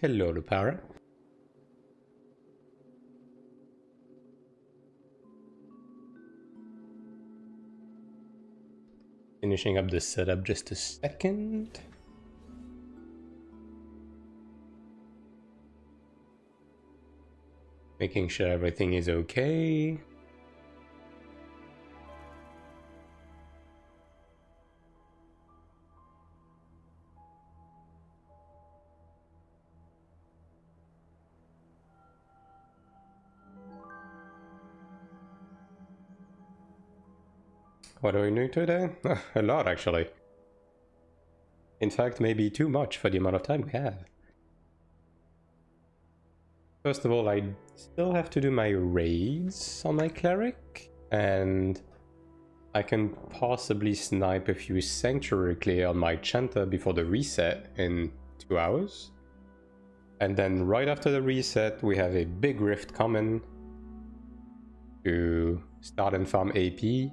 Hello, Lupara. Finishing up the setup just a second. Making sure everything is okay. What are we doing today? A lot, actually. In fact, maybe too much for the amount of time we have. First of all, I still have to do my raids on my Cleric, and I can possibly snipe a few Sanctuary clear on my Chanter before the reset in 2 hours. And then right after the reset, we have a big rift coming to start and farm AP.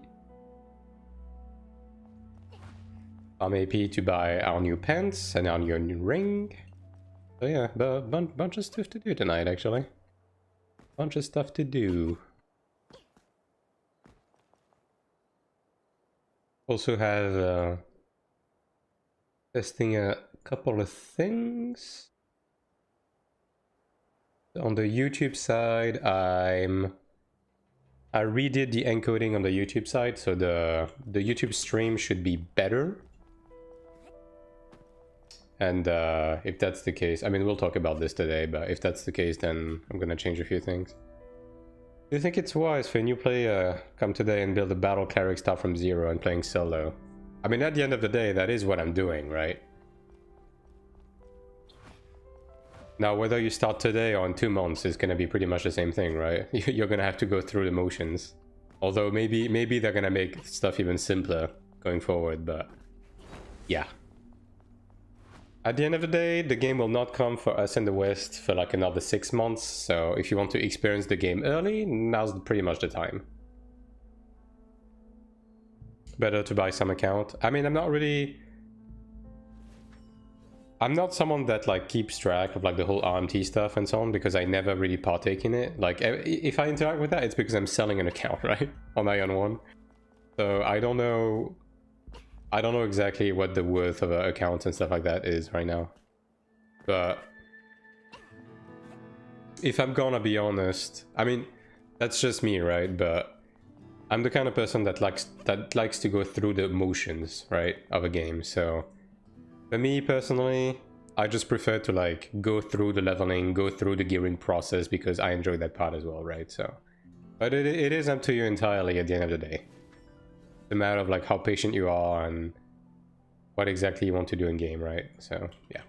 Farm AP to buy our new pants and our new ring. So yeah, a bunch of stuff to do tonight, actually. Bunch of stuff to do. Also have testing a couple of things. On the YouTube side, I redid the encoding on the YouTube side, so the YouTube stream should be better. And if that's the case, I mean, we'll talk about this today, but if that's the case, then I'm gonna change a few things. Do you think it's wise for a new player come today and build a battle cleric start from zero and playing solo? I mean, at the end of the day, that is what I'm doing, right? Now, whether you start today or in 2 months is gonna be pretty much the same thing, right? You're gonna have to go through the motions. Although maybe they're gonna make stuff even simpler going forward, but yeah. At the end of the day, the game will not come for us in the West for like another 6 months, so if you want to experience the game early, now's pretty much the time. Better to buy some account. I mean, I'm not someone that like keeps track of like the whole RMT stuff and so on, because I never really partake in it. Like, if I interact with that, it's because I'm selling an account, right? On Ion 1. So I don't know exactly what the worth of accounts and stuff like that is right now. But if I'm gonna be honest, I mean, that's just me, right? But I'm the kind of person that likes to go through the motions, right, of a game. So for me personally, I just prefer to like go through the leveling, go through the gearing process, because I enjoy that part as well, right? So, but it is up to you entirely at the end of the day. It's a matter of like how patient you are and what exactly you want to do in game, right? So yeah.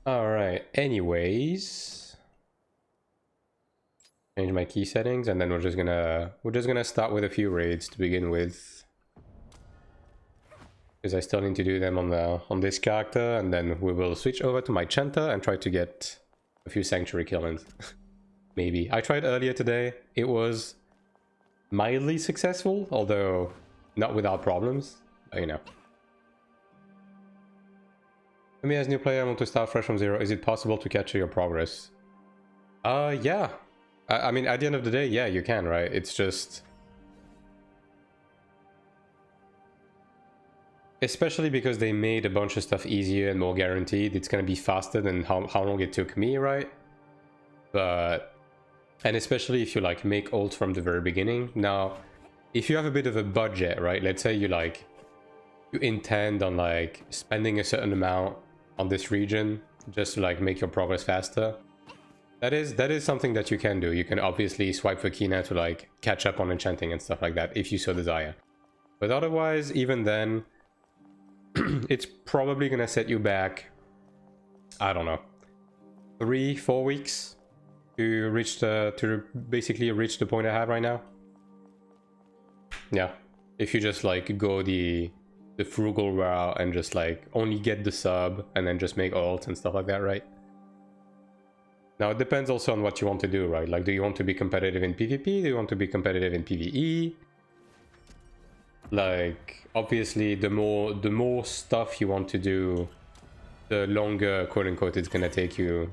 All right. Anyways, change my key settings, and then we're just gonna start with a few raids to begin with, because I still need to do them on this character, and then we will switch over to my Chanter and try to get a few Sanctuary killings. Maybe. I tried earlier today. It was mildly successful, although not without problems. But, you know. For me as new player, I want to start fresh from zero. Is it possible to capture your progress? Yeah. I mean, at the end of the day, yeah, you can, right? It's just... especially because they made a bunch of stuff easier and more guaranteed. It's gonna be faster than how long it took me, right? But... and especially if you like make ult from the very beginning. Now, if you have a bit of a budget, right? Let's say you intend on like spending a certain amount on this region just to like make your progress faster. That is something that you can do. You can obviously swipe for Kina to like catch up on enchanting and stuff like that if you so desire. But otherwise, even then, it's probably gonna set you back, I don't know, 3-4 weeks to basically reach the point I have right now. Yeah, if you just like go the frugal route and just like only get the sub and then just make ults and stuff like that, right? Now it depends also on what you want to do, right? Like, do you want to be competitive in PvP? Do you want to be competitive in PvE? Like, obviously, the more stuff you want to do, the longer, quote unquote, it's gonna take you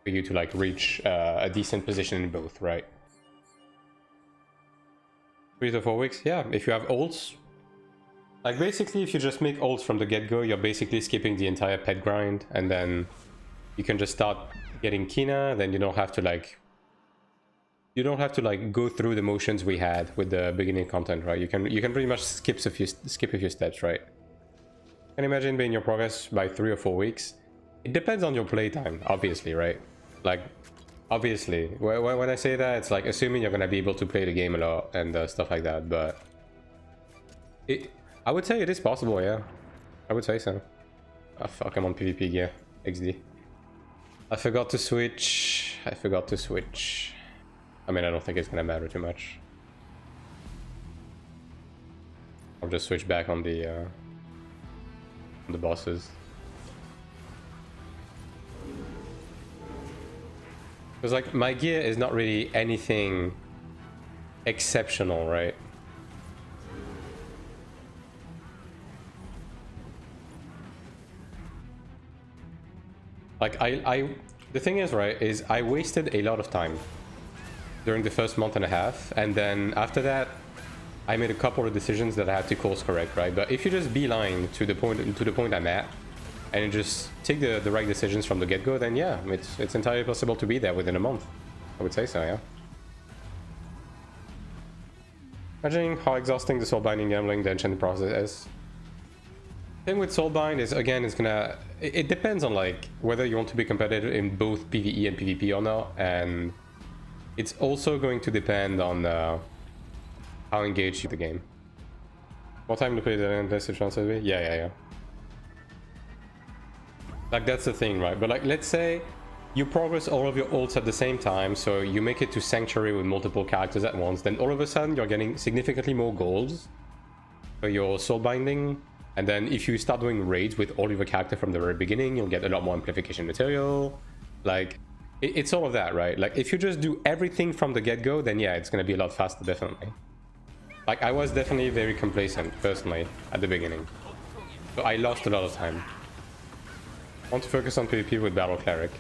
for you to like reach a decent position in both, right? 3 to 4 weeks, yeah. If you have ults, like basically, if you just make ults from the get-go, you're basically skipping the entire pet grind, and then you can just start getting Kina. Then you don't have to like go through the motions we had with the beginning content, right? You can pretty much skip a few steps, right? And imagine being your progress by 3 or 4 weeks. It depends on your playtime, obviously, right? Like, obviously, when I say that, it's like assuming you're gonna be able to play the game a lot and stuff like that. But I would say it is possible, yeah. I would say so. Oh fuck, I'm on PvP gear. XD. I forgot to switch. I mean, I don't think it's gonna matter too much. I'll just switch back on the bosses. Because like my gear is not really anything exceptional, right? Like the thing is, right, is I wasted a lot of time during the first month and a half, and then after that I made a couple of decisions that I had to course correct, right? But if you just beeline to the point I'm at and just take the right decisions from the get-go, then yeah, it's entirely possible to be there within a month. I would say so, yeah. Imagine how exhausting the soul-binding gambling, the enchanting process is. Thing with soulbind is, again, it depends on like whether you want to be competitive in both PvE and PvP or not, and it's also going to depend on how engaged you the game. What time to play the endless transfer? Yeah. Like that's the thing, right? But like, let's say you progress all of your ults at the same time, so you make it to Sanctuary with multiple characters at once, then all of a sudden you're getting significantly more golds for your soul binding. And then if you start doing raids with all of your character from the very beginning, you'll get a lot more amplification material. Like, it's all of that, right? Like, if you just do everything from the get-go, then yeah, it's gonna be a lot faster, definitely. Like, I was definitely very complacent, personally, at the beginning. So I lost a lot of time. I want to focus on PvP with Battle Cleric.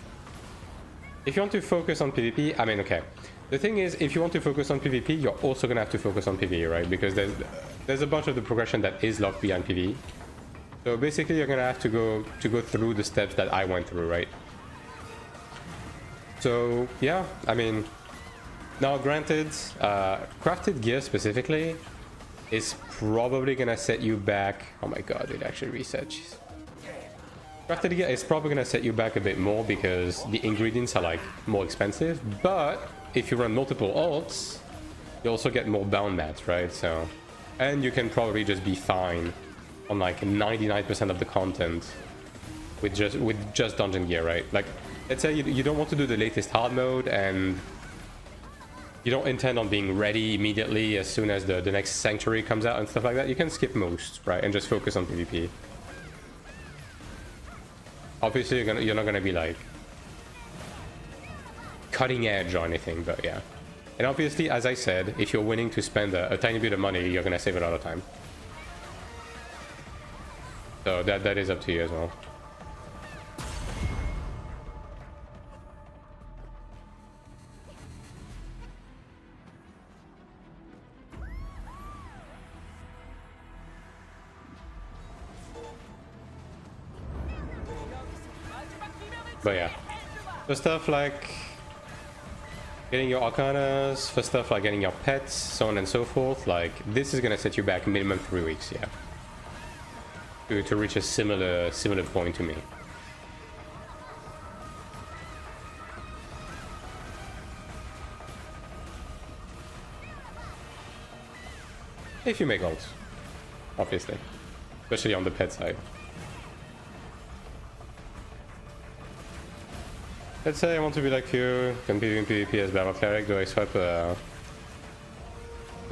If you want to focus on PvP, I mean, okay. The thing is, if you want to focus on PvP, you're also gonna have to focus on PvE, right? Because there's a bunch of the progression that is locked behind PvE. So basically, you're gonna have to go through the steps that I went through, right? So yeah, I mean, now granted, crafted gear specifically is probably gonna set you back. Oh my god, it actually reset. Jeez. Crafted gear is probably gonna set you back a bit more because the ingredients are like more expensive, but if you run multiple ults, you also get more bound mats, right? So, and you can probably just be fine on like 99% of the content with just dungeon gear, right? Like, let's say you don't want to do the latest hard mode and you don't intend on being ready immediately as soon as the next Sanctuary comes out and stuff like that. You can skip most, right? And just focus on PvP. Obviously, you're not gonna be like cutting edge or anything, but yeah. And obviously, as I said, if you're willing to spend a tiny bit of money, you're gonna save a lot of time. So that is up to you as well. But yeah, for stuff like getting your arcanas, for stuff like getting your pets, so on and so forth, like this is gonna set you back minimum 3 weeks, yeah, to reach a similar point to me. If you make ults, obviously, especially on the pet side. Let's say I want to be like you, compete in PvP as Battle Cleric, do I swipe a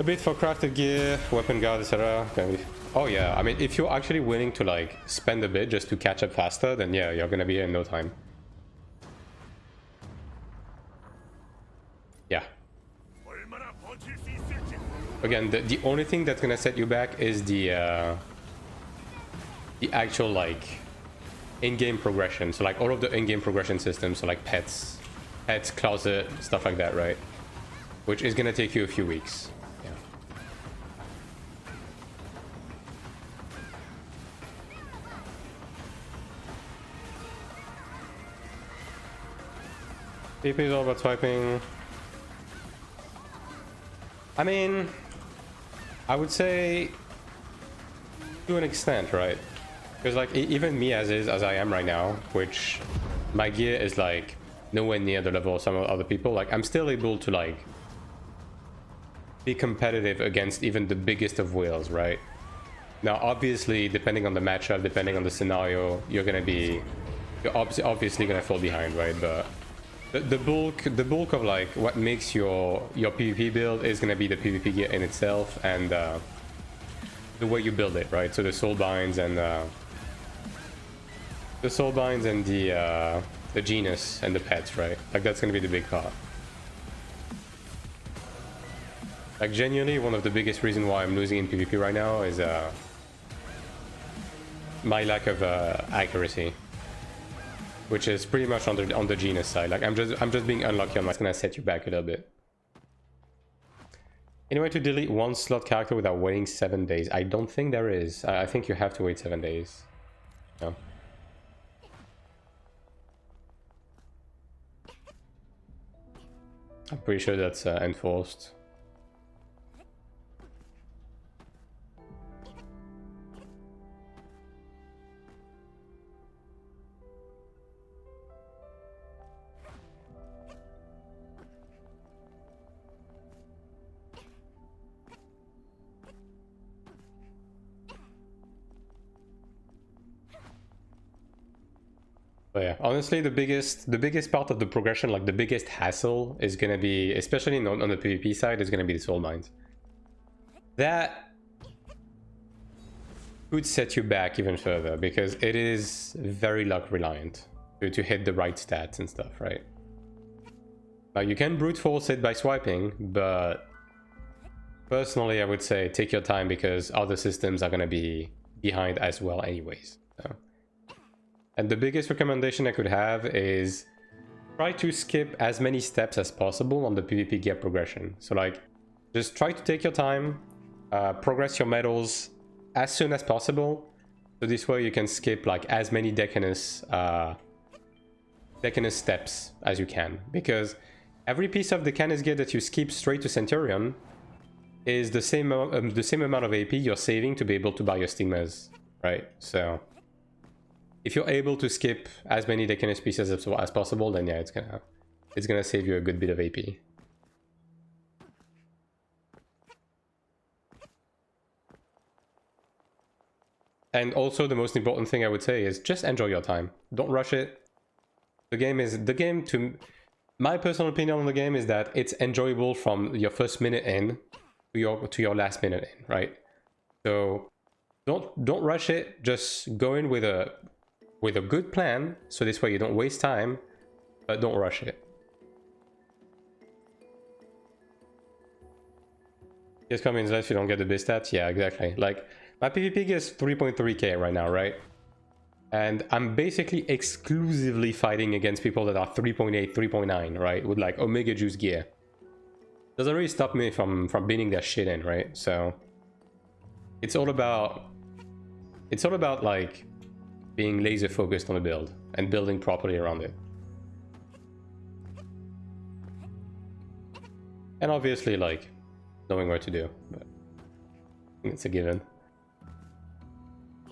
bit for crafted gear, weapon guard, etc. Oh yeah, I mean, if you're actually willing to like spend a bit just to catch up faster, then yeah, you're gonna be here in no time. Yeah. Again, the only thing that's gonna set you back is the actual like in-game progression. So like all of the in-game progression systems, so like pets, closet, stuff like that, right? Which is gonna take you a few weeks. Yeah. PP is all about swiping. I mean, I would say to an extent, right? Because like even me as I am right now, which my gear is like nowhere near the level of some other people, like I'm still able to like be competitive against even the biggest of whales, right? Now obviously depending on the matchup, depending on the scenario, you're obviously gonna fall behind, right? But the bulk of like what makes your PvP build is gonna be the PvP gear in itself and the way you build it, right? So the soul binds and the genus and the pets, right? Like that's gonna be the big part. Like genuinely, one of the biggest reasons why I'm losing in PvP right now is my lack of accuracy, which is pretty much on the genus side. Like I'm just being unlucky on that's gonna set you back a little bit. Any way to delete one slot character without waiting 7 days? I don't think there is. I think you have to wait 7 days. No. I'm pretty sure that's enforced. But yeah, honestly, the biggest part of the progression, like the biggest hassle, is gonna be, especially on the PvP side, is gonna be the soul mines. That could set you back even further because it is very luck reliant to hit the right stats and stuff, right? Now you can brute force it by swiping, but personally, I would say take your time because other systems are gonna be behind as well, anyways. So. And the biggest recommendation I could have is try to skip as many steps as possible on the PvP gear progression. So like, just try to take your time, progress your medals as soon as possible. So this way you can skip like as many Decanus steps as you can. Because every piece of Decanus gear that you skip straight to Centurion is the same amount of AP you're saving to be able to buy your stigmas, right? So if you're able to skip as many Decanus pieces as possible, then yeah, it's gonna save you a good bit of AP. And also the most important thing I would say is just enjoy your time. Don't rush it. The game to my personal opinion on the game is that it's enjoyable from your first minute in to your last minute in, right? So don't rush it. Just go in with a good plan, so this way you don't waste time, but don't rush it. Just come in less if you don't get the base stats. Yeah, exactly. Like my PvP gets 3.3k right now, right? And I'm basically exclusively fighting against people that are 3.8, 3.9, right? With like Omega Juice gear. Doesn't really stop me from beating their shit in, right? So it's all about like being laser focused on the build and building properly around it. And obviously like knowing what to do, but it's a given.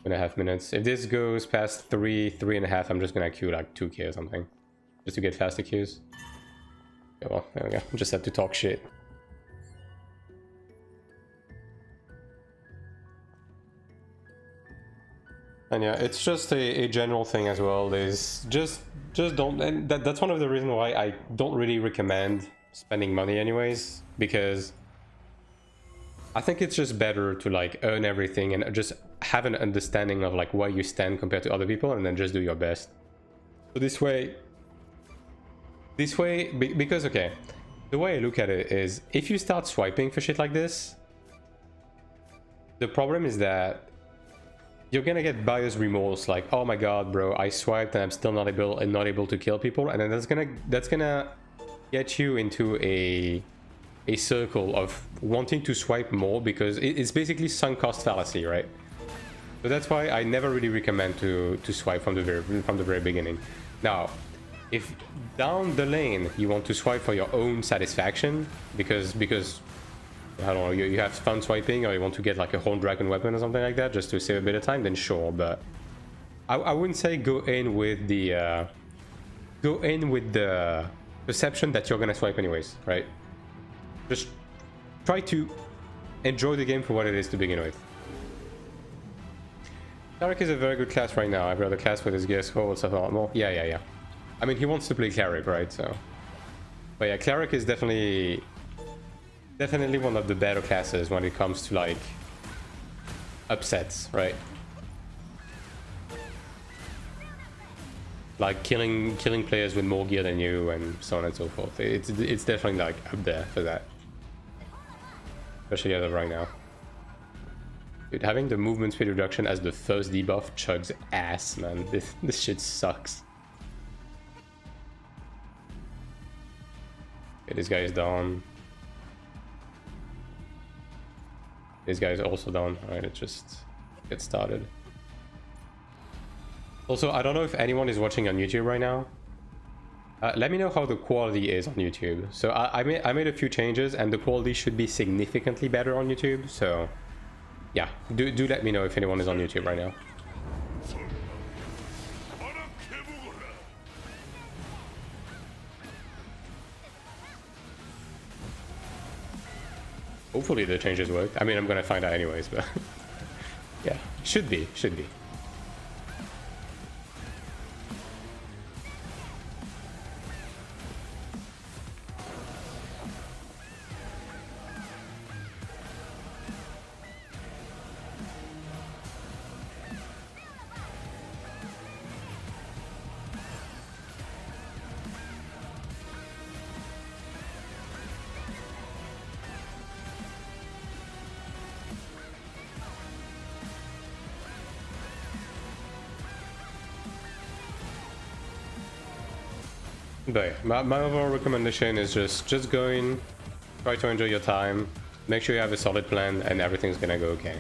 2.5 minutes. If this goes past 3.5, I'm just gonna queue like 2k or something. Just to get faster queues. Yeah, well, there we go. Just have to talk shit. And yeah, it's just a general thing as well. Is just don't, and that's one of the reasons why I don't really recommend spending money anyways, because I think it's just better to like earn everything and just have an understanding of like where you stand compared to other people, and then just do your best. So this way, because okay, the way I look at it is if you start swiping for shit like this, The problem is that you're gonna get buyer's remorse, like, oh my god, bro, I swiped and I'm still not able to kill people, and then that's gonna get you into a circle of wanting to swipe more, because it's basically sunk cost fallacy, right? So that's why I never really recommend to swipe from the very beginning. Now, if down the lane you want to swipe for your own satisfaction, because I don't know, you have fun swiping, or you want to get like a Horned Dragon weapon or something like that just to save a bit of time, then sure. But I wouldn't say go in with the perception that you're gonna swipe anyways, right? Just try to enjoy the game for what it is to begin with. Cleric is a very good class right now. Every other class with his gear score will suffer a lot more. Yeah. I mean, he wants to play Cleric, right? So, but yeah, Cleric is definitely one of the better classes when it comes to like upsets, right? Like killing players with more gear than you and so on and so forth. It's definitely like up there for that, especially as of right now. Dude, having the movement speed reduction as the first debuff chugs ass, man. This shit sucks. Okay, this guy is down. This guy is also down. Alright, it just gets started. Also, I don't know if anyone is watching on YouTube right now. Let me know how the quality is on YouTube. So I made a few changes, and the quality should be significantly better on YouTube. So yeah, do let me know if anyone is on YouTube right now. Hopefully the changes work. I mean, I'm gonna find out anyways, but yeah, should be. But yeah, my overall recommendation is just go in, try to enjoy your time, make sure you have a solid plan, and everything's gonna go okay.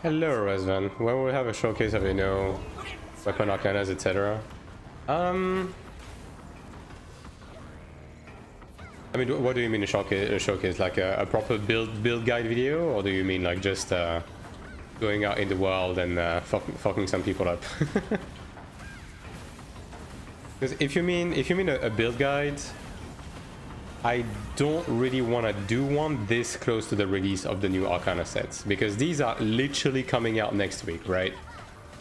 Hello, Resvan. When will we have a showcase of, you know, weapon arcanas, etc.? I mean, what do you mean a showcase? Like a proper build guide video, or do you mean like just going out in the world and fucking some people up? Because if you mean a build guide, I don't really want to do one this close to the release of the new Arcana sets, because these are literally coming out next week, right?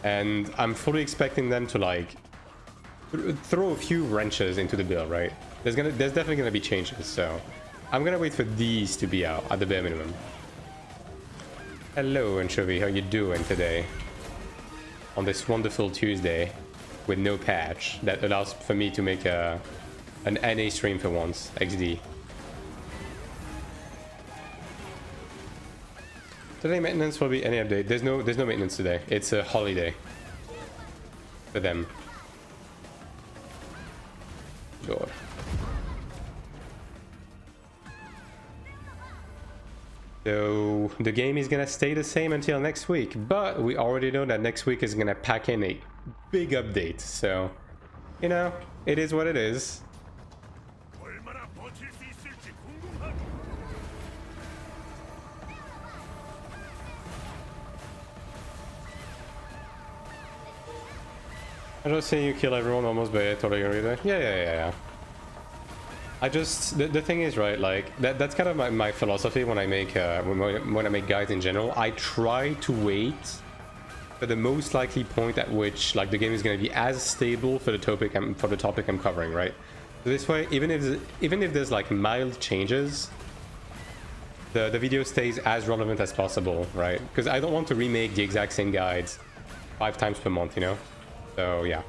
And I'm fully expecting them to like throw a few wrenches into the build, right? There's definitely gonna be changes, so I'm gonna wait for these to be out at the bare minimum. Hello, Anchovy, how you doing today? On this wonderful Tuesday with no patch that allows for me to make an NA stream for once. XD. Today maintenance will be any update. There's no maintenance today. It's a holiday for them. God. So the game is gonna stay the same until next week, but we already know that next week is gonna pack in a big update. So, you know, it is what it is. I just saying you kill everyone almost, but I totally agree with that. Yeah. the thing is, right, like that's kind of my philosophy when I make when I make guides in general. I try to wait for the most likely point at which like the game is going to be as stable for the topic I'm covering, right? So this way, even if there's like mild changes, the video stays as relevant as possible, right? Because I don't want to remake the exact same guides 5 times per month, you know? So yeah,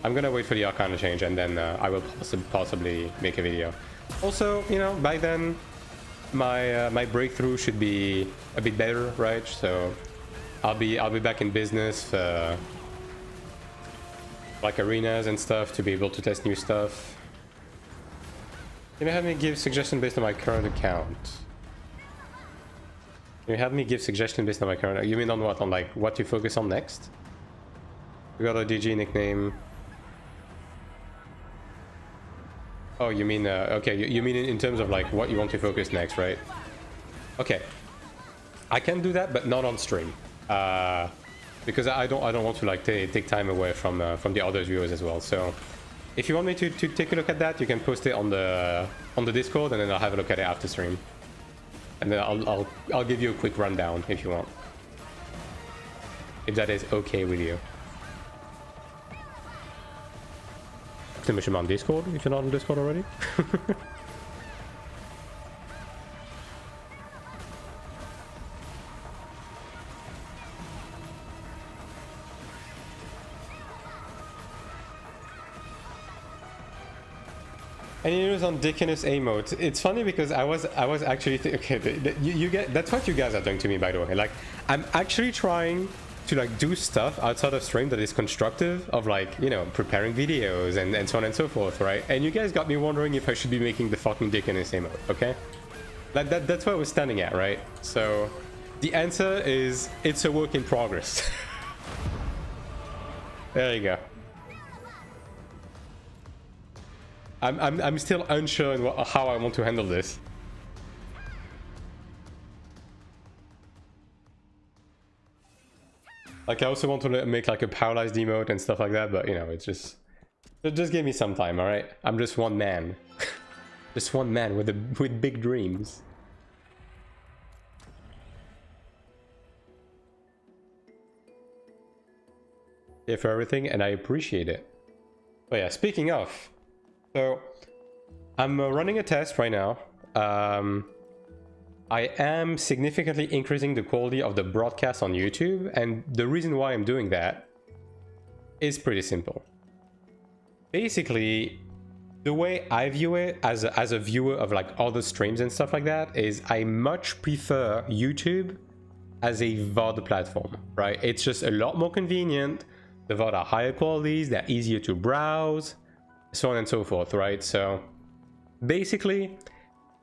I'm gonna wait for the Arcana change, and then I will possibly make a video. Also, you know, by then my breakthrough should be a bit better, right? So I'll be back in business for like arenas and stuff to be able to test new stuff. Can you have me give suggestion based on my current account? Can you have me give suggestion based on my current? You mean on what? On like what to focus on next? We got a DG nickname. Oh, you mean okay? You mean in terms of like what you want to focus next, right? Okay, I can do that, but not on stream. Because I don't want to like take time away from the other viewers as well. So if you want me to take a look at that, you can post it on the Discord, and then I'll have a look at it after stream, and then I'll give you a quick rundown if you want, if that is okay with you. Exclamation on Discord if you're not on Discord already. Any news on Dickinus emote? It's funny because I was actually okay. You get, that's what you guys are doing to me, by the way. Like, I'm actually trying to like do stuff outside of stream that is constructive, of like, you know, preparing videos and so on and so forth, right? And you guys got me wondering if I should be making the fucking Dickinus emote. Okay, that's where I was standing at, right? So the answer is it's a work in progress. There you go. I'm still unsure in how I want to handle this. Like, I also want to make like a paralyzed emote and stuff like that, but you know, it's just give me some time, all right? I'm just one man, just one man with big dreams. Yeah, for everything, and I appreciate it. But yeah, speaking of. So, I'm running a test right now. I am significantly increasing the quality of the broadcast on YouTube, and the reason why I'm doing that is pretty simple. Basically, the way I view it as a viewer of like other streams and stuff like that is I much prefer YouTube as a VOD platform, right? It's just a lot more convenient. The VOD are higher qualities, they're easier to browse, so on and so forth, right? So basically,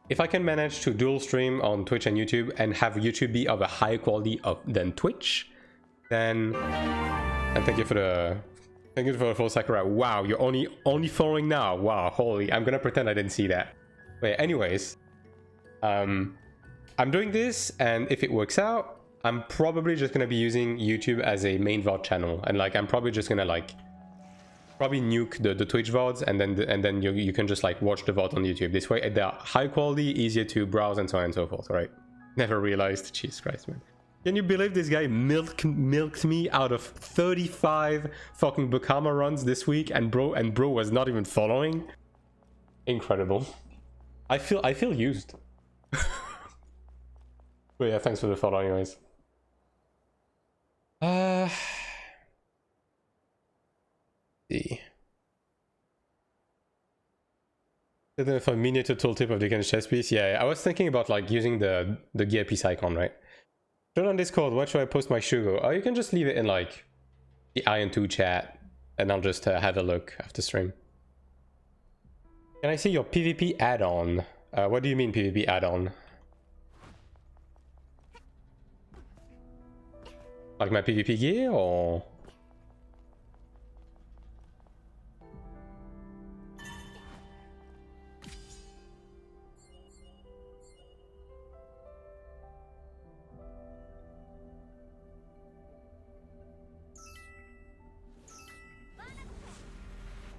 if I can manage to dual stream on Twitch and YouTube and have YouTube be of a higher quality than Twitch, then... And thank you for the full Sakura. Wow, you're only following now. Wow, holy, I'm gonna pretend I didn't see that. Wait, anyways, I'm doing this, and if it works out, I'm probably just gonna be using YouTube as a main VOD channel, and like I'm probably just gonna like probably nuke the Twitch VODs, and then you can just like watch the VOD on YouTube. This way they're high quality, easier to browse, and so on and so forth, right? Never realized. Jesus Christ, man. Can you believe this guy milked me out of 35 fucking Bukama runs this week, and bro was not even following? Incredible. I feel used. But yeah, thanks for the follow anyways. See. For a miniature tooltip of the Dickinus chess piece, yeah, I was thinking about like using the gear piece icon, right? Show on Discord, where should I post my Shugo? Oh, you can just leave it in like the Iron 2 chat, and I'll just have a look after stream. Can I see your PvP add-on? What do you mean PvP add-on? Like my PvP gear, or...?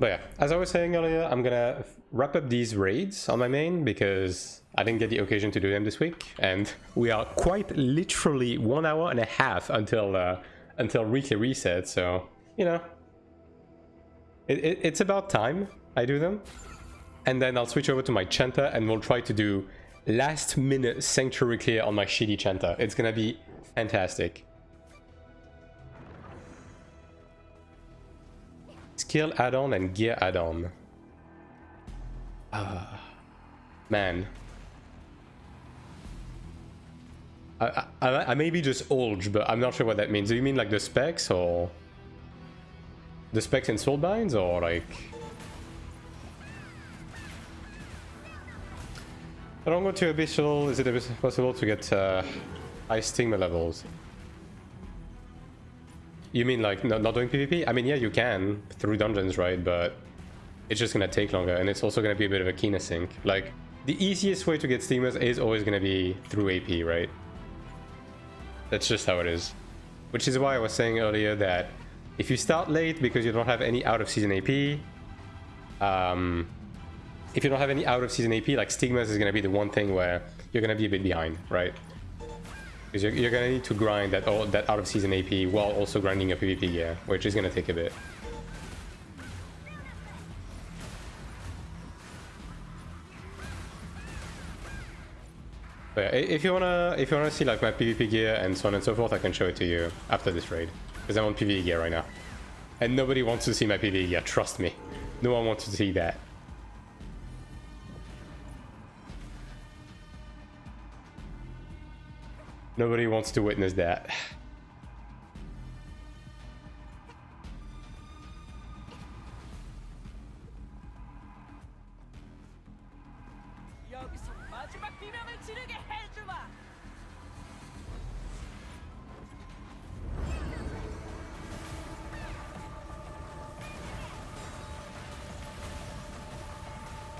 But yeah, as I was saying earlier, I'm gonna wrap up these raids on my main because I didn't get the occasion to do them this week, and we are quite literally 1 hour and a half until weekly reset. So you know, it's about time I do them, and then I'll switch over to my Chanta and we'll try to do last minute sanctuary clear on my shitty Chanta. It's gonna be fantastic. Skill add-on and gear add-on. Man. I may be just old, but I'm not sure what that means. Do you mean like the specs, or the specs in soulbinds, or like... I don't go to Abyssal. Is it possible to get high stigma levels? You mean like not doing PvP? I mean, yeah, you can through dungeons, right? But it's just gonna take longer, and it's also gonna be a bit of a keener sink. Like, the easiest way to get stigmas is always gonna be through AP, right? That's just how it is. Which is why I was saying earlier that if you start late because you don't have any out-of-season AP, if you don't have any out-of-season AP, like stigmas is gonna be the one thing where you're gonna be a bit behind, right? Because you're gonna need to grind that out-of-season AP while also grinding your PvP gear, which is gonna take a bit. But yeah, if you wanna see like my PvP gear and so on and so forth, I can show it to you after this raid, because I'm on PvE gear right now, and nobody wants to see my PvE gear. Trust me, no one wants to see that. Nobody wants to witness that.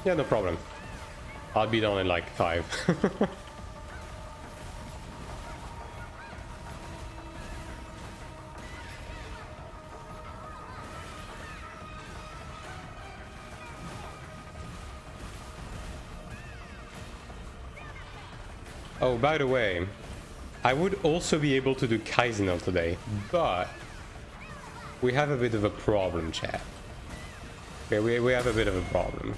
Yeah, no problem. I'll be done in like 5. Oh, by the way, I would also be able to do Kaizenal today, but we have a bit of a problem, chat. Okay, we have a bit of a problem.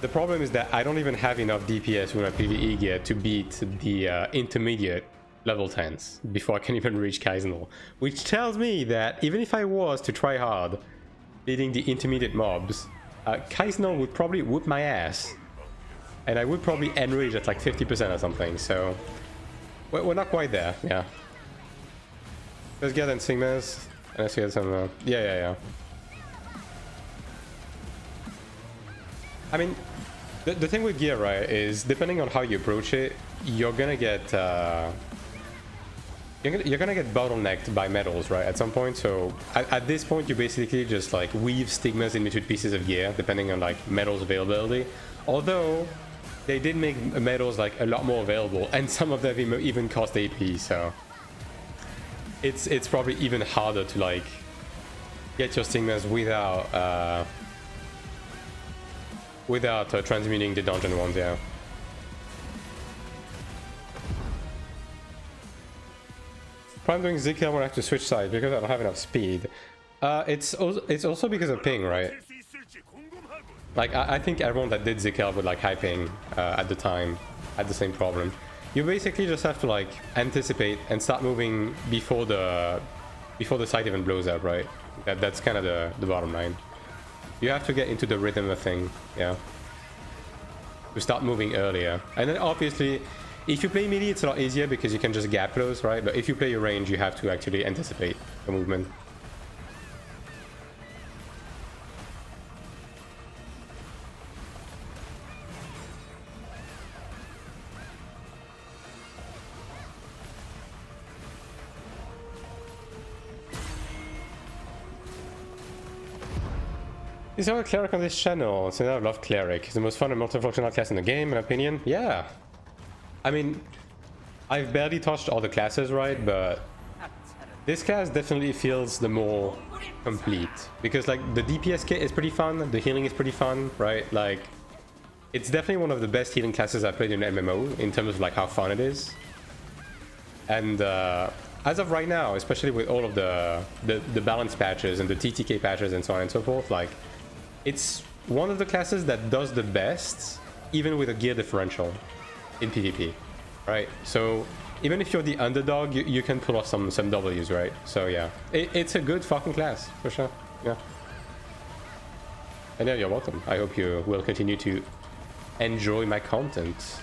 The problem is that I don't even have enough DPS with my PvE gear to beat the intermediate level 10s before I can even reach Kaizenal, which tells me that even if I was to try hard beating the intermediate mobs, Kaizenal would probably whoop my ass. And I would probably enrage at like 50% or something, so we're not quite there, yeah. Let's get in Sigmas, and let's get some, yeah. I mean, the thing with gear, right, is depending on how you approach it, you're gonna get bottlenecked by metals, right, at some point. So at this point, you basically just like weave stigmas in between pieces of gear, depending on like metals availability. Although they did make metals like a lot more available, and some of them even cost AP, so it's probably even harder to like get your stigmas without transmuting the dungeon ones, yeah. I'm doing Zikil when I have to switch sides because I don't have enough speed. It's also because of ping, right? Like, I think everyone that did Zikil with like high ping at the time had the same problem. You basically just have to like anticipate and start moving before the site even blows up, right? That's kind of the bottom line. You have to get into the rhythm of thing, yeah. To start moving earlier. And then obviously, if you play melee, it's a lot easier because you can just gap close, right? But if you play your range, you have to actually anticipate the movement. Is there a Cleric on this channel? So I love Cleric. It's the most fun and multifunctional class in the game, in my opinion. Yeah. I mean, I've barely touched all the classes, right? But This class definitely feels the more complete, because like the DPS kit is pretty fun, the healing is pretty fun, right? Like it's definitely one of the best healing classes I've played in MMO in terms of like how fun it is. And as of right now, especially with all of the balance patches and the TTK patches and so on and so forth, like it's one of the classes that does the best even with a gear differential in PvP, right? So even if you're the underdog, you can pull off some W's, right? So yeah, it's a good fucking class, for sure. Yeah. And yeah, you're welcome. I hope you will continue to enjoy my content.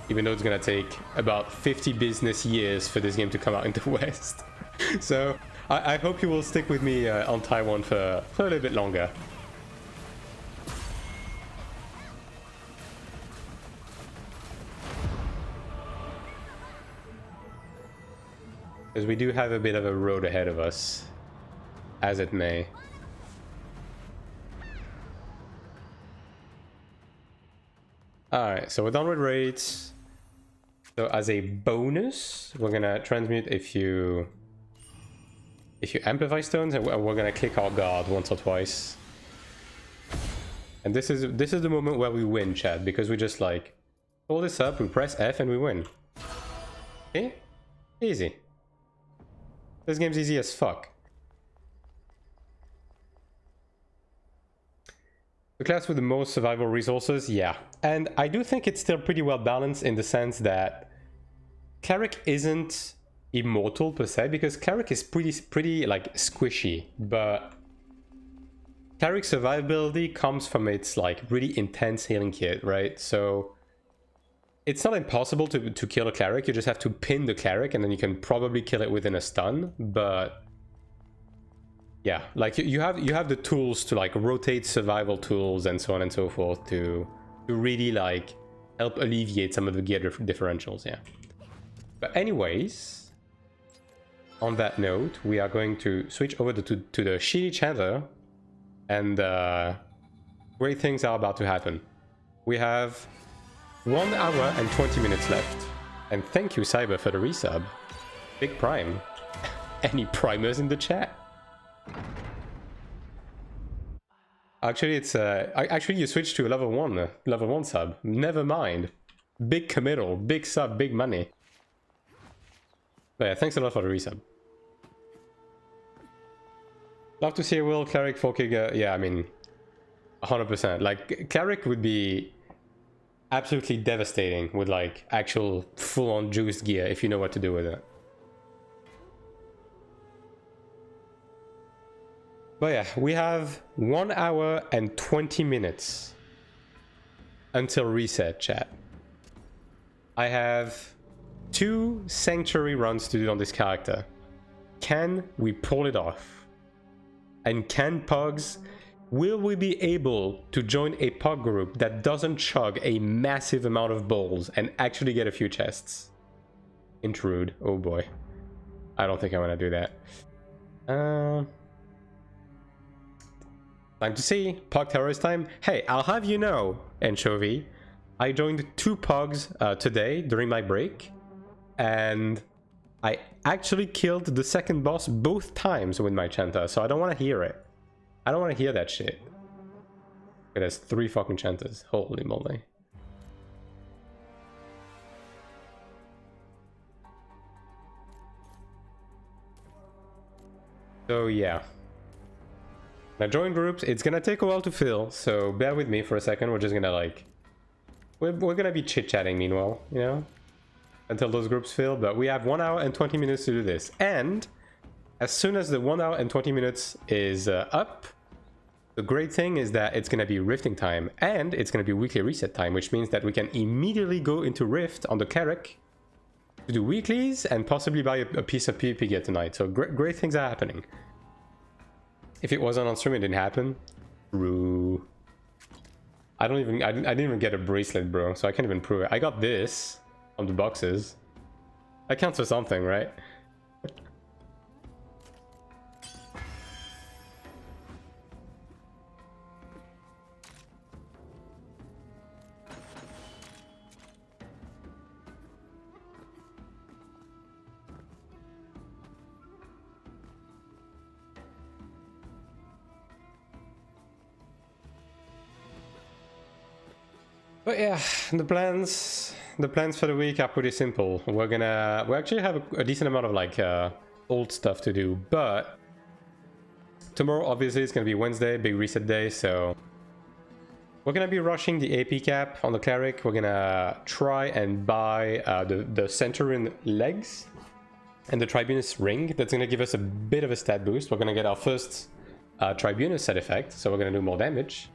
Even though it's gonna take about 50 business years for this game to come out in the West. So I hope you will stick with me on Taiwan for a little bit longer. Because we do have a bit of a road ahead of us, as it may. Alright, so we're done with raids. So as a bonus, we're gonna transmute a few amplify stones, and we're gonna click our guard once or twice. And this is the moment where we win, chat, because we just like pull this up, we press F, and we win. Okay? Easy. This game's easy as fuck. The class with the most survival resources, yeah. And I do think it's still pretty well balanced in the sense that Cleric isn't immortal per se, because Cleric is pretty like squishy, but Cleric survivability comes from its like really intense healing kit, right? So it's not impossible to kill a Cleric, you just have to pin the Cleric and then you can probably kill it within a stun, but yeah, like you have the tools to like rotate survival tools and so on and so forth to really like help alleviate some of the gear differentials, yeah. But anyways, on that note, we are going to switch over to the shitty chanter, and great things are about to happen. We have 1 hour and 20 minutes left. And thank you, Cyber, for the resub. Big prime. Any primers in the chat? Actually, it's actually you switched to a level 1 sub. Never mind. Big committal, big sub, big money. But yeah, thanks a lot for the resub. Love to see a Will Cleric 4K. Yeah, I mean, 100%. Like, Cleric would be absolutely devastating with like actual full-on juiced gear if you know what to do with it. But yeah, we have 1 hour and 20 minutes until reset, chat. I have 2 sanctuary runs to do on this character. Can we pull it off? And can Pugs... will we be able to join a pug group that doesn't chug a massive amount of bowls and actually get a few chests? Intrude. Oh boy. I don't think I want to do that. Time to see. Pug terrorist time. Hey, I'll have you know, Anchovy, I joined 2 pugs today during my break, and I actually killed the second boss both times with my Chanta, so I don't want to hear it. I don't want to hear that shit. It has 3 fucking Chantas. Holy moly. So yeah. Now join groups. It's gonna take a while to fill, so bear with me for a second. We're just gonna like... We're gonna be chit-chatting meanwhile, you know? Until those groups fill, but we have 1 hour and 20 minutes to do this. And as soon as the 1 hour and 20 minutes is up, the great thing is that it's going to be rifting time, and it's going to be weekly reset time, which means that we can immediately go into Rift on the Cleric to do weeklies and possibly buy a piece of PvP gear tonight. So great things are happening. If it wasn't on stream, it didn't happen. True. I didn't even get a bracelet, bro, so I can't even prove it. I got this on the boxes. That counts for something, right? But yeah, the plans for the week are pretty simple. We actually have a decent amount of like old stuff to do, but tomorrow obviously it's gonna be Wednesday, big reset day, so we're gonna be rushing the AP cap on the Cleric. We're gonna try and buy the Centurion legs and the Tribunus ring. That's gonna give us a bit of a stat boost. We're gonna get our first Tribunus set effect, so we're gonna do more damage.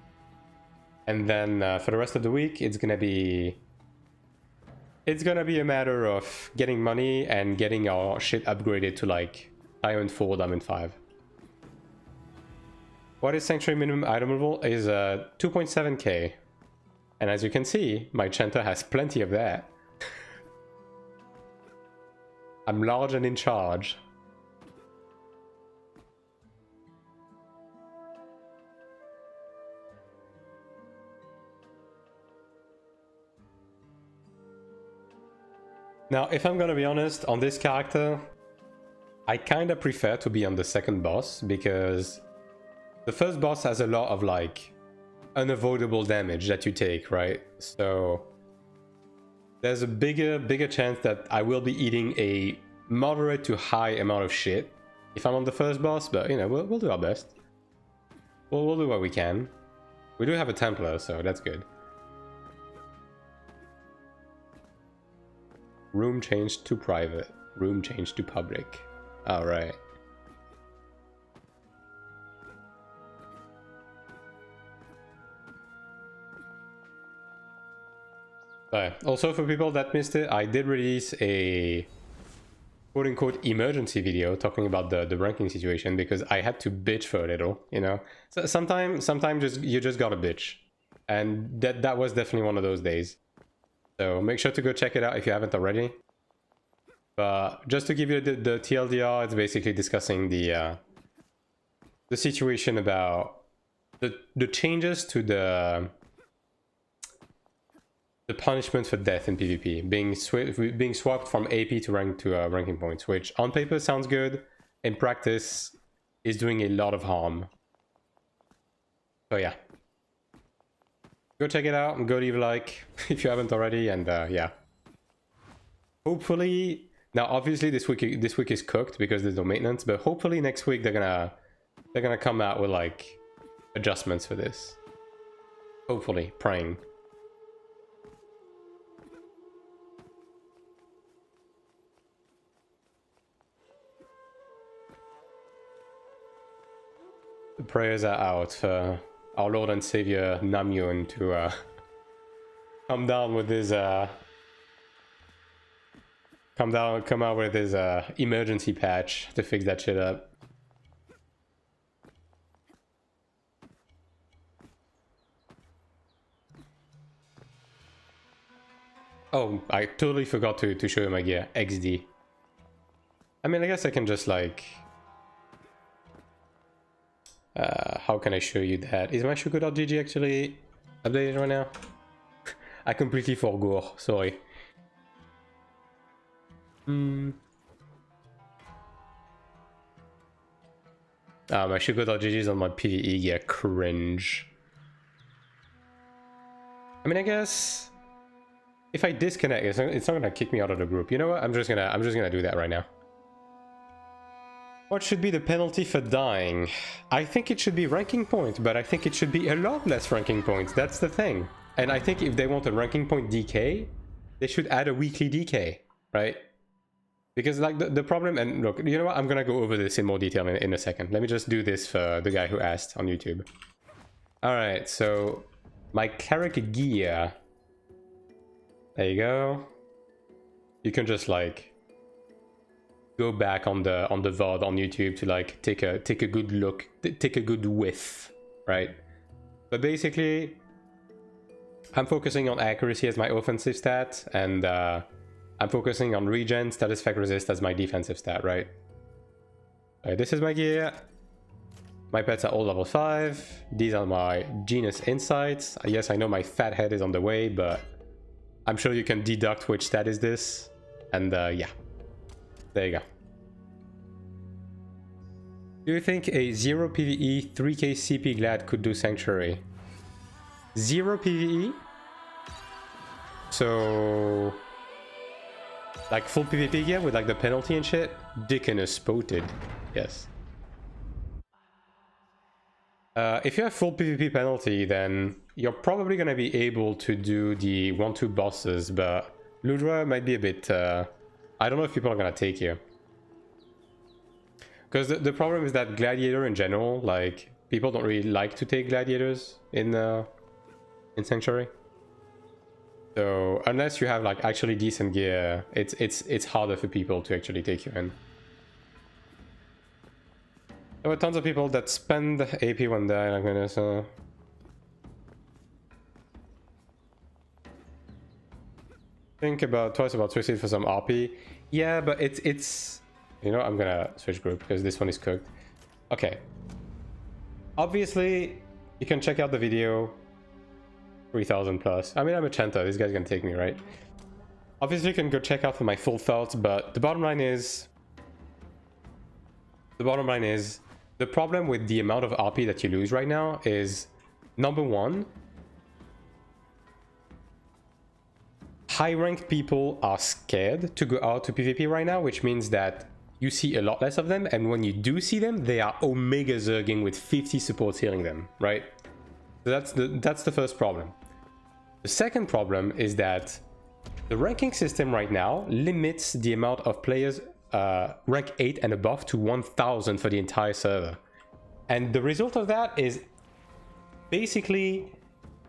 And then for the rest of the week, it's gonna be a matter of getting money and getting our shit upgraded to like Diamond 4, Diamond 5. What is Sanctuary minimum item level is 2.7k. And as you can see, my Chanter has plenty of that. I'm large and in charge. Now, if I'm gonna be honest, on this character, I kinda prefer to be on the second boss, because the first boss has a lot of like unavoidable damage that you take, right? So there's a bigger chance that I will be eating a moderate to high amount of shit if I'm on the first boss, but you know, we'll do our best. We'll do what we can. We do have a Templar, so that's good. Room changed to private. Room changed to public. Alright. Also, for people that missed it, I did release a quote-unquote emergency video talking about the ranking situation, because I had to bitch for a little, you know? So sometimes you just gotta bitch. And that was definitely one of those days. So make sure to go check it out if you haven't already. But just to give you the TLDR, it's basically discussing the situation about the changes to the punishment for death in PvP being swapped from AP to ranking points, which on paper sounds good, in practice is doing a lot of harm. So yeah. Go check it out and go leave a like if you haven't already, and yeah. Hopefully, now obviously this week is cooked because there's no maintenance, but hopefully next week they're gonna come out with like adjustments for this. Hopefully, praying. The prayers are out for our Lord and Savior Namyun to come down with his come out with his emergency patch to fix that shit up. Oh, I totally forgot to show you my gear. XD. I mean, I guess I can just like how can I show you that? Is my Shuko.gg actually updated right now? I completely forgot, sorry. My Shuko.gg is on my PvE gear. Cringe. I mean, I guess if I disconnect, it's not gonna kick me out of the group. You know what? I'm just gonna do that right now. What should be the penalty for dying? I think it should be ranking points, but I think it should be a lot less ranking points. That's the thing. And I think if they want a ranking point DK, they should add a weekly DK, right? Because like the problem, and look, you know what? I'm gonna go over this in more detail in a second. Let me just do this for the guy who asked on YouTube. All right, so my Cleric gear. There you go. You can just like go back on the VOD on YouTube to like take a good look, take a good whiff, right? But basically, I'm focusing on accuracy as my offensive stat, and I'm focusing on regen, status effect resist as my defensive stat, right? This is my gear. My pets are all level 5. These are my genus insights. Yes, I know my fat head is on the way, but I'm sure you can deduct which stat is this. And yeah, there you go. Do you think a 0 PvE 3k CP Glad could do Sanctuary? 0 PvE? So like full PvP gear with like the penalty and shit, Dickon is spotted. Yes. If you have full PvP penalty, then you're probably going to be able to do the 1-2 bosses, but Ludra might be a bit... I don't know if people are going to take you. Because the problem is that Gladiator in general, like, people don't really like to take Gladiators in Sanctuary. So, unless you have, like, actually decent gear, it's harder for people to actually take you in. There were tons of people that spend AP when they die, like this. Think about twice about suicide for some RP. Yeah, but it's you know, I'm gonna switch group because this one is cooked. Okay. Obviously, you can check out the video. 3,000 plus. I mean, I'm a Chanta. This guy's gonna take me, right? Obviously, you can go check out for my full thoughts, but the bottom line is the problem with the amount of RP that you lose right now is, number one, high-ranked people are scared to go out to PvP right now, which means that you see a lot less of them, and when you do see them, they are Omega Zerging with 50 supports healing them, right? So that's the first problem. The second problem is that the ranking system right now limits the amount of players rank 8 and above to 1,000 for the entire server. And the result of that is basically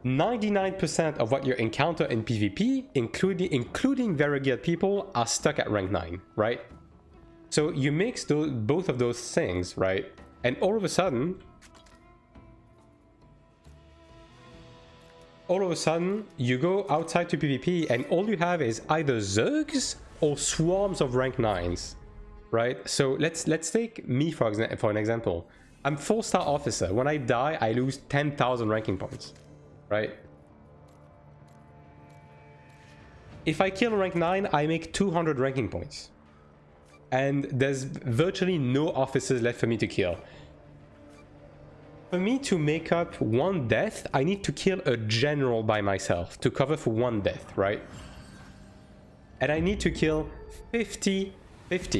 99% of what you encounter in PvP, including very geared people, are stuck at rank 9, right? So you mix both of those things, right? And all of a sudden, you go outside to PvP and all you have is either Zergs or swarms of rank 9s, right? So let's take me for an example. I'm 4-star officer. When I die, I lose 10,000 ranking points, right? If I kill rank 9, I make 200 ranking points. And there's virtually no officers left for me to kill. For me to make up one death, I need to kill a general by myself to cover for one death, right? And I need to kill 50 rank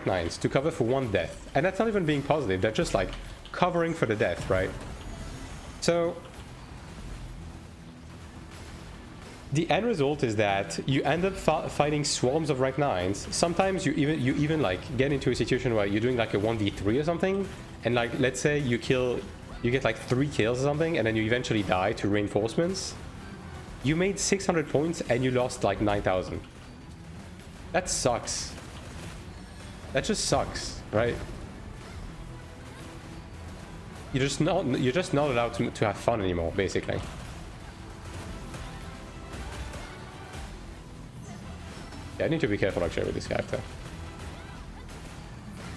9s to cover for one death. And that's not even being positive, they're just like covering for the death, right? So the end result is that you end up fighting swarms of rank 9s. Sometimes you even like get into a situation where you're doing like a 1v3 or something, and like let's say you get like 3 kills or something, and then you eventually die to reinforcements. You made 600 points and you lost like 9,000. That sucks. That just sucks, right? You're just not allowed to have fun anymore, basically. Yeah, I need to be careful actually with this character.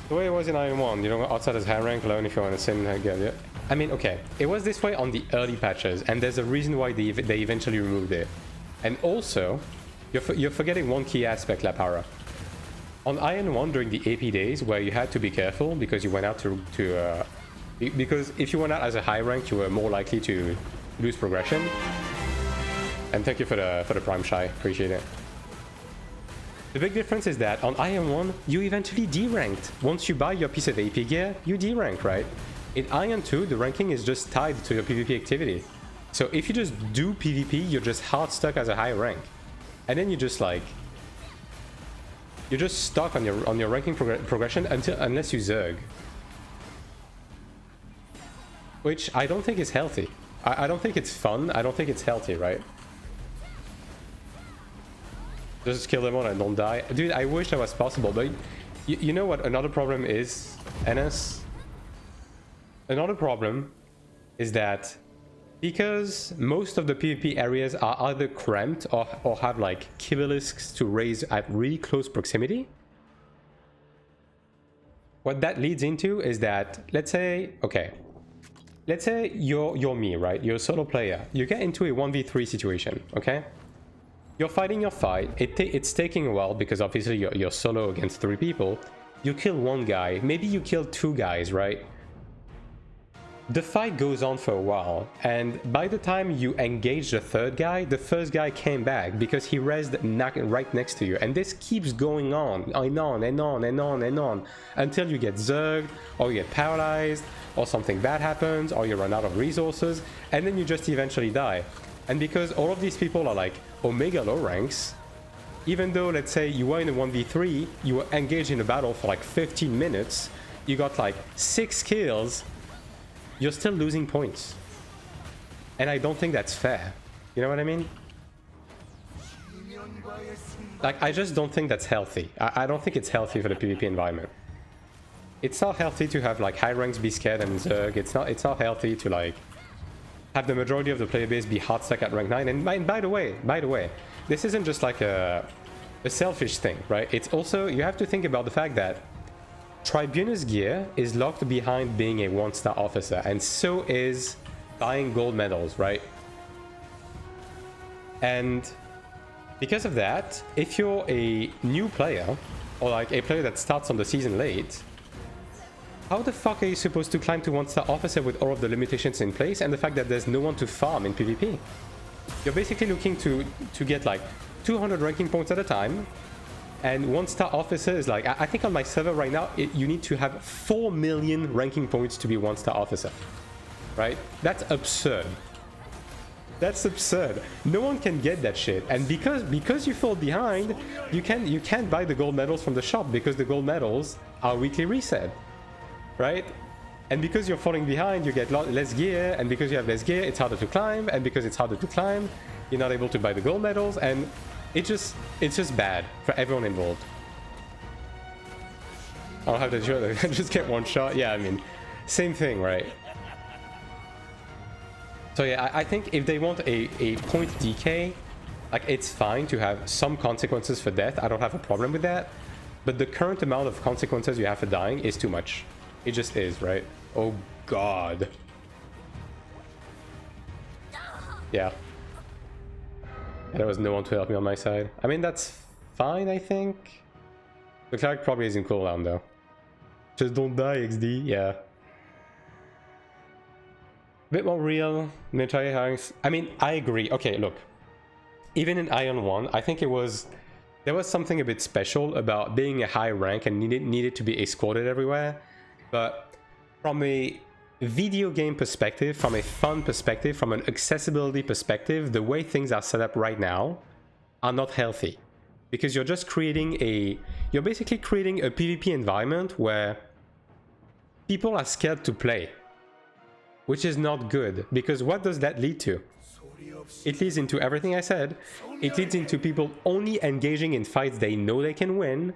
The way it was in Iron 1, you know, outside as high rank alone if you want to sim again. Yeah. I mean, okay, it was this way on the early patches, and there's a reason why they eventually removed it. And also, you're forgetting one key aspect, La Para. On Iron 1 during the AP days, where you had to be careful because you went out because if you went out as a high rank, you were more likely to lose progression. And thank you for the Prime Shy, appreciate it. The big difference is that on Iron 1, you eventually D-ranked. Once you buy your piece of AP gear, you D-rank, right? In Iron 2, the ranking is just tied to your PvP activity. So if you just do PvP, you're just hard stuck as a high rank. And then you just like... You're just stuck on your ranking progression unless you Zerg. Which I don't think is healthy. I don't think it's fun. I don't think it's healthy, right? Just kill them all and don't die. Dude, I wish that was possible, but you know what another problem is, NS? Another problem is that because most of the PvP areas are either cramped or have like Kibelisks to raise at really close proximity, what that leads into is that, let's say you're me, right? You're a solo player. You get into a 1v3 situation, okay? You're fighting your fight, it's taking a while because obviously you're solo against 3 people. You kill one guy, maybe you kill 2 guys, right? the fight goes on for a while, and by the time you engage the third guy, the first guy came back because he rezzed right next to you, and this keeps going on and on and on and on and on until you get zerged, or you get paralyzed, or something bad happens, or you run out of resources, and then you just eventually die. And because all of these people are like Omega low ranks, even though, let's say, you were in a 1v3, you were engaged in a battle for like 15 minutes, you got like 6 kills, you're still losing points. And I don't think that's fair. You know what I mean? Like, I just don't think that's healthy. I don't think it's healthy for the PvP environment. It's not healthy to have like high ranks be scared and zerg. It's not healthy to like have the majority of the player base be hard stuck at rank 9. And by the way, this isn't just like a selfish thing, right? It's also, you have to think about the fact that Tribunus gear is locked behind being a 1-star officer, and so is buying gold medals, right? And because of that, if you're a new player, or like a player that starts on the season late, how the fuck are you supposed to climb to 1-star officer with all of the limitations in place and the fact that there's no one to farm in PvP? You're basically looking to get like 200 ranking points at a time, and 1-star officer is like, I think on my server right now, you need to have 4 million ranking points to be 1-star officer, right? That's absurd. That's absurd. No one can get that shit, and because you fall behind, you can't buy the gold medals from the shop because the gold medals are weekly reset, right? And because you're falling behind, you get less gear, and because you have less gear, it's harder to climb, and because it's harder to climb, you're not able to buy the gold medals, and it's just bad for everyone involved. I don't have to do it. Just get one shot. Yeah, I mean, same thing, right? So yeah, I think if they want a point decay, like, it's fine to have some consequences for death. I don't have a problem with that. But the current amount of consequences you have for dying is too much. It just is, right? Oh god. Yeah. There was no one to help me on my side. I mean, that's fine, I think. The Cleric probably is in cooldown, though. Just don't die, XD. Yeah. A bit more real. Military hirings. I mean, I agree. Okay, look. Even in Iron 1, I think there was something a bit special about being a high rank and needed to be escorted everywhere. But from a video game perspective, from a fun perspective, from an accessibility perspective, the way things are set up right now are not healthy, because you're just you're basically creating a PvP environment where people are scared to play, which is not good, because what does that lead to? It leads into everything I said. It leads into people only engaging in fights they know they can win,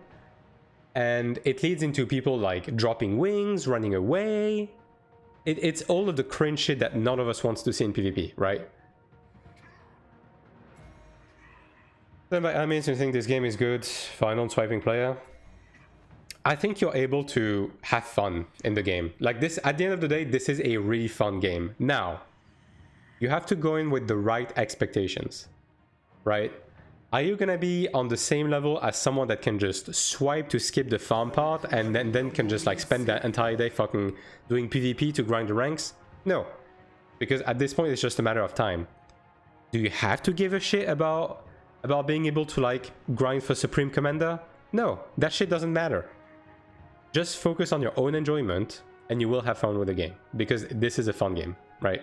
and it leads into people like dropping wings, running away. It's all of the cringe shit that none of us wants to see in PvP, right? Then by means, you think this game is good for a non-swiping player? I think you're able to have fun in the game. Like this, at the end of the day, this is a really fun game. Now, you have to go in with the right expectations, right? Are you gonna be on the same level as someone that can just swipe to skip the farm part and then can just like spend that entire day fucking doing PvP to grind the ranks? No, because at this point it's just a matter of time. Do you have to give a shit about being able to like grind for Supreme Commander? No, that shit doesn't matter. Just focus on your own enjoyment and you will have fun with the game, because this is a fun game, right?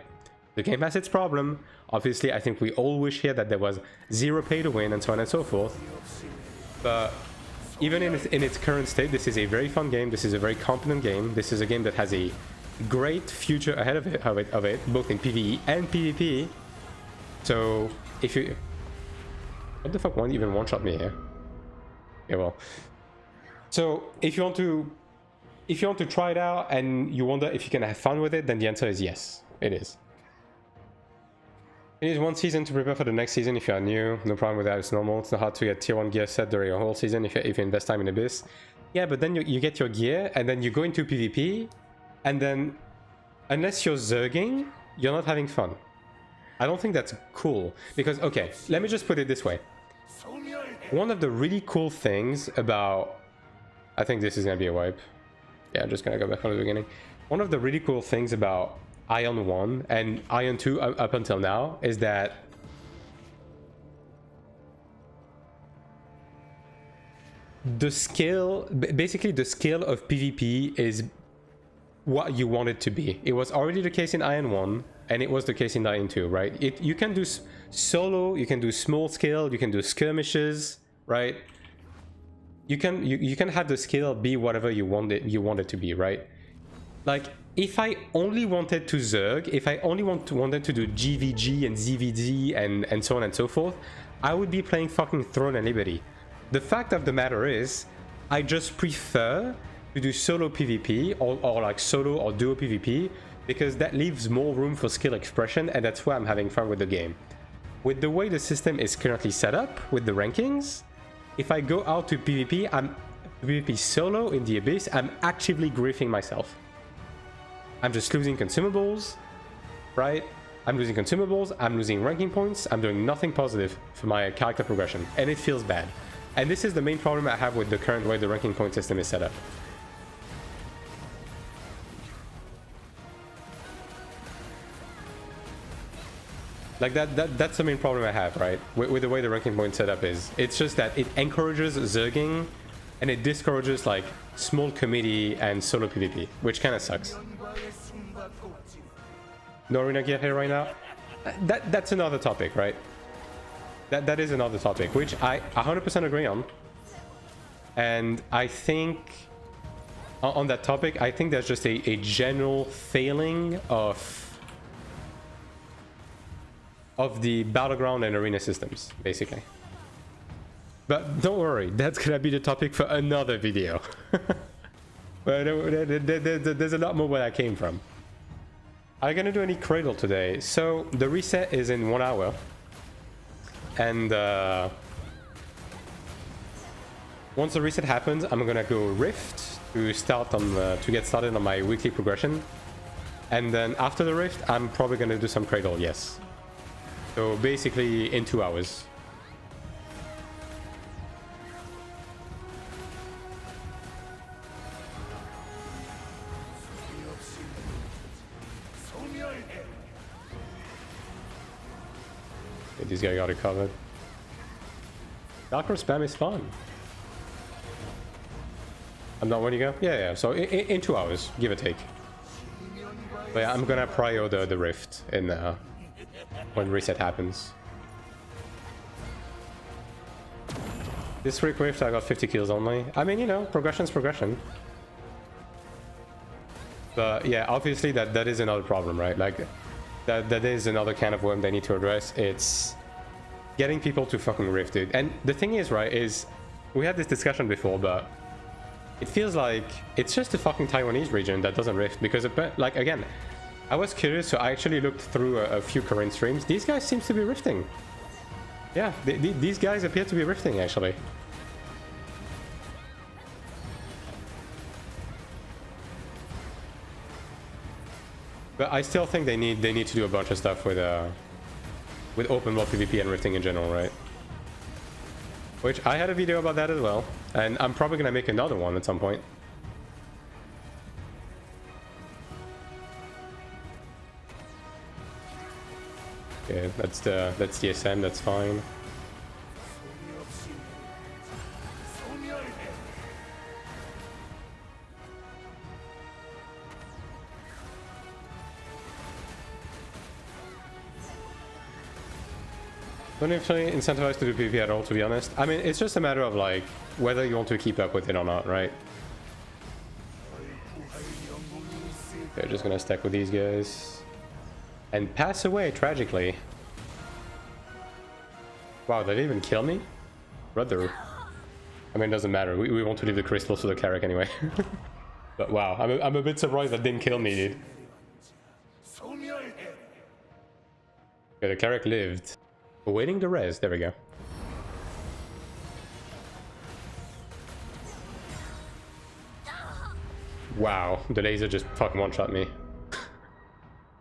The game has its problem. Obviously, I think we all wish here that there was zero pay to win and so on and so forth. But even in its current state, this is a very fun game. This is a very competent game. This is a game that has a great future ahead of it, both in PvE and PvP. So if you... What the fuck, one even one-shot me here? Yeah, well. So if you want to try it out and you wonder if you can have fun with it, then the answer is yes, it is. It is one season to prepare for the next season if you are new. No problem with that, it's normal. It's not hard to get tier 1 gear set during a whole season if you invest time in Abyss. Yeah, but then you get your gear and then you go into PvP, and then unless you're zerging, you're not having fun. I don't think that's cool, because, okay, let me just put it this way. One of the really cool things about... I think this is going to be a wipe. Yeah, I'm just going to go back from the beginning. One of the really cool things about Iron 1 and Iron 2 up until now is that the skill, basically the skill of PvP is what you want it to be. It was already the case in Iron 1 and it was the case in Iron 2, right? You can do solo, you can do small scale, you can do skirmishes, right? You can have the skill be whatever you want it to be, right? Like, if I only wanted to Zerg, if I only wanted to do GVG and ZVZ and so on and so forth, I would be playing fucking Throne and Liberty. The fact of the matter is, I just prefer to do solo PvP or like solo or duo PvP because that leaves more room for skill expression, and that's why I'm having fun with the game. With the way the system is currently set up with the rankings, if I go out to PvP, I'm PvP solo in the Abyss, I'm actively griefing myself. I'm just losing consumables, right? I'm losing consumables, I'm losing ranking points, I'm doing nothing positive for my character progression, and it feels bad. And this is the main problem I have with the current way the ranking point system is set up. Like that's the main problem I have, right? With the way the ranking point setup is. It's just that it encourages Zerging and it discourages like small committee and solo PvP, which kind of sucks. No arena gear here right now? That's another topic, right? That is another topic, which I 100% agree on. And I think on that topic, I think there's just a general failing of the battleground and arena systems, basically. But don't worry, that's gonna be the topic for another video. But there's a lot more where that came from. Are you gonna do any cradle today? So the reset is in 1 hour. And once the reset happens, I'm gonna go Rift to start on to get started on my weekly progression. And then after the Rift, I'm probably gonna do some cradle, yes. So basically in 2 hours. Okay, this guy got it covered. Dark Road spam is fun. I'm not where you go? Yeah. So in 2 hours, give or take. But yeah, I'm gonna prio the Rift in when reset happens. This week Rift, I got 50 kills only. I mean, you know, progression's progression. But yeah, obviously that is another problem, right? Like that is another kind of worm they need to address. It's getting people to fucking Rift, dude. And the thing is, right, is we had this discussion before, but it feels like it's just the fucking Taiwanese region that doesn't Rift, because like again, I was curious, so I actually looked through a few Korean streams. These guys seem to be rifting. Yeah, these guys appear to be rifting, actually. But I still think they need to do a bunch of stuff with open world PvP and rifting in general, right? Which I had a video about that as well, and I'm probably gonna make another one at some point. Okay, that's DSM, that's fine. Don't actually incentivize to do PvP at all, to be honest. I mean, it's just a matter of like whether you want to keep up with it or not, right? Okay, just gonna stack with these guys. And pass away, tragically. Wow, they didn't even kill me? Brother. I mean, it doesn't matter. We want to leave the crystals to the Cleric anyway. But wow, I'm a bit surprised that didn't kill me, dude. Okay, the Cleric lived. Awaiting the res, there we go. Wow, the laser just fucking one-shot me.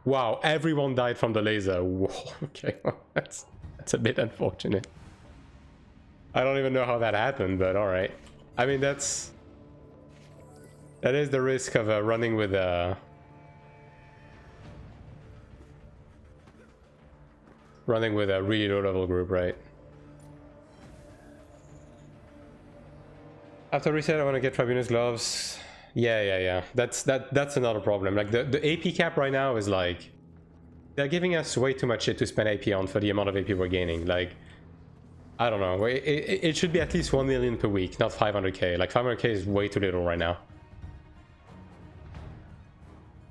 Wow, everyone died from the laser. Whoa, okay, well, that's a bit unfortunate. I don't even know how that happened, but alright. I mean, that is the risk of running with running with a really low level group, right? After reset, I want to get Tribunus gloves. Yeah. That's another problem. Like the AP cap right now is like they're giving us way too much shit to spend AP on for the amount of AP we're gaining. Like I don't know. It should be at least 1 million per week, not 500k. Like 500k is way too little right now.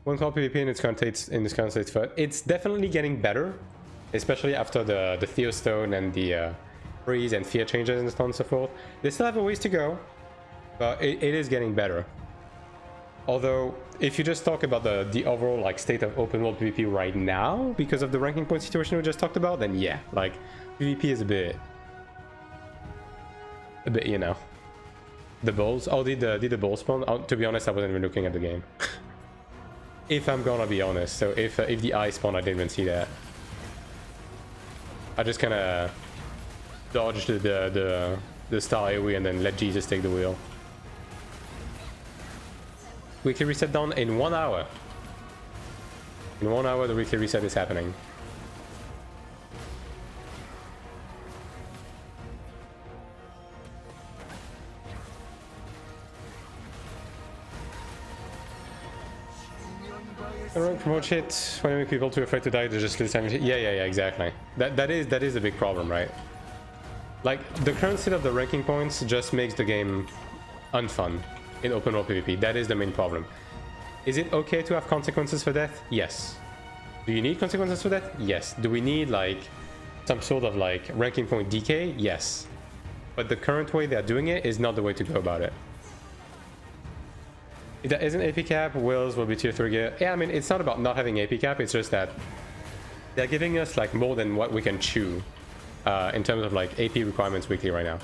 One call PvP in its current state, it's definitely getting better, especially after the Theostone and the freeze and fear changes and so on and so forth. They still have a ways to go, but it is getting better. Although, if you just talk about the overall like state of open world PvP right now, because of the ranking point situation we just talked about, then yeah, like PvP is a bit, you know. The bulls. Oh, did the bulls spawn? Oh, to be honest, I wasn't even looking at the game. If I'm gonna be honest, so if the eye spawn, I didn't even see that. I just kind of dodged the star AoE and then let Jesus take the wheel. Weekly reset done in 1 hour. In 1 hour, the weekly reset is happening. Promote shit when you make people too afraid to die, they just lose time. Yeah, exactly. That is a big problem, right? Like the current state of the ranking points just makes the game unfun in open world PvP. That is the main problem. Is it okay to have consequences for death? Yes. Do you need consequences for death? Yes. Do we need like some sort of like ranking point decay? Yes. But the current way they're doing it is not the way to go about it. If there isn't AP cap, Wills will be tier 3 gear. Yeah, I mean, it's not about not having AP cap, it's just that they're giving us like more than what we can chew in terms of like AP requirements weekly right now.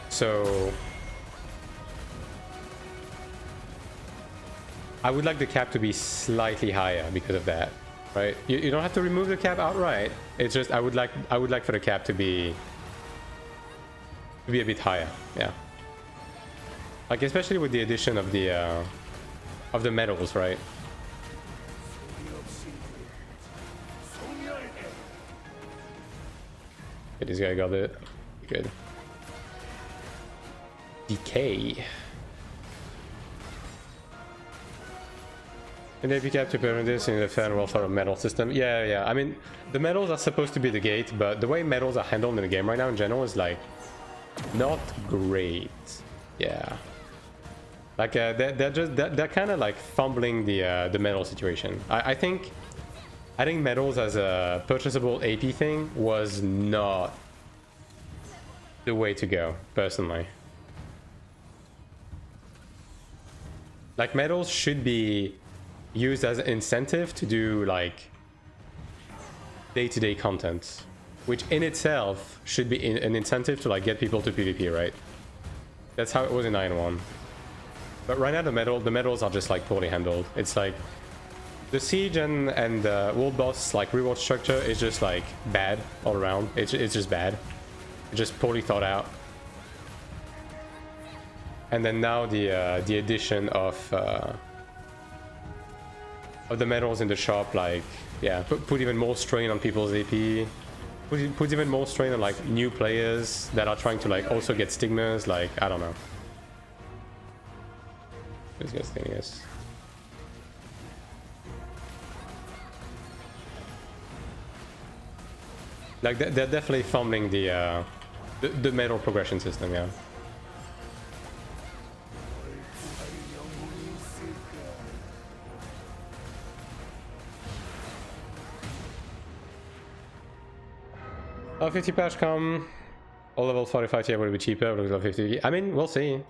So I would like the cap to be slightly higher because of that, right? You don't have to remove the cap outright. It's just I would like for the cap to be a bit higher, yeah. Like especially with the addition of the medals, right? Okay, this guy got it. Good. Decay. And AP cap to prevent this in the fair and welfare of medal system. Yeah. I mean, the medals are supposed to be the gate, but the way medals are handled in the game right now in general is like not great. Yeah. Like they're kind of like fumbling the medal situation. I think medals as a purchasable AP thing was not the way to go, personally. Like medals should be used as an incentive to do like day-to-day content, which in itself should be an incentive to like get people to PvP, right? That's how it was in 9-1. But right now the medals are just like poorly handled. It's like the siege and world boss like reward structure is just like bad all around. It's just bad. It's just poorly thought out. And then now the addition of the medals in the shop, like yeah, put even more strain on people's AP. Put even more strain on like new players that are trying to like also get stigmas. Like I don't know. This guy's thing is. Like they're definitely fumbling the medal progression system, yeah. Oh, 50 patch come. All level 45 tier will be cheaper. Level 50. I mean, we'll see.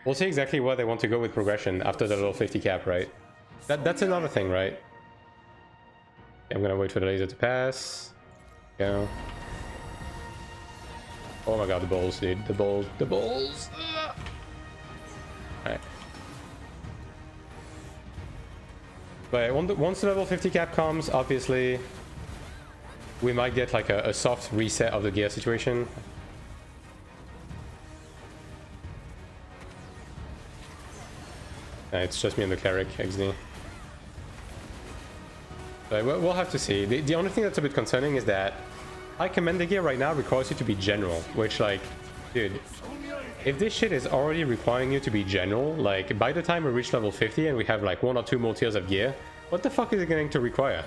We'll see exactly where they want to go with progression after the level 50 cap, right? That's another thing, right? I'm gonna wait for the laser to pass. Go. Oh my god, the balls, dude. The balls. Alright. But once the level 50 cap comes, obviously, we might get like a soft reset of the gear situation. It's just me and the Cleric, XD. But we'll have to see. The only thing that's a bit concerning is that High Commander gear right now requires you to be general, which, like, dude, if this shit is already requiring you to be general, like, by the time we reach level 50 and we have, like, 1 or 2 more tiers of gear, what the fuck is it going to require?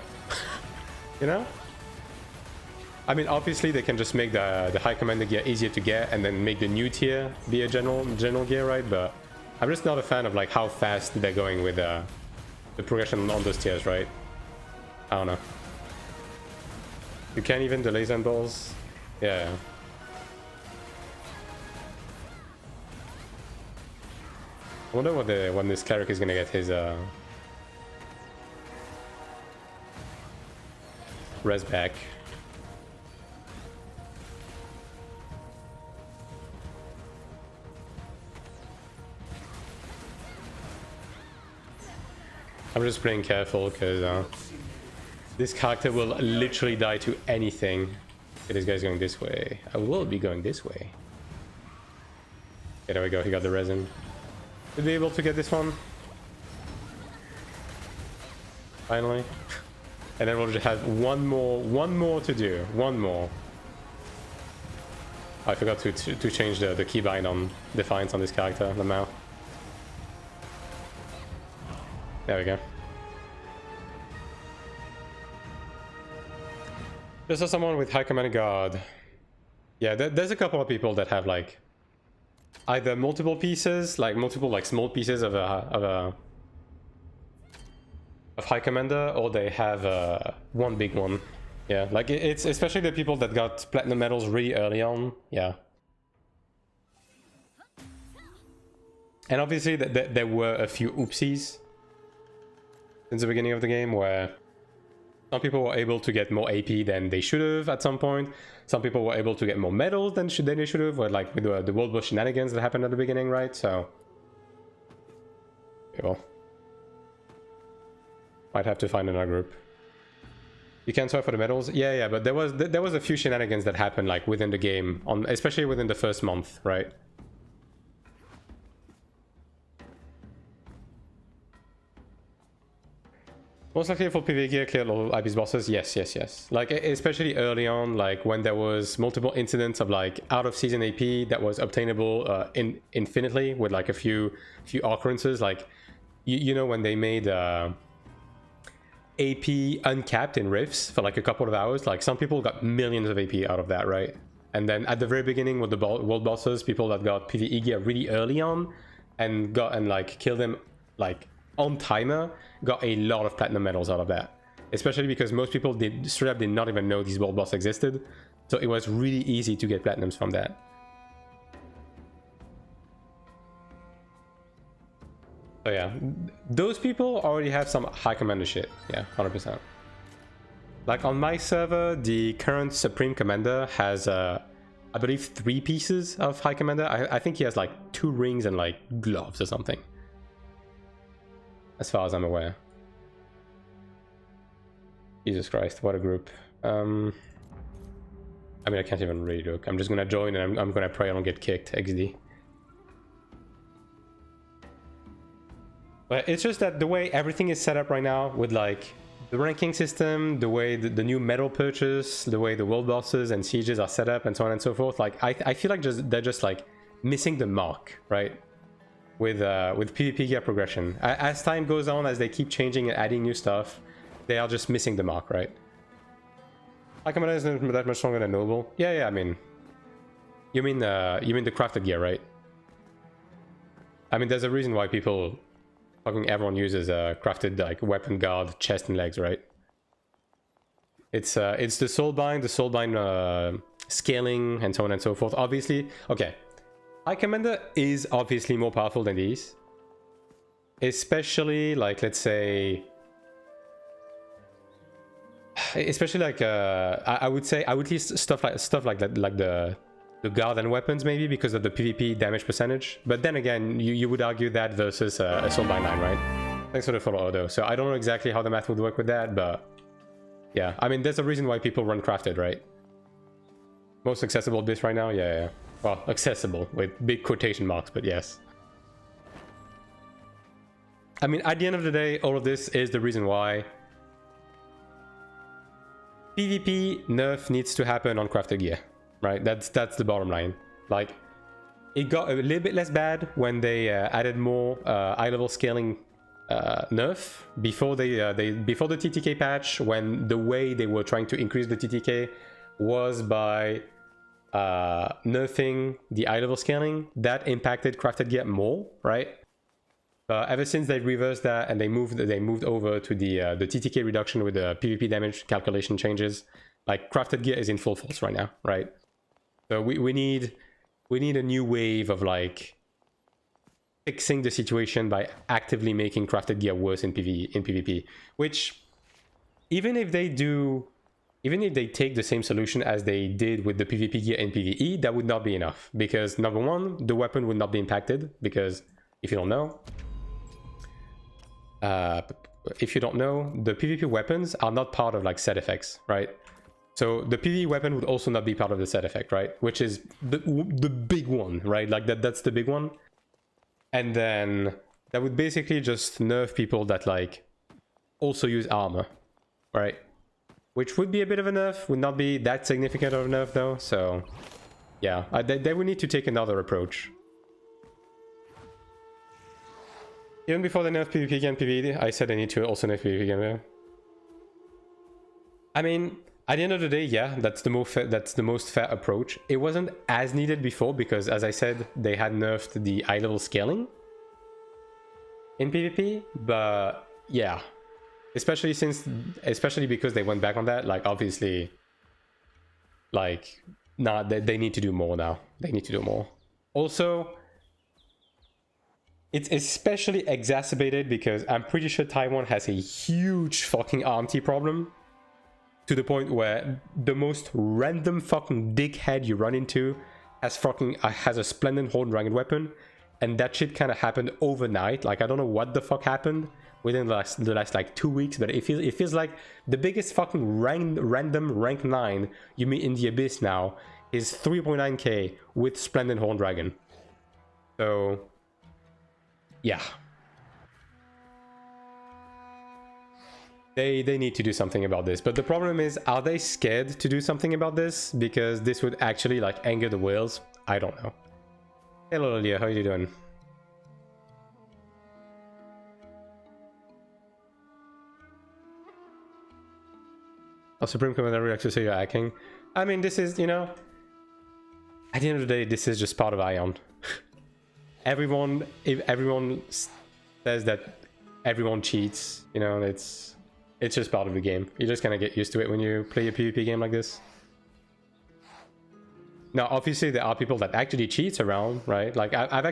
You know? I mean, obviously, they can just make the High Commander gear easier to get and then make the new tier be a general gear, right? But I'm just not a fan of, like, how fast they're going with the progression on those tiers, right? I don't know. You can't even delay Zen balls? Yeah. I wonder when this Cleric is gonna get his res back. I'm just playing careful because this character will literally die to anything. Okay, this guy's going this way. I will be going this way. Okay, there we go. He got the resin. Should be able to get this one. Finally. And then we'll just have one more to do. One more. I forgot to change the keybind on Defiance on this character, the mouth. There we go. Just as someone with High Commander Guard. Yeah, there's a couple of people that have, like, either multiple pieces, like multiple, like, small pieces of High Commander, or they have one big one. Yeah, like, it's especially the people that got platinum medals really early on. Yeah. And obviously there were a few oopsies since the beginning of the game where some people were able to get more AP than they should have at some point. Some people were able to get more medals than they should have, like with the World Boss shenanigans that happened at the beginning, right? So, okay, well, might have to find another group. You can swear for the medals, yeah, but there was a few shenanigans that happened, like, within the game, especially within the first month, right? Most likely for PvE gear, clear all IB's bosses. Yes. Like, especially early on, like, when there was multiple incidents of, like, out-of-season AP that was obtainable infinitely with, like, a few occurrences. Like, you know, when they made AP uncapped in Rifts for, like, a couple of hours, like, some people got millions of AP out of that, right? And then at the very beginning with the world bosses, people that got PvE gear really early on and like, killed them, like, on timer, got a lot of platinum medals out of that, especially because most people straight up did not even know these world boss existed, so it was really easy to get platinums from that. So yeah, those people already have some High Commander shit. Yeah, 100%. Like, on my server, the current Supreme Commander has I believe 3 pieces of High Commander. I think he has, like, 2 rings and, like, gloves or something, as far as I'm aware. Jesus Christ, what a group. I mean, I can't even really look. I'm just gonna join and I'm gonna pray I don't get kicked, XD. But it's just that the way everything is set up right now with, like, the ranking system, the way the new medal purchase, the way the world bosses and sieges are set up and so on and so forth, like, I feel like they're just, like, missing the mark, right? With PvP gear progression. As time goes on, as they keep changing and adding new stuff, they are just missing the mark, right? High Commander isn't that much stronger than Noble. Yeah, I mean, you mean the crafted gear, right? I mean, there's a reason why fucking everyone uses crafted, like, weapon guard, chest and legs, right? It's the soulbind scaling and so on and so forth. Obviously, okay. High Commander is obviously more powerful than these, especially, like, let's say, especially, like, I would say I would list stuff like that, like the guard and weapons, maybe because of the PvP damage percentage. But then again, you would argue that versus a Soulbind 9, right? Thanks for the follow, Odo. So I don't know exactly how the math would work with that, but yeah, I mean, there's a reason why people run crafted, right? Most accessible bits right now, yeah. Well, accessible with big quotation marks, but yes. I mean, at the end of the day, all of this is the reason why PvP nerf needs to happen on crafted gear, right? That's the bottom line. Like, it got a little bit less bad when they added more high level scaling nerf before before the TTK patch, when the way they were trying to increase the TTK was by nerfing the high level scaling. That impacted crafted gear more, right? Ever since they reversed that and they moved over to the TTK reduction with the PvP damage calculation changes, like crafted gear is in full force right now, right? So we need a new wave of like fixing the situation by actively making crafted gear worse in PvP, which even if they take the same solution as they did with the PvP gear in PvE, that would not be enough, because number one, the weapon would not be impacted, because if you don't know, the PvP weapons are not part of like set effects, right? So the PvE weapon would also not be part of the set effect, right? Which is the big one, right? Like that's the big one. And then that would basically just nerf people that like also use armor, right? Which would be a bit of a nerf, would not be that significant of a nerf though. So yeah, they would need to take another approach. Even before they nerf PvP and PvE, I said I need to also nerf PvP again. I mean, at the end of the day, yeah, that's the most fair approach. It wasn't as needed before because, as I said, they had nerfed the high level scaling in PvP. But yeah, especially because they went back on that. Like obviously, like they need to do more now. They need to do more. Also, it's especially exacerbated because I'm pretty sure Taiwan has a huge fucking RMT problem, to the point where the most random fucking dickhead you run into has a splendid horn dragon weapon, and that shit kind of happened overnight. Like I don't know what the fuck happened within the last like 2 weeks, but it feels like the biggest fucking random rank 9 you meet in the Abyss now is 3.9k with splendid horn dragon. So yeah, they need to do something about this. But the problem is, are they scared to do something about this? Because this would actually like anger the whales. I don't know. Hello Lilia, how are you doing? A Supreme Commander reacts to say you're hacking. I mean, this is, you know, at the end of the day, this is just part of Ion. If everyone says that everyone cheats, you know, it's just part of the game. You just kind of get used to it when you play a PvP game like this. Now, obviously, there are people that actually cheat around, right? Like, I've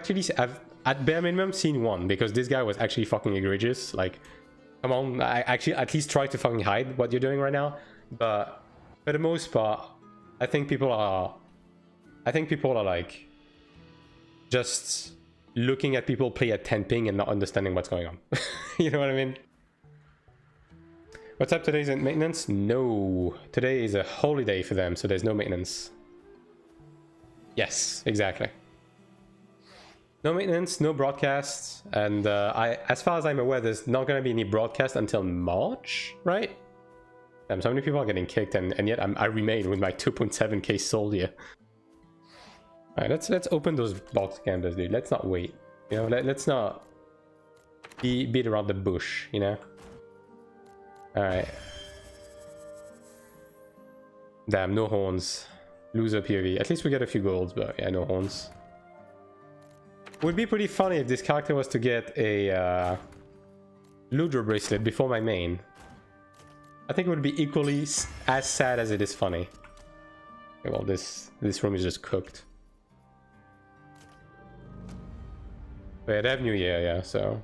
at bare minimum seen one, because this guy was actually fucking egregious. Like, come on, I actually at least try to fucking hide what you're doing right now. But for the most part, I think people are like just looking at people play at 10 ping and not understanding what's going on. You know what I mean? What's up? Today's maintenance? No, today is a holiday for them, so there's no maintenance. Yes, exactly. No maintenance, no broadcasts, and as far as I'm aware, there's not going to be any broadcast until March, right? Damn, so many people are getting kicked, and yet I remain with my 2.7k sold here. Alright, let's open those box canvas, dude. Let's not wait. You know, let's not beat around the bush, you know? Alright. Damn, no horns. Loser POV. At least we get a few golds, but yeah, no horns. Would be pretty funny if this character was to get a Ludra bracelet before my main. I think it would be equally as sad as it is funny. Okay, well, this room is just cooked. But they have New Year, yeah, so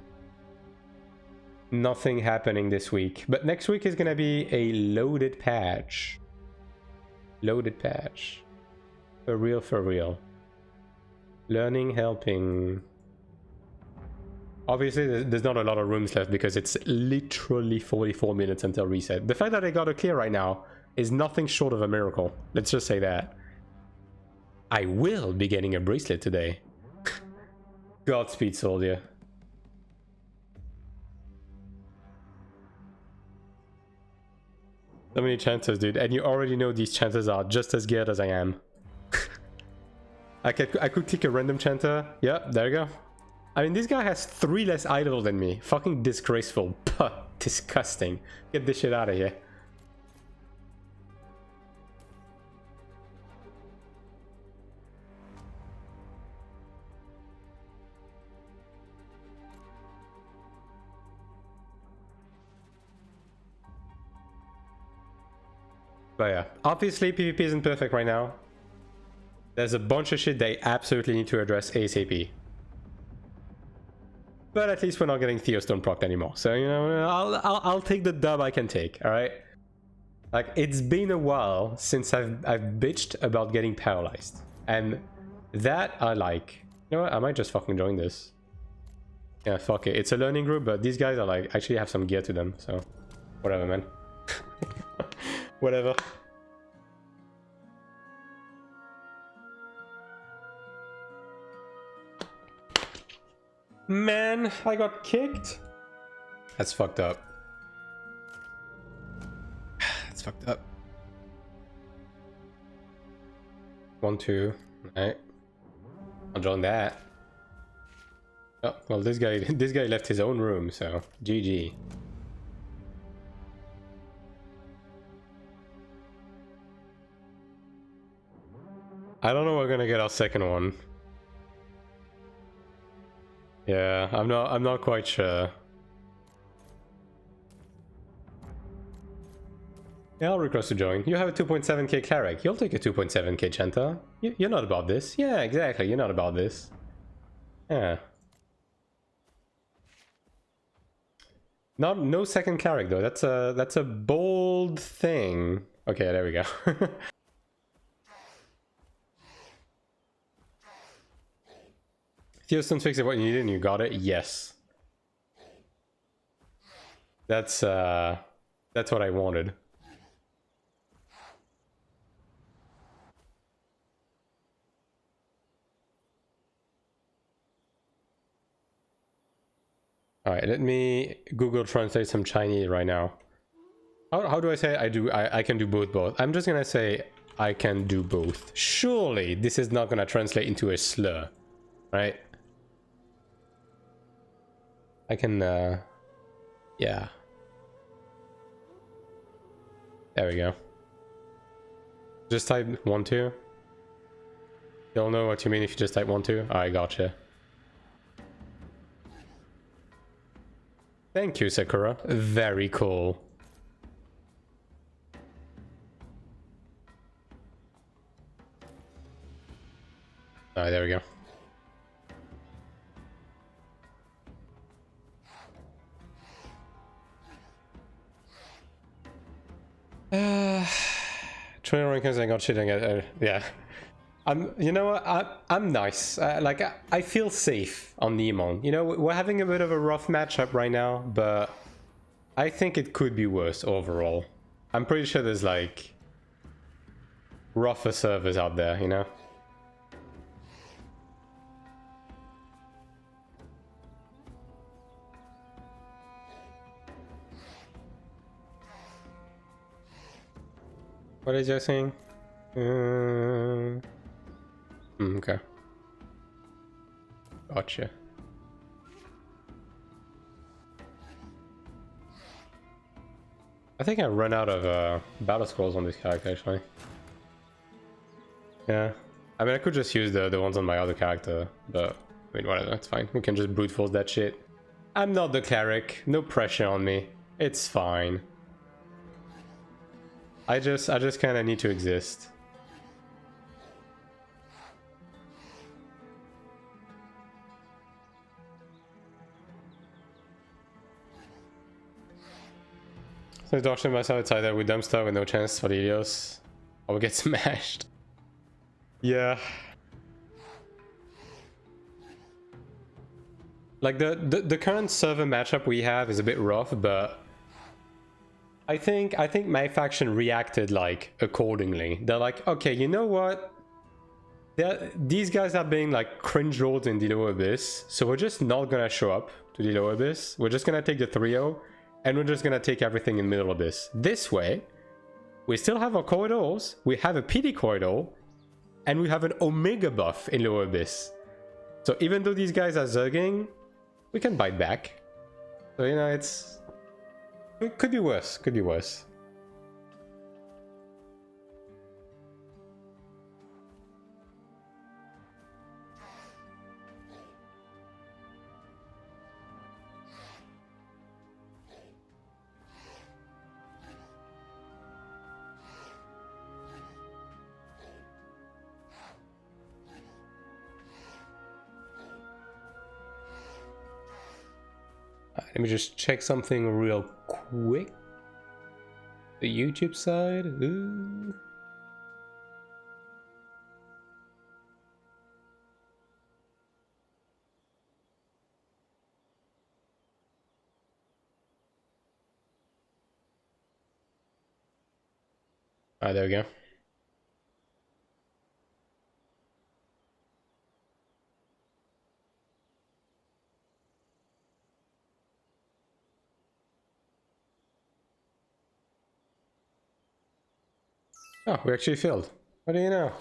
nothing happening this week. But next week is gonna be a loaded patch. Loaded patch. For real, for real. Learning, helping. Obviously, there's not a lot of rooms left because it's literally 44 minutes until reset. The fact that I got a clear right now is nothing short of a miracle. Let's just say that. I will be getting a bracelet today. Godspeed, soldier. So many chances, dude, and you already know these chances are just as good as I am. I could click a random chanter. Yep, there you go. I mean, this guy has 3 less idle than me. Fucking disgraceful. Puh, disgusting. Get this shit out of here. But yeah, obviously PvP isn't perfect right now. There's a bunch of shit they absolutely need to address ASAP. But at least we're not getting Theostone procced anymore. So, you know, I'll take the dub I can take, alright? Like, it's been a while since I've bitched about getting paralyzed. And that I like. You know what? I might just fucking join this. Yeah, fuck it. It's a learning group, but these guys are like, actually have some gear to them. So, whatever, man. Whatever. Man, I got kicked. That's fucked up. That's fucked up. 1, 2. Alright. I'll join that. Oh, well, this guy left his own room, so GG. I don't know we're gonna get our second one. Yeah, I'm not quite sure. Yeah, I'll request to join. You have a 2.7k Cleric. You'll take a 2.7k Chanta. You're not about this. Yeah, exactly. You're not about this. Yeah. No second Cleric though. That's a bold thing. Okay, there we go. Theostone fixed what you needed and you got it? Yes. That's what I wanted. Alright, let me Google Translate some Chinese right now. How do I say I can do both? I'm just gonna say I can do both. Surely this is not gonna translate into a slur, right? I can, yeah. There we go. Just type 1, 2. You'll know what you mean if you just type 1, 2. I gotcha. Thank you, Sakura. Very cool. Alright, there we go. Training rankings, I got shit. Yeah. You know what? I'm nice. Like I feel safe on Neemon. You know, we're having a bit of a rough matchup right now, but I think it could be worse overall. I'm pretty sure there's like rougher servers out there, you know. What is you saying? Okay. Gotcha. I think I run out of battle scrolls on this character actually. Yeah. I mean I could just use the ones on my other character, but I mean whatever, that's fine. We can just brute force that shit. I'm not the cleric, no pressure on me. It's fine. I just kind of need to exist. So Doctor myself, it's either we dump stuff with no chance for the Helios, or we get smashed. Yeah. Like the current server matchup we have is a bit rough, but I think my faction reacted like accordingly. They're like, okay, you know what? These guys are being like cringe rolled in the lower abyss, so we're just not gonna show up to the lower abyss. We're just gonna take the 3-0, and we're just gonna take everything in middle abyss. This way, We still have our corridors, we have a PD corridor, and we have an Omega buff in Lower Abyss. So even though these guys are zerging, we can bite back. So, you know, it could be worse, could be worse. Let me just check something real quick. The YouTube side. Ooh. Alright, there we go. Oh, we actually filled. What do you know?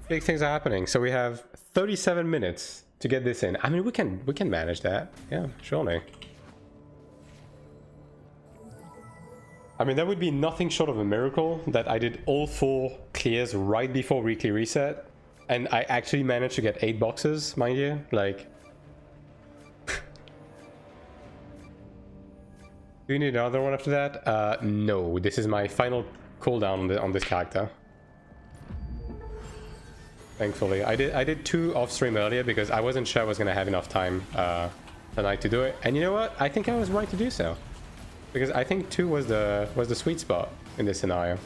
Big things are happening. So we have 37 minutes to get this in. I mean, we can manage that. Yeah, surely. I mean, that would be nothing short of a miracle that I did all 4 clears right before weekly reset, and I actually managed to get 8 boxes, mind you. Like, do you need another one after that? No. This is my final cooldown on this character. Thankfully, I did 2 off stream earlier because I wasn't sure I was gonna have enough time tonight to do it. And you know what? I think I was right to do so, because I think 2 was the sweet spot in this scenario.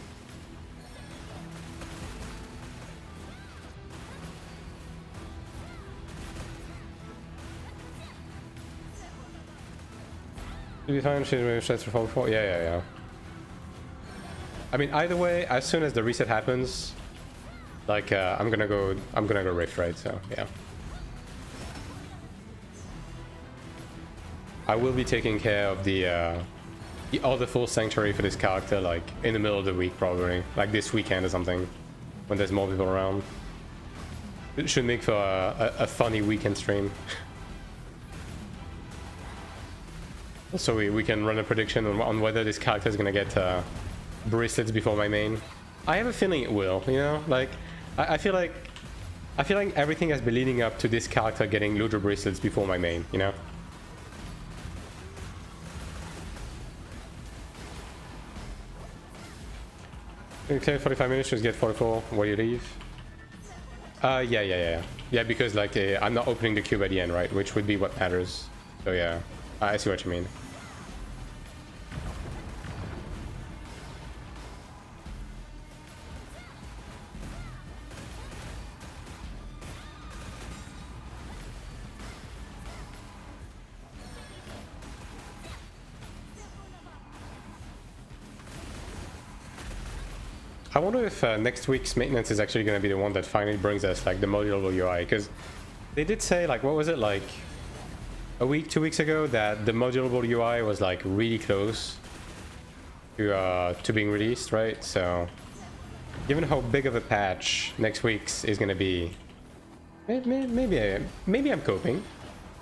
To be fine, should for 4. Yeah. I mean, either way, as soon as the reset happens, like I'm gonna go Rift, right? So yeah, I will be taking care of the other full sanctuary for this character, like in the middle of the week, probably like this weekend or something, when there's more people around. It should make for a funny weekend stream. So we can run a prediction on whether this character is gonna get bracelets before my main. I have a feeling it will, you know, like I feel like everything has been leading up to this character getting Ludra bracelets before my main, you know. You clear 45 minutes, just get 44 where you leave. Yeah, because like I'm not opening the cube at the end, right, which would be what matters. So yeah, I see what you mean. I wonder if next week's maintenance is actually going to be the one that finally brings us like the modulable UI, because they did say, like, what was it, like a week, 2 weeks ago, that the modulable UI was like really close to being released, right? So given how big of a patch next week's is going to be, maybe I'm coping.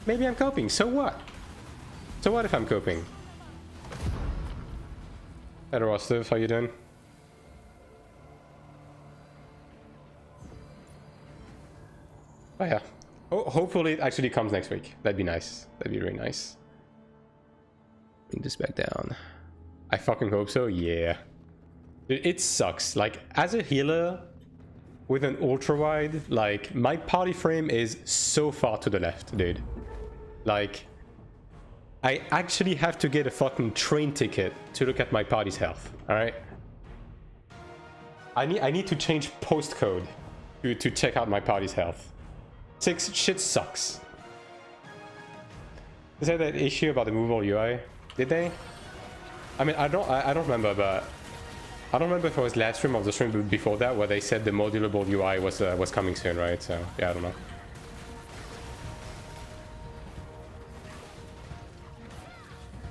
Maybe I'm coping. So what? So what if I'm coping? Hey, Rostov, how you doing? Oh yeah. Hopefully it actually comes next week. That'd be nice. That'd be really nice. Bring this back down. I fucking hope so. Yeah. It sucks. Like, as a healer with an ultra wide, like, my party frame is so far to the left, dude. Like, I actually have to get a fucking train ticket to look at my party's health. All right. I need to change postcode to check out my party's health. Shit sucks. Is that issue about the movable UI? Did they? I mean, I don't remember, but I don't remember if it was last stream or the stream before that where they said the modulable UI was coming soon, right? So yeah, I don't know.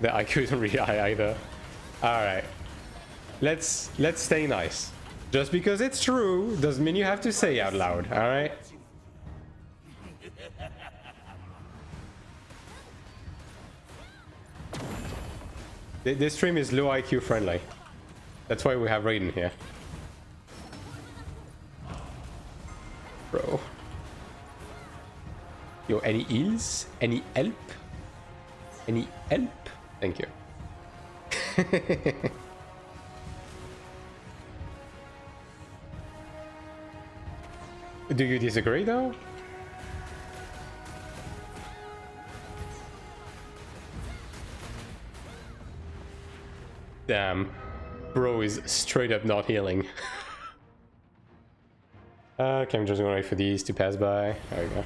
The IQ isn't really high either. All right. let's stay nice. Just because it's true doesn't mean you have to say out loud, all right? This stream is low IQ friendly. That's why we have Raiden here. Bro. Yo, any heals? Any help? Any help? Thank you. Do you disagree though? Damn. Bro is straight up not healing. Okay, I'm just gonna wait for these to pass by. There we go.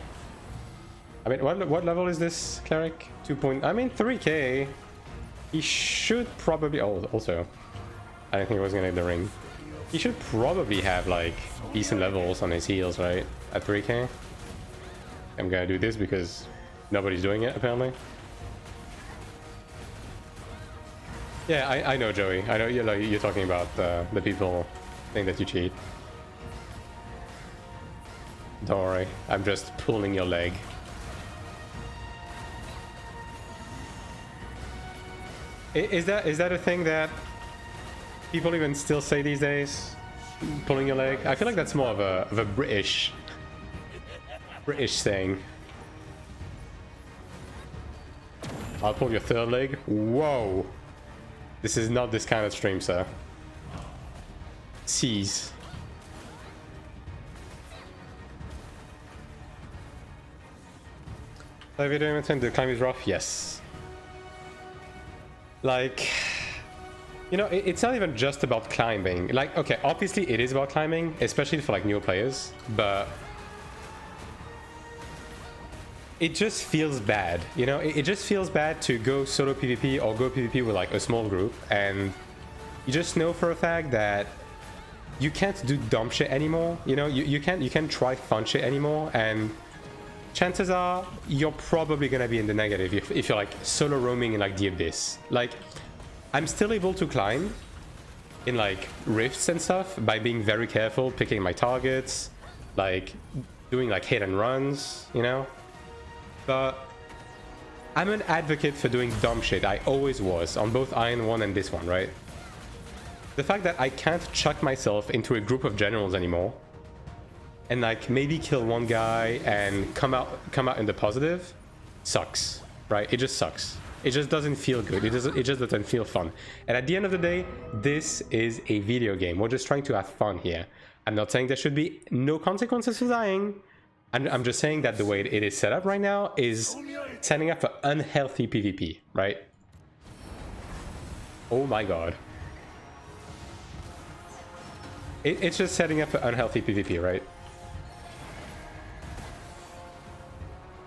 I mean, what level is this cleric? 2 point. I mean, 3k. He should probably. Oh, also, I don't think he was gonna hit the ring. He should probably have like decent levels on his heals, right? At 3k. I'm gonna do this because nobody's doing it apparently. Yeah, I know, Joey. I know you're talking about the people saying that you cheat. Don't worry, I'm just pulling your leg. Is that a thing that people even still say these days? Pulling your leg? I feel like that's more of a British thing. I'll pull your third leg. Whoa! This is not this kind of stream, sir. Seize. Have you doing the climb is rough? Yes. Like, you know, it's not even just about climbing. Like, okay, obviously it is about climbing, especially for like newer players, but it just feels bad, you know? It just feels bad to go solo PvP or go PvP with like a small group, and you just know for a fact that you can't do dumb shit anymore. You know, you can't try fun shit anymore, and chances are you're probably gonna be in the negative if you're like solo roaming in like the abyss. Like, I'm still able to climb in like rifts and stuff by being very careful, picking my targets, like doing like hit and runs, you know? But I'm an advocate for doing dumb shit. I always was on both Iron 1 and this one, right? The fact that I can't chuck myself into a group of generals anymore and like maybe kill one guy and come out in the positive sucks, right? It just sucks. It just doesn't feel good. It just doesn't feel fun. And at the end of the day, this is a video game. We're just trying to have fun here. I'm not saying there should be no consequences for dying. I'm just saying that the way it is set up right now is setting up for unhealthy PvP, right? Oh my god. It's just setting up for unhealthy PvP, right?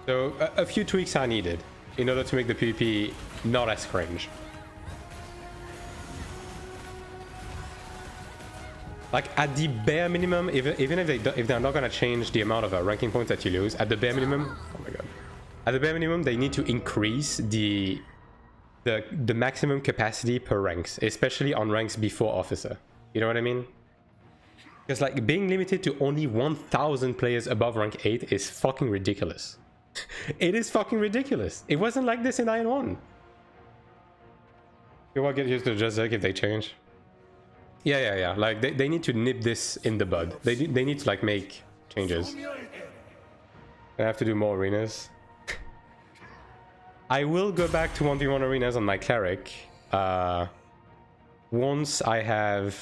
So a few tweaks are needed in order to make the PvP not as cringe. Like at the bare minimum, even if they're not gonna change the amount of ranking points that you lose, at the bare minimum, oh my god, at the bare minimum they need to increase the maximum capacity per ranks, especially on ranks before officer. You know what I mean? Because like being limited to only 1,000 players above rank 8 is fucking ridiculous. It is fucking ridiculous. It wasn't like this in Iron 1. You won't get used to just like if they change. Yeah. Like they need to nip this in the bud. They need to like make changes. I have to do more arenas. I will go back to 1v1 arenas on my cleric once I have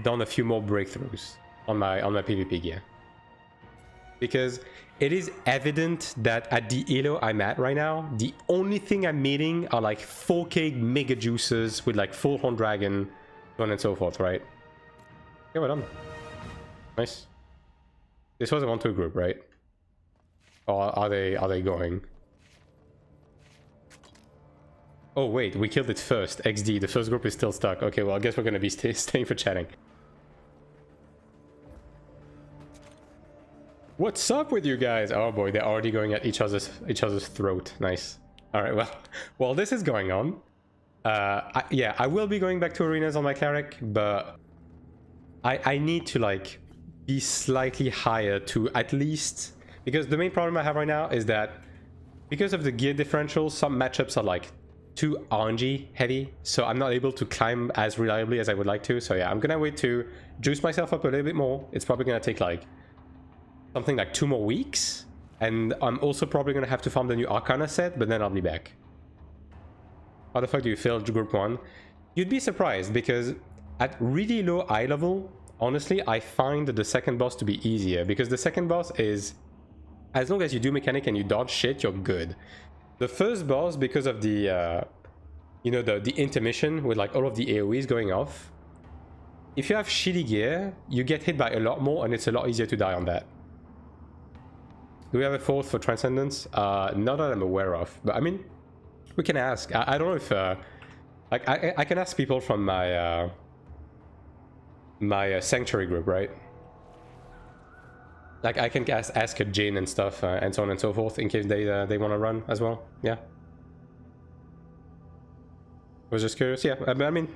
done a few more breakthroughs on my PvP gear. Because it is evident that at the elo I'm at right now, the only thing I'm meeting are like 4k mega juices with like full horn dragon, so on and so forth, right? Okay, we're done. Nice. This was a 1-2 group, right? Or are they going? Oh wait, we killed it first. XD, the first group is still stuck. Okay, well I guess we're gonna be staying for chatting. What's up with you guys? Oh boy, they're already going at each other's throat. Nice. All right, well, while this is going on, Yeah, I will be going back to arenas on my Cleric, but I need to like be slightly higher to at least, because the main problem I have right now is that because of the gear differential, some matchups are like too RNG heavy, so I'm not able to climb as reliably as I would like to. So yeah, I'm gonna wait to juice myself up a little bit more. It's probably gonna take like something like 2 more weeks, and I'm also probably gonna have to farm the new Arcana set, but then I'll be back. How the fuck do you fail group 1? You'd be surprised, because at really low eye level, honestly, I find the second boss to be easier, because the second boss is, as long as you do mechanic and you dodge shit, you're good. The first boss, because of the, you know, the intermission with like all of the AoEs going off, if you have shitty gear, you get hit by a lot more, and it's a lot easier to die on that. Do we have a fourth for Transcendence? Not that I'm aware of, but I mean, we can ask. I don't know if, like, I can ask people from my, my Sanctuary group, right? Like, I can ask Jane and stuff, and so on and so forth, in case they want to run as well. Yeah. I was just curious. Yeah, I mean,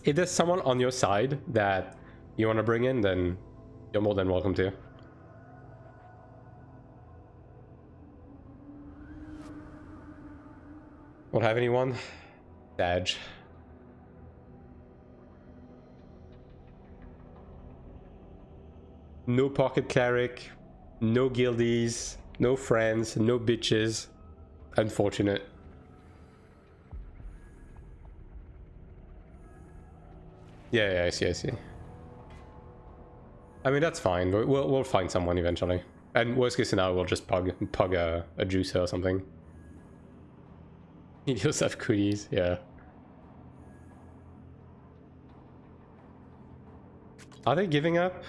if there's someone on your side that you want to bring in, then you're more than welcome to. Won't have anyone? Badge. No pocket cleric, no guildies, no friends, no bitches. Unfortunate. Yeah, I see. I mean, that's fine. We'll find someone eventually. And worst case scenario, we'll just pug a juicer or something. Need yourself cooties, yeah. Are they giving up?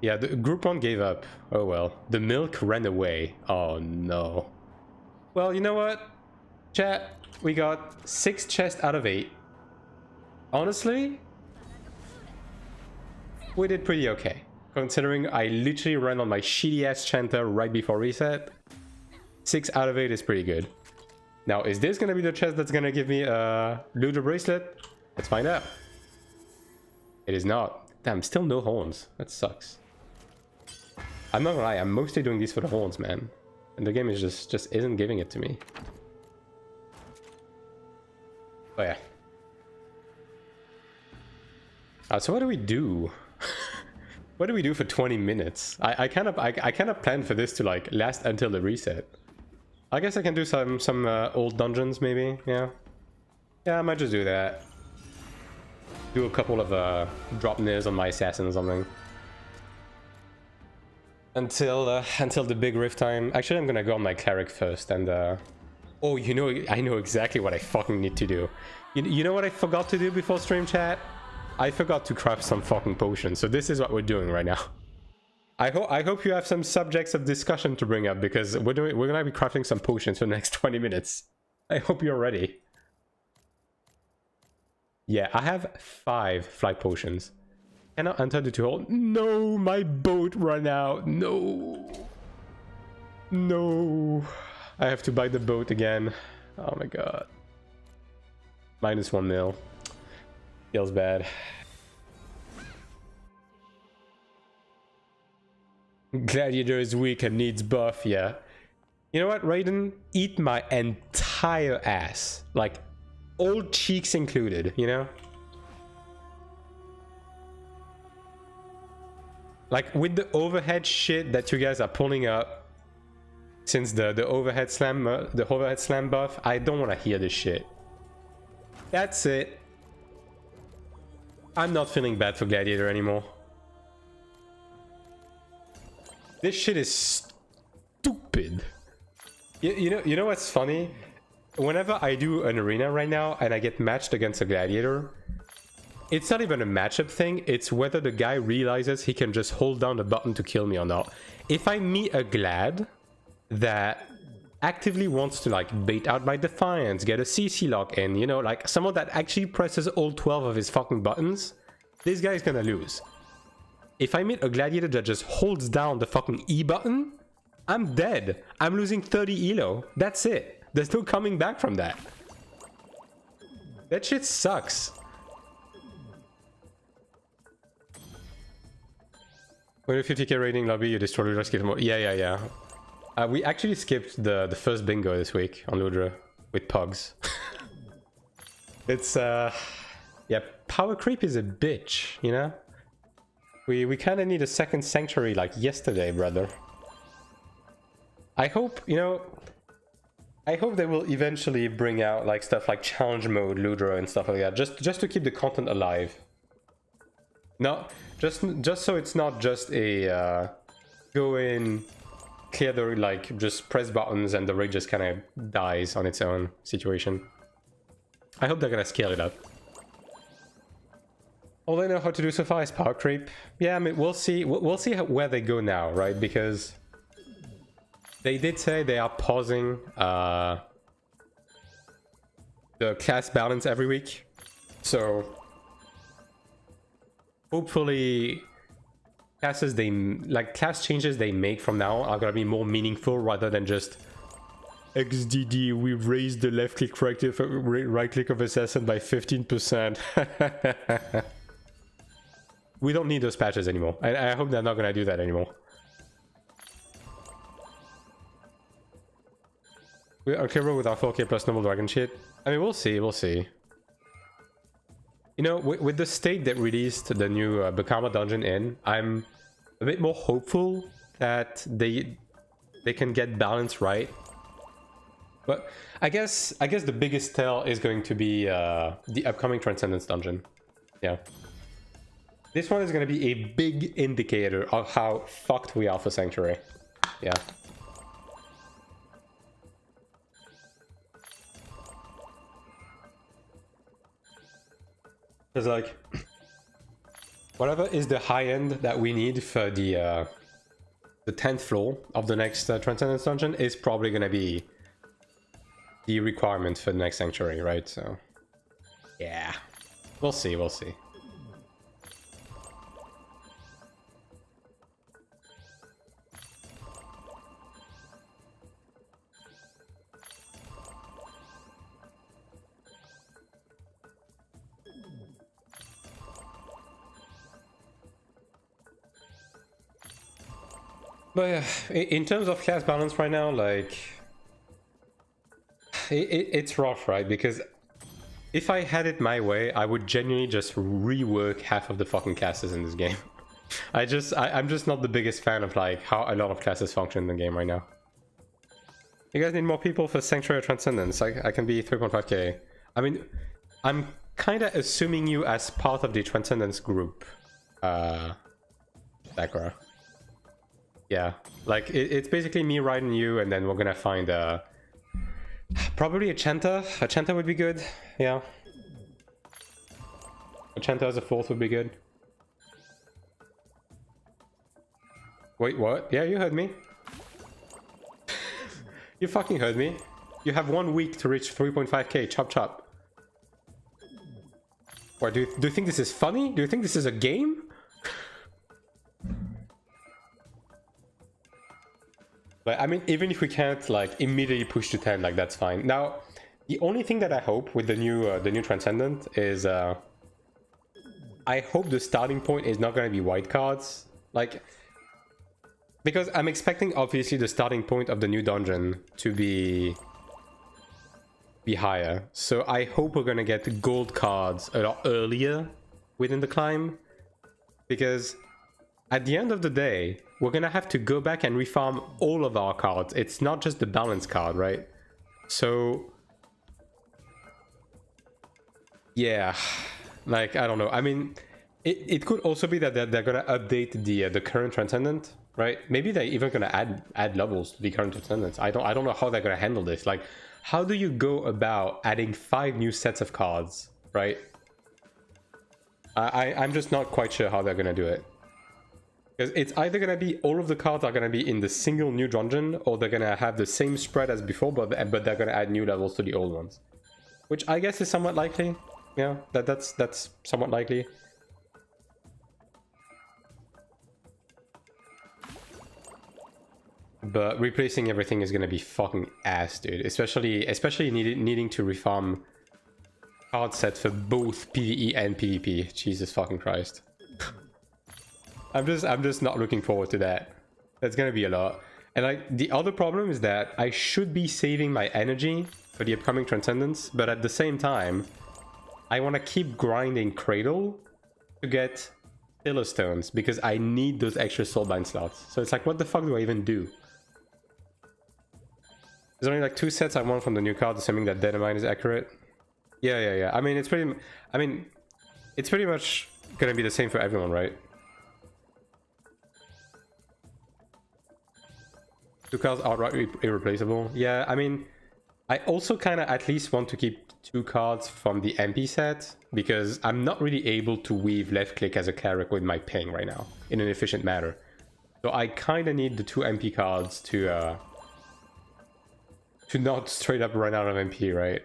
Yeah, the group 1 gave up. Oh well. The milk ran away. Oh no. Well, you know what? Chat, we got 6 chests out of 8. Honestly, we did pretty okay. Considering I literally ran on my shitty ass chanter right before reset. 6 out of 8 is pretty good. Now, is this gonna be the chest that's gonna give me a looter bracelet? Let's find out. It is not. Damn, still no horns. That sucks. I'm not gonna lie, I'm mostly doing these for the horns, man. And the game is just isn't giving it to me. Oh yeah. So what do we do? What do we do for 20 minutes? I kind of planned for this to like last until the reset. I guess I can do some old dungeons maybe. Yeah, I might just do that. Do a couple of drop nairs on my assassin or something. Until the big rift time. Actually, I'm gonna go on my cleric first and oh, you know, I know exactly what I fucking need to do. You know what I forgot to do before stream chat? I forgot to craft some fucking potions. So this is what we're doing right now. I hope you have some subjects of discussion to bring up, because we're gonna be crafting some potions for the next 20 minutes. I hope you're ready. Yeah, I have 5 flight potions. Cannot enter the 2 hole. No, my boat ran out. No. I have to buy the boat again. Oh my god. -1 mil. Feels bad. Gladiator is weak and needs buff, yeah. You know what, Raiden? Eat my entire ass. Like, all cheeks included, you know? Like, with the overhead shit that you guys are pulling up since the overhead slam buff, I don't want to hear this shit. That's it. I'm not feeling bad for Gladiator anymore. This shit is stupid. You know what's funny? Whenever I do an arena right now and I get matched against a Gladiator, it's not even a matchup thing, it's whether the guy realizes he can just hold down the button to kill me or not. If I meet a Glad that actively wants to like bait out my Defiance, get a CC lock in, you know, like someone that actually presses all 12 of his fucking buttons, this guy's gonna lose. If I meet a Gladiator that just holds down the fucking E button, I'm dead. I'm losing 30 elo. That's it. There's no coming back from that. That shit sucks. When you 50k rating lobby, you destroy Ludra, skip more. Yeah. We actually skipped the first bingo this week on Ludra with Pugs. It's yeah, power creep is a bitch, you know? We kind of need a second sanctuary like yesterday, brother. I hope, you know, I hope they will eventually bring out like stuff like challenge mode, Ludra and stuff like that, just to keep the content alive. No, just so it's not just a go in, clear the, like, just press buttons and the rig just kind of dies on its own situation. I hope they're gonna scale it up. All they know how to do so far is power creep. Yeah, I mean, we'll see. We'll see where they go now, right? Because they did say they are pausing the class balance every week, so hopefully class changes they make from now are gonna be more meaningful rather than just XDD, we've raised the left click right click of assassin by 15%. We don't need those patches anymore. I hope they're not gonna do that anymore. We are clever with our 4k plus normal dragon shit. I mean, we'll see. You know, with the state that released the new Bakama dungeon in, I'm a bit more hopeful that they can get balance right. But I guess the biggest tell is going to be the upcoming Transcendence dungeon. Yeah. This one is going to be a big indicator of how fucked we are for Sanctuary. Yeah. Because, like, whatever is the high end that we need for the 10th floor of the next Transcendence dungeon is probably going to be the requirement for the next Sanctuary, right? So, yeah. We'll see. But yeah, in terms of class balance right now, like, it's rough, right? Because if I had it my way, I would genuinely just rework half of the fucking classes in this game. I'm just not the biggest fan of like how a lot of classes function in the game right now. You guys need more people for Sanctuary Transcendence. I can be 3.5k. I mean, I'm kind of assuming you as part of the Transcendence group, Sakura. Yeah, like it's basically me riding you, and then we're gonna find probably a Chanta. A Chanta would be good. Yeah, a Chanta as a fourth would be good. Wait, what? Yeah, you heard me. You fucking heard me. You have 1 week to reach 3.5k. Chop chop. What, do you think this is funny? Do you think this is a game? But I mean, even if we can't like immediately push to 10, like that's fine. Now, the only thing that I hope with the new Transcendent is I hope the starting point is not going to be white cards, like, because I'm expecting obviously the starting point of the new dungeon to be higher. So I hope we're going to get gold cards a lot earlier within the climb, because at the end of the day, we're gonna have to go back and refarm all of our cards. It's not just the balance card, right? So, yeah, like, I don't know. I mean, it could also be that they're gonna update the current Transcendent, right? Maybe they're even gonna add levels to the current Transcendent. I don't know how they're gonna handle this. Like, how do you go about adding 5 new sets of cards, right? I'm just not quite sure how they're gonna do it. Because it's either going to be all of the cards are going to be in the single new dungeon, or they're going to have the same spread as before, but they're going to add new levels to the old ones. Which I guess is somewhat likely. Yeah, that's somewhat likely. But replacing everything is going to be fucking ass, dude. Especially needing to refarm card set for both PvE and PvP. Jesus fucking Christ. I'm just not looking forward to that. That's gonna be a lot. And like the other problem is that I should be saving my energy for the upcoming Transcendence, but at the same time, I want to keep grinding Cradle to get Pillar Stones because I need those extra Soulbind slots. So it's like, what the fuck do I even do? There's only like 2 sets I want from the new card, assuming that Dynamite is accurate. Yeah. I mean, it's pretty much gonna be the same for everyone, right? 2 cards outright irreplaceable. Yeah, I mean, I also kind of at least want to keep 2 cards from the MP set because I'm not really able to weave left click as a Cleric with my ping right now in an efficient manner. So I kind of need the 2 MP cards to not straight up run out of MP, right?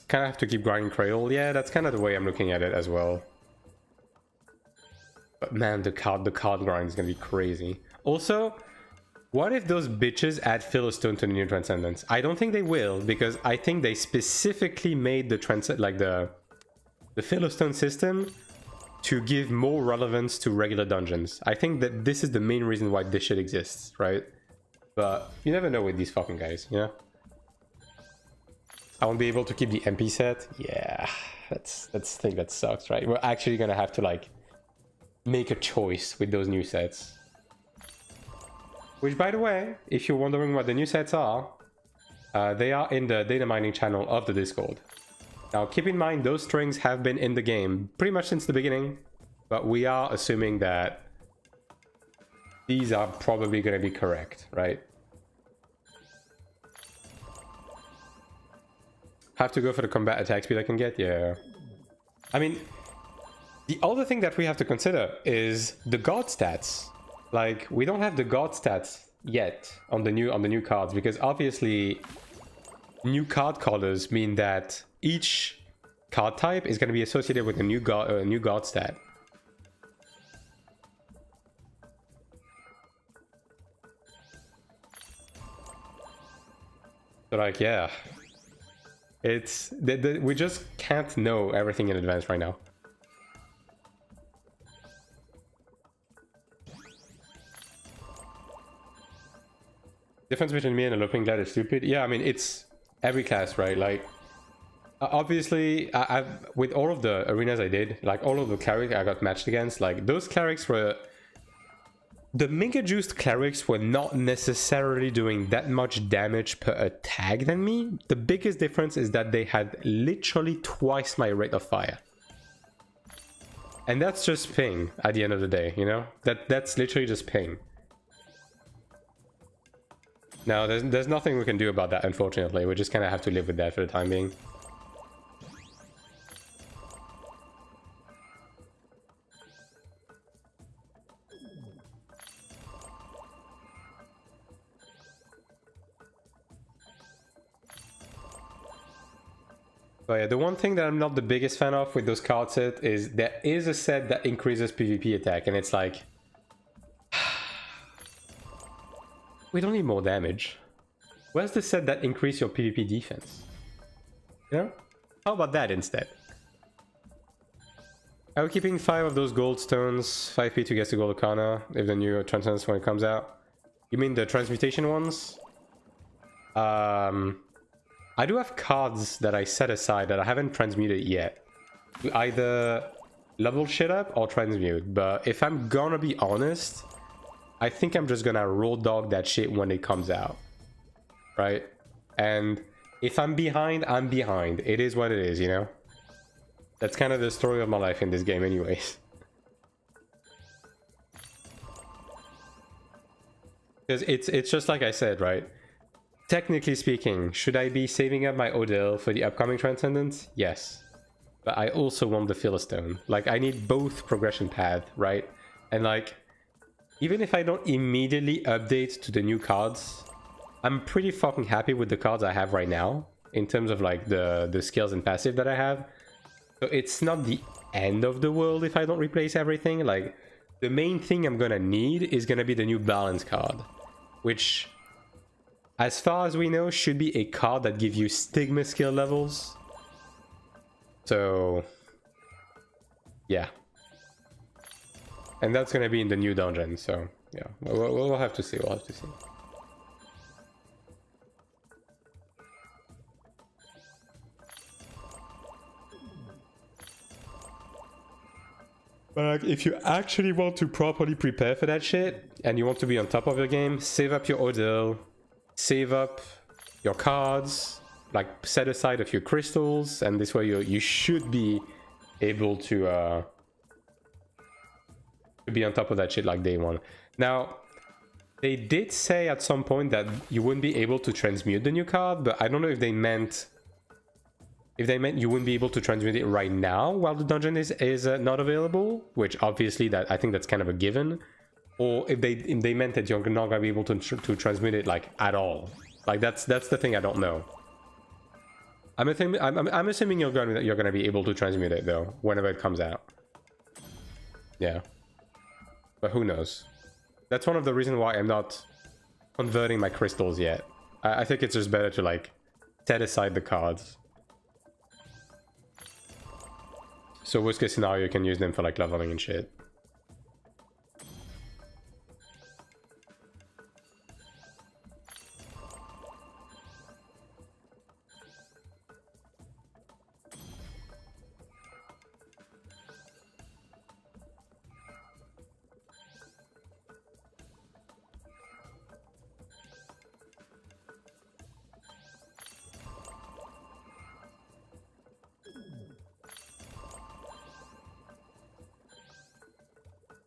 Kind of have to keep grinding Cradle. Yeah, that's kind of the way I'm looking at it as well. But man, the card grind is gonna be crazy. Also, what if those bitches add Philistone to the new Transcendence? I don't think they will, because I think they specifically made the the Philistone system to give more relevance to regular dungeons. I think that this is the main reason why this shit exists, right? But you never know with these fucking guys, you know? I won't be able to keep the MP set. Yeah, that's the thing that sucks, right? We're actually gonna have to like make a choice with those new sets. Which, by the way, if you're wondering what the new sets are, they are in the data mining channel of the Discord. Now, keep in mind, those strings have been in the game pretty much since the beginning, but we are assuming that these are probably going to be correct, right? Have to go for the combat attack speed I can get? Yeah. I mean, the other thing that we have to consider is the god stats. Like, we don't have the god stats yet on the new cards, because obviously new card colors mean that each card type is going to be associated with a new god stat. So like, yeah, it's we just can't know everything in advance right now. Difference between me and a looping glad is stupid. Yeah, I mean, it's every class, right? Like, obviously, with all of the arenas I did, like all of the clerics I got matched against, like those clerics were... The mega juiced clerics were not necessarily doing that much damage per attack than me. The biggest difference is that they had literally twice my rate of fire. And that's just ping at the end of the day, you know? That's literally just ping. No, there's nothing we can do about that, unfortunately. We just kind of have to live with that for the time being. But yeah, the one thing that I'm not the biggest fan of with those card sets is there is a set that increases PvP attack, and it's like... We don't need more damage. Where's the set that increase your PvP defense? You know? How about that instead? Are we keeping 5 of those gold stones, 5p to get the gold arcana, if the new Transcendence when it comes out? You mean the transmutation ones? I do have cards that I set aside that I haven't transmuted yet. To either level shit up or transmute, but if I'm gonna be honest, I think I'm just gonna roll dog that shit when it comes out, right? And if I'm behind, I'm behind. It is what it is, you know? That's kind of the story of my life in this game anyways. Because it's just like I said, right? Technically speaking, should I be saving up my Odell for the upcoming Transcendence? Yes. But I also want the Philistone. Like, I need both progression path, right? And like... Even if I don't immediately update to the new cards, I'm pretty fucking happy with the cards I have right now, in terms of like the skills and passive that I have. So it's not the end of the world if I don't replace everything. Like, the main thing I'm gonna need is gonna be the new balance card, which as far as we know, should be a card that gives you Stigma skill levels. So, yeah. And that's gonna be in the new dungeon, so yeah, we'll have to see, we'll have to see. But like, if you actually want to properly prepare for that shit, and you want to be on top of your game, save up your Odil, save up your cards, like set aside a few crystals, and this way you should be able to be on top of that shit like day one. Now, they did say at some point that you wouldn't be able to transmute the new card, but I don't know if they meant you wouldn't be able to transmute it right now while the dungeon is not available, which obviously that I think that's kind of a given, or if they meant that you're not gonna be able to transmute it like at all. Like that's the thing I don't know. I'm assuming you're gonna be able to transmute it though whenever it comes out. Yeah, but who knows? That's one of the reasons why I'm not converting my crystals yet. I think it's just better to like set aside the cards. So worst case scenario, you can use them for like leveling and shit.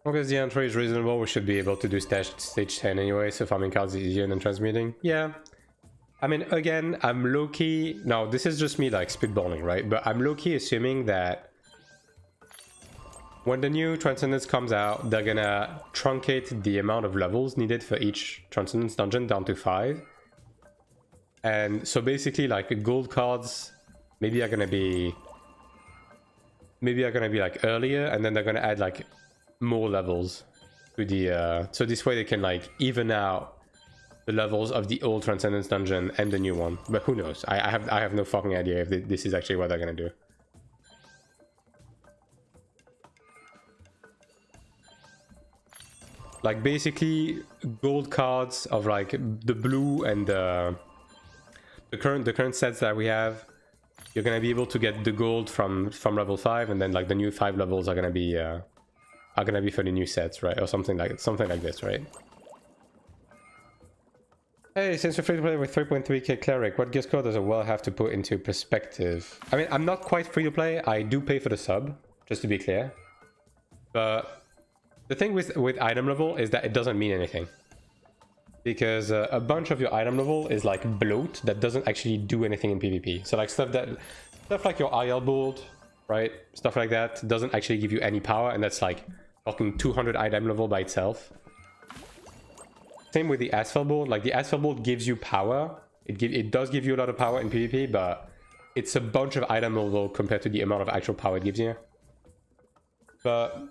As long as the entry is reasonable, we should be able to do stage 10 anyway, so farming cards is easier than transmuting. Yeah. I mean, again, I'm low-key... No, this is just me, like, spitballing, right? But I'm low-key assuming that when the new Transcendence comes out, they're gonna truncate the amount of levels needed for each Transcendence dungeon down to 5. And so basically, like, gold cards maybe are gonna be like earlier, and then they're gonna add like more levels to the so this way they can like even out the levels of the old Transcendence dungeon and the new one. But who knows? I have no fucking idea if this is actually what they're gonna do. Like basically gold cards of like the blue and the current sets that we have, you're gonna be able to get the gold from level 5, and then like the new 5 levels are gonna be for the new sets, right? Or something like this, right? Hey, since you're free to play with 3.3k Cleric, what gear score does a well have to put into perspective? I mean, I'm not quite free to play. I do pay for the sub, just to be clear. But the thing with item level is that it doesn't mean anything. Because a bunch of your item level is like bloat that doesn't actually do anything in PvP. So like stuff like your IL bolt, right? Stuff like that doesn't actually give you any power, and that's like fucking 200 item level by itself. Same with the asphalt bolt. Like the asphalt bolt gives you power. It does give you a lot of power in PvP, but it's a bunch of item level compared to the amount of actual power it gives you. But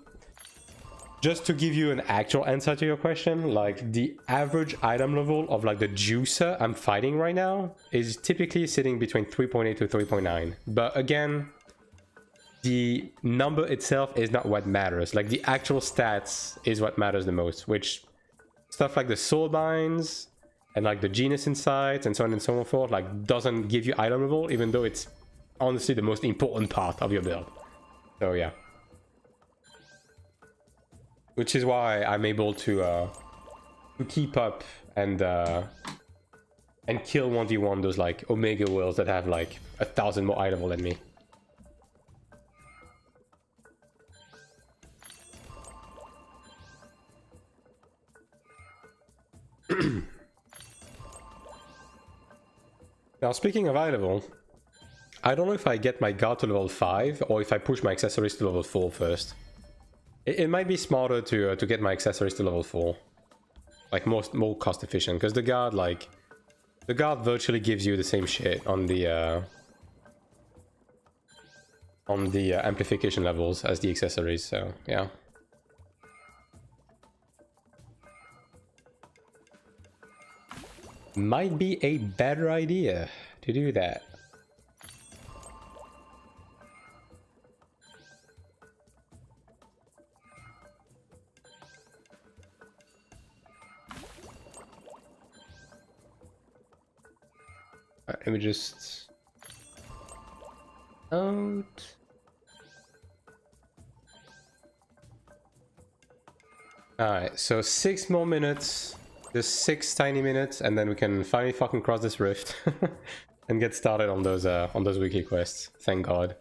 just to give you an actual answer to your question, like the average item level of like the juicer I'm fighting right now is typically sitting between 3.8 to 3.9. But again, the number itself is not what matters. Like the actual stats is what matters the most, which stuff like the soul binds and like the genus insights and so on and so forth like doesn't give you item level, even though it's honestly the most important part of your build. So yeah. Which is why I'm able to keep up and kill 1v1 those like Omega whales that have like 1,000 more item level than me. Now speaking of item level, I don't know if I get my guard to level 5 or if I push my accessories to level 4 first. It might be smarter to get my accessories to level 4, like more cost efficient, because the guard virtually gives you the same shit on the amplification levels as the accessories. So yeah. might be a better idea to do that. Let me just out. Alright, so 6 more minutes, just 6 tiny minutes, and then we can finally fucking cross this rift and get started on those weekly quests. Thank God.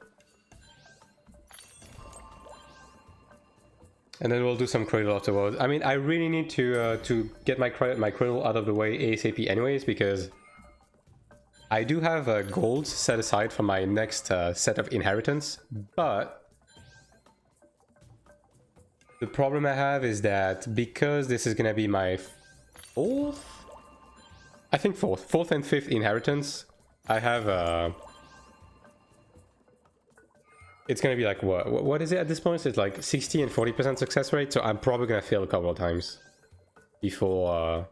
And then we'll do some cradle afterwards. I mean, I really need to get my cradle out of the way ASAP anyways, because I do have gold set aside for my next set of inheritance, but the problem I have is that because this is gonna be my fourth and fifth inheritance, I have it's gonna be like what is it at this point? So it's like 60 and 40% success rate, so I'm probably gonna fail a couple of times before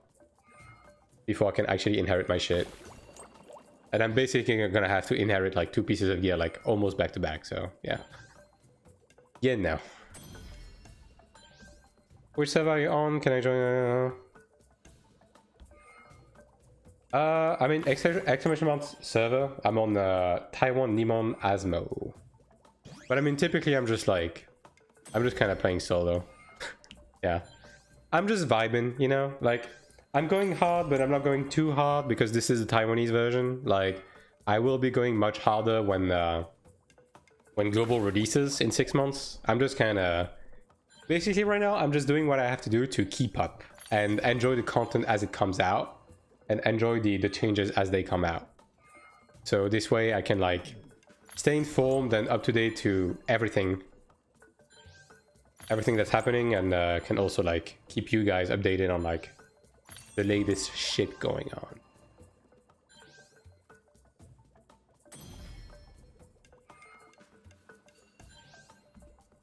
I can actually inherit my shit. And I'm basically gonna have to inherit like 2 pieces of gear like almost back to back, so yeah. Yeah, now. Which server are you on? Can I join? I mean, exclamation mark server. I'm on Taiwan Nimon Asmo. But I mean, typically I'm just kind of playing solo. Yeah. I'm just vibing, you know? Like, I'm going hard, but I'm not going too hard because this is the Taiwanese version. Like, I will be going much harder when global releases in 6 months. I'm just kind of... Basically right now, I'm just doing what I have to do to keep up and enjoy the content as it comes out and enjoy the changes as they come out. So this way I can like stay informed and up to date to everything that's happening, and can also like keep you guys updated on like the latest shit going on.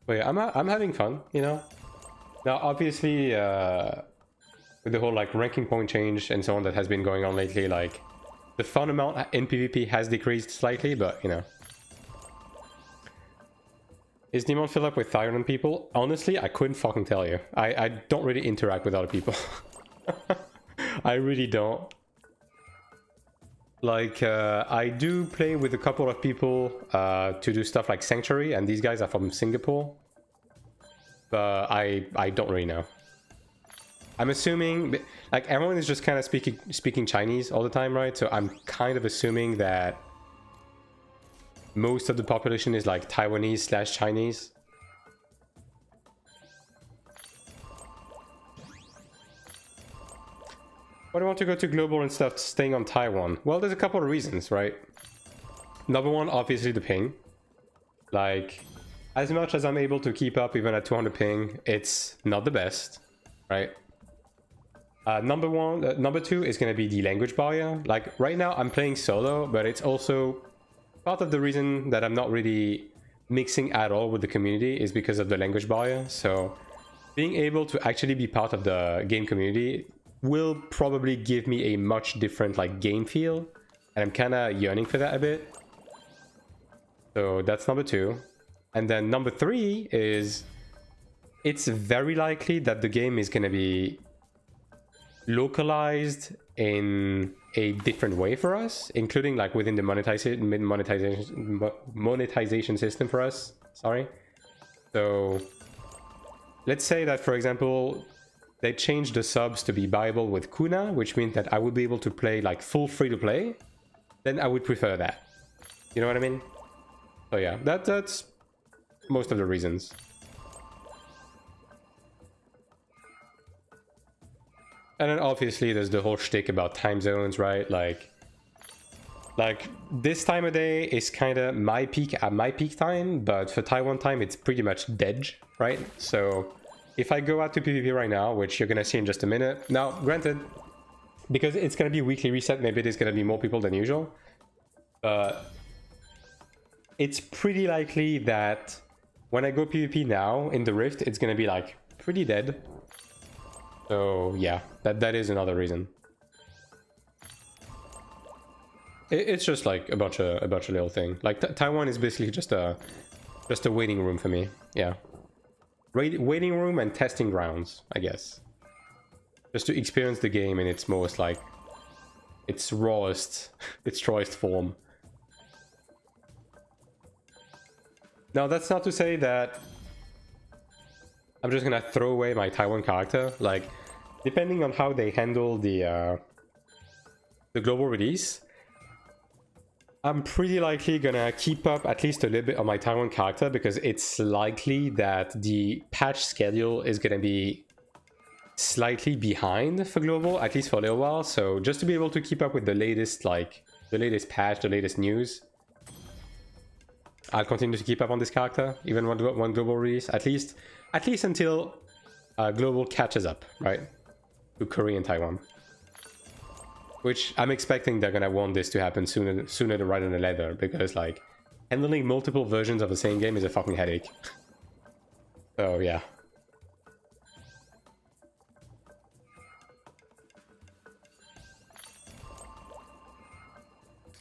But yeah, I'm having fun, you know. Now, obviously, with the whole like ranking point change and so on that has been going on lately, like the fun amount in PvP has decreased slightly, but you know. Is Demon filled up with Thyron people? Honestly, I couldn't fucking tell you. I don't really interact with other people. I really don't. Like, I do play with a couple of people to do stuff like Sanctuary, and these guys are from Singapore. But I don't really know. I'm assuming, like, everyone is just kind of speaking Chinese all the time, right? So I'm kind of assuming that most of the population is like Taiwanese/Chinese. Why do I want to go to global and stuff staying on Taiwan? Well, there's a couple of reasons, right? Number one, obviously the ping. Like, as much as I'm able to keep up even at 200 ping, it's not the best, right? Number two is going to be the language barrier. Like, right now I'm playing solo, but it's also part of the reason that I'm not really mixing at all with the community is because of the language barrier. So being able to actually be part of the game community will probably give me a much different like game feel, and I'm kind of yearning for that a bit. So that's number two. And then number three is it's very likely that the game is going to be localized in a different way for us, including like within the monetization system for us. Sorry. So let's say that, for example, they changed the subs to be buyable with Kuna, which means that I would be able to play like full free-to-play. Then I would prefer that. You know what I mean? So yeah, that's most of the reasons. And then obviously there's the whole shtick about time zones, right? Like this time of day is kind of my peak time, but for Taiwan time it's pretty much dead, right? So if I go out to PvP right now, which you're gonna see in just a minute. Now, granted, because it's gonna be weekly reset, maybe there's gonna be more people than usual. But it's pretty likely that when I go PvP now in the Rift, it's gonna be like pretty dead. So yeah, that is another reason. it's just like a bunch of little thing. Like Taiwan is basically just a waiting room for me. Yeah, waiting room and testing grounds, I guess. Just to experience the game in its most like its rawest form. Now that's not to say that I'm just gonna throw away my Taiwan character. Like, depending on how they handle the global release, I'm pretty likely gonna keep up at least a little bit on my Taiwan character, because it's likely that the patch schedule is gonna be slightly behind for global, at least for a little while. So just to be able to keep up with the latest, like the latest patch, the latest news, I'll continue to keep up on this character, even when global release, at least until global catches up, right, to Korea and Taiwan. Which I'm expecting they're gonna want this to happen sooner rather than later, because like handling multiple versions of the same game is a fucking headache. So yeah.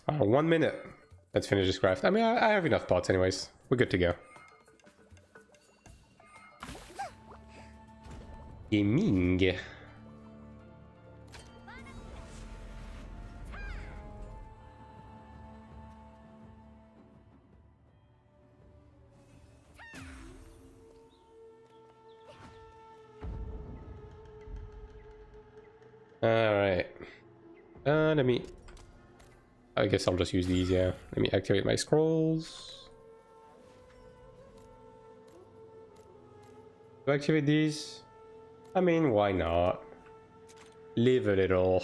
Oh, 1 minute. Let's finish this craft. I mean, I have enough pots anyways. We're good to go. Gaming. Alright. Let me... I guess I'll just use these, yeah. Let me activate my scrolls. Do I activate these? I mean, why not? Live a little.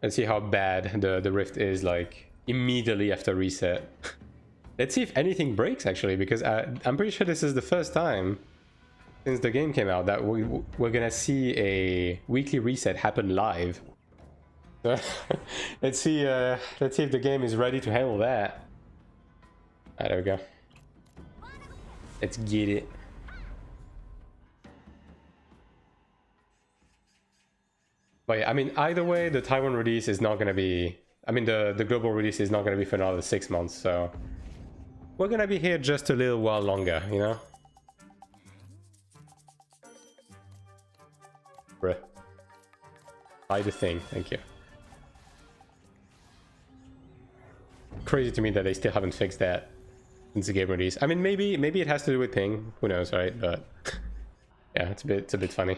Let's see how bad the rift is, like, immediately after reset. Let's see if anything breaks, actually, because I'm pretty sure this is the first time since the game came out that we're gonna see a weekly reset happen live. So let's see if the game is ready to handle that. Alright, there we go. Let's get it. But yeah, I mean, either way, the Taiwan release is not gonna be... I mean, the global release is not gonna be for another 6 months, so... We're gonna be here just a little while longer, you know? Bruh. Buy the thing, thank you. Crazy to me that they still haven't fixed that since the game release. I mean, maybe it has to do with ping. Who knows, right? But yeah, it's a bit funny.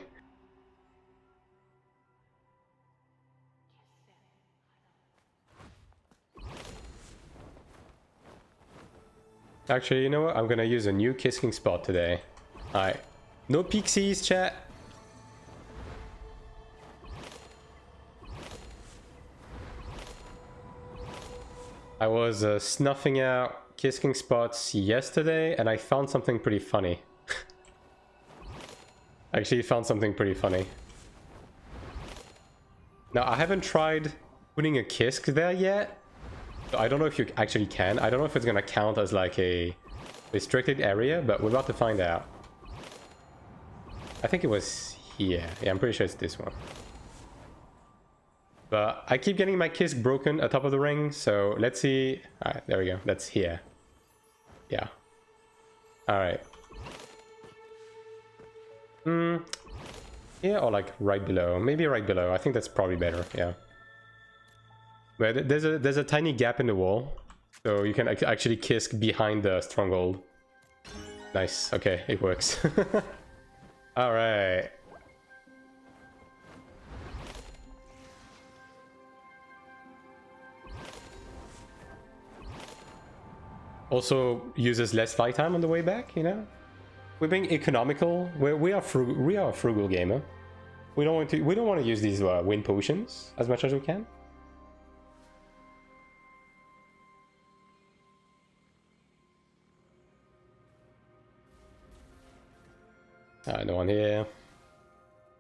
Actually, you know what? I'm gonna use a new kissing spot today. Alright. No pixies, chat. I was snuffing out kissing spots yesterday, and I found something pretty funny. Actually found something pretty funny. Now, I haven't tried putting a kisk there yet. So I don't know if you actually can. I don't know if it's gonna count as like a restricted area, but we're about to find out. I think it was here. Yeah, I'm pretty sure it's this one. But I keep getting my kisk broken atop of the ring, so let's see. Alright, there we go. That's here. Yeah. Alright. Yeah, or like right below. Maybe right below. I think that's probably better, yeah. But there's a tiny gap in the wall, so you can actually kisk behind the stronghold. Nice. Okay, it works. Alright. Also uses less flight time on the way back, you know? We're being economical. We are a frugal gamer. We don't want to use these wind potions as much as we can. No one here.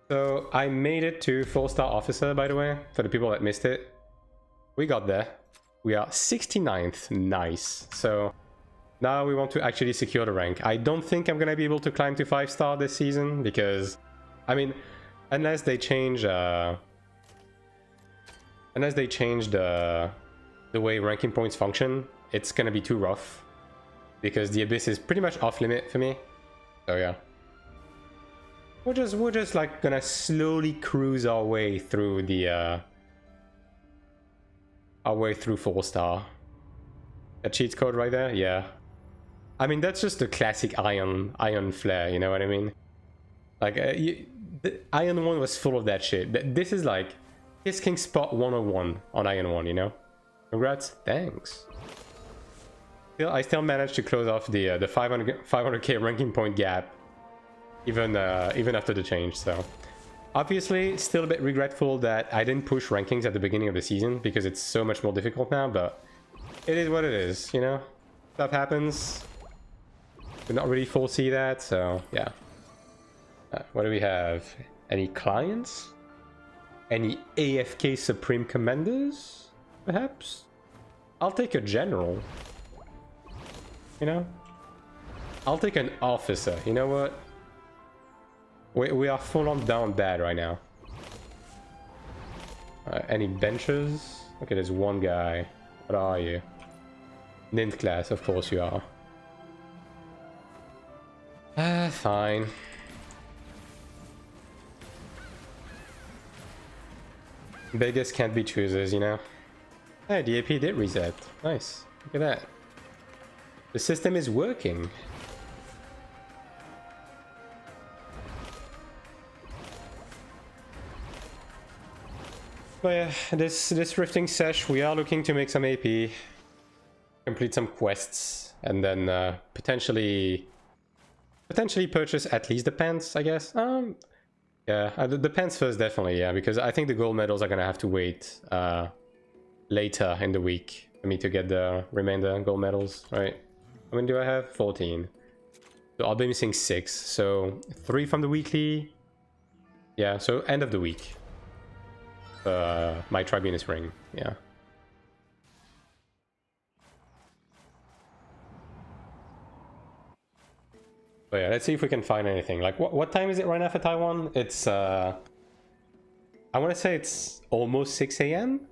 So I made it to 4-star officer, by the way, for the people that missed it. We got there. We are 69th. Nice. So now we want to actually secure the rank. I don't think I'm gonna be able to climb to 5-star this season because, I mean, unless they change the way ranking points function, it's gonna be too rough because the Abyss is pretty much off limit for me. So yeah, we're just like gonna slowly cruise our way through the 4-star. A cheat code right there, yeah. I mean, that's just the classic Iron Flare, you know what I mean? Like, the Iron 1 was full of that shit. This is like Kiss King Spot 101 on Iron 1, you know? Congrats, thanks. I still managed to close off the 500k ranking point gap, even after the change, so. Obviously, still a bit regretful that I didn't push rankings at the beginning of the season, because it's so much more difficult now, but it is what it is, you know? Stuff happens. Did not really foresee that, so yeah. What do we have? Any clients? Any AFK Supreme Commanders? Perhaps? I'll take a general. You know? I'll take an officer. You know what? We are full on down bad right now. Any benches? Okay, there's one guy. What are you? Nint class, of course you are. Fine. Beggars can't be choosers, you know? Hey, the AP did reset. Nice. Look at that. The system is working. But yeah, this rifting sesh, we are looking to make some AP, complete some quests, and then potentially purchase at least the pants, I guess. Yeah, the pants first, definitely, yeah, because I think the gold medals are gonna have to wait later in the week for me to get the remainder gold medals, right? How many do I have? 14. So I'll be missing 6, so 3 from the weekly. Yeah, so end of the week. My Tribunus ring, yeah. But yeah, let's see if we can find anything. Like, what time is it right now for Taiwan? It's, I want to say it's almost 6 a.m?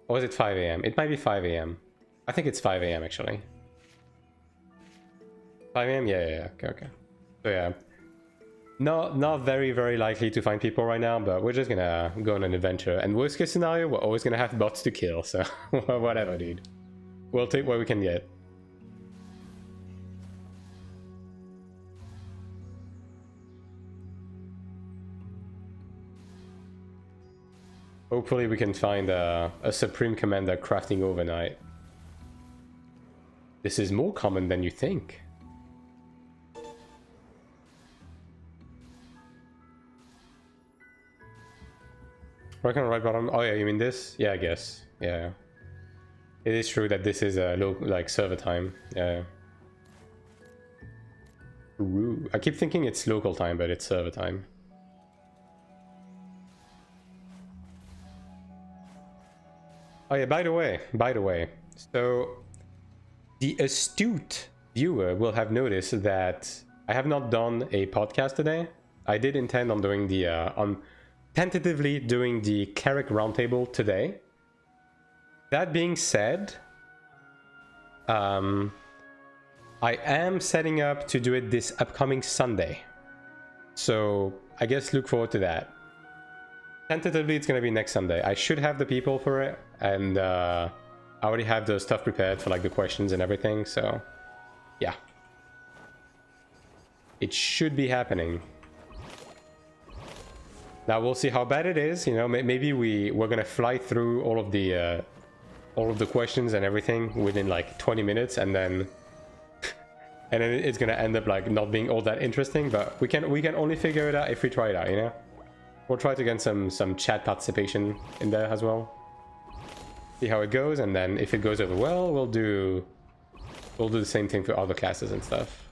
Or is it 5 a.m? It might be 5 a.m. I think it's 5 a.m. actually. 5 a.m? Yeah, okay. So yeah. Not very, very likely to find people right now, but we're just gonna go on an adventure. And worst case scenario, we're always gonna have bots to kill, so whatever, dude. We'll take what we can get. Hopefully we can find a Supreme Commander crafting overnight. This is more common than you think. Right on the right bottom. Oh yeah, you mean this? Yeah, I guess. Yeah. It is true that this is a low, like, server time. Yeah. Ooh. I keep thinking it's local time, but it's server time. Oh yeah, by the way, so the astute viewer will have noticed that I have not done a podcast today. I did intend on doing the tentatively doing the Cleric roundtable today. That being said, I am setting up to do it this upcoming Sunday, so I guess look forward to that. Tentatively, it's gonna be next Sunday. I should have the people for it, and I already have the stuff prepared for like the questions and everything, so yeah. It should be happening. Now we'll see how bad it is, you know, maybe we're gonna fly through all of the questions and everything within like 20 minutes, and then it's gonna end up like not being all that interesting, but we can only figure it out if we try it out, you know? We'll try to get some chat participation in there as well. See how it goes, and then if it goes over well, we'll do the same thing for other classes and stuff.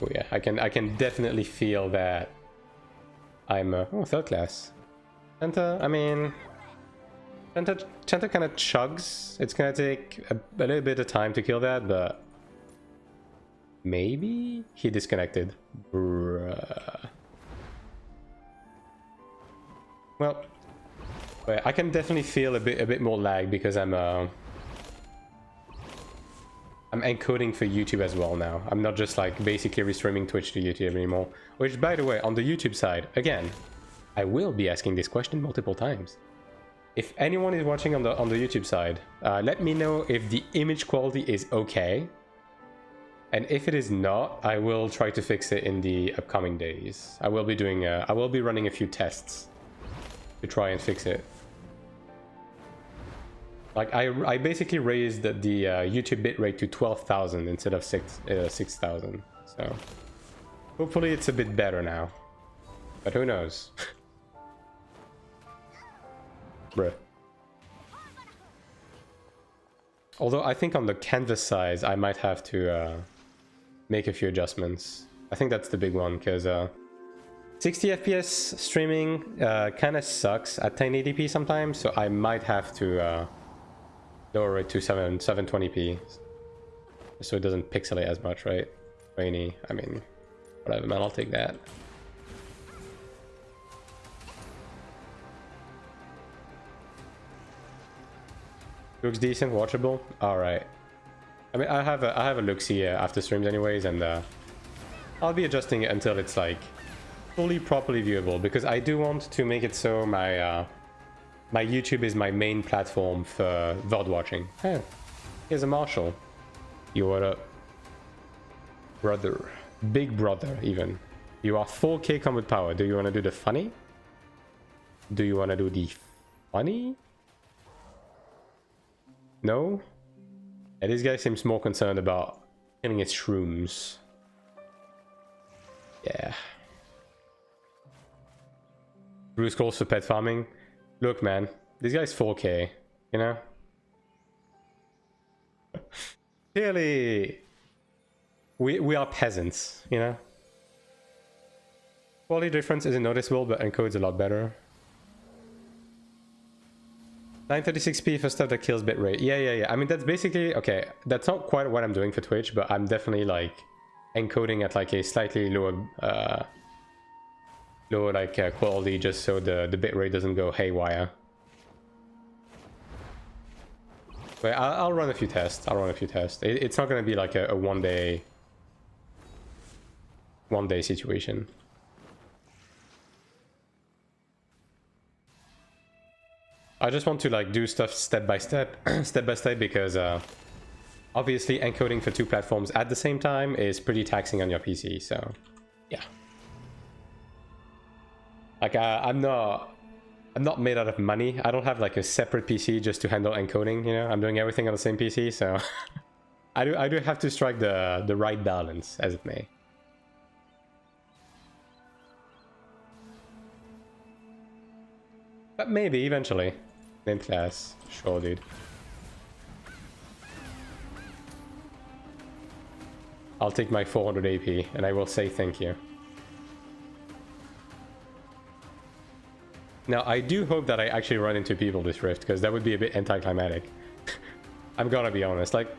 Oh yeah, I can definitely feel that I'm oh, third class. And I mean, Chanta kind of chugs. It's gonna take a little bit of time to kill that, but maybe he disconnected. Bruh. Well, wait, I can definitely feel a bit more lag because I'm encoding for YouTube as well now. I'm not just like basically restreaming Twitch to YouTube anymore. Which, by the way, on the YouTube side, again, I will be asking this question multiple times. If anyone is watching on the YouTube side, let me know if the image quality is okay. And if it is not, I will try to fix it in the upcoming days. I will be running a few tests to try and fix it. Like I basically raised the YouTube bitrate to 12,000 instead of 6,000. So hopefully it's a bit better now. But who knows? Bruh. Although I think on the canvas size I might have to make a few adjustments. I think that's the big one because 60 FPS streaming kind of sucks at 1080p sometimes, so I might have to lower it to 720p so it doesn't pixelate as much, right? Rainy, I mean, whatever, man, I'll take that. Looks decent, watchable. All right. I mean, I have a look-see after streams anyways, and I'll be adjusting it until it's like fully properly viewable, because I do want to make it so my my YouTube is my main platform for VOD watching. Hey, here's a Marshall. You what up, brother? Big brother, even. You are 4K combat power. Do you want to do the funny? Do you want to do the funny? No? Yeah, this guy seems more concerned about killing his shrooms. Yeah. Bruce calls for pet farming. Look, man, this guy's 4K, you know? Clearly, we are peasants, you know? Quality difference isn't noticeable, but encode's a lot better. 936p for stuff that kills bitrate. Yeah. I mean, that's basically... Okay, that's not quite what I'm doing for Twitch, but I'm definitely, like, encoding at, like, a slightly lower... quality, just so the bitrate doesn't go haywire. But I'll run a few tests. It's not going to be, like, a one-day situation. I just want to like do stuff step by step, because obviously encoding for two platforms at the same time is pretty taxing on your PC. So yeah, like I'm not made out of money. I don't have like a separate PC just to handle encoding. You know, I'm doing everything on the same PC, so I do have to strike the right balance, as it may. But maybe eventually. MAINT class. Sure, dude. I'll take my 400 AP and I will say thank you. Now, I do hope that I actually run into people this rift, because that would be a bit anticlimactic. I'm gonna be honest. Like,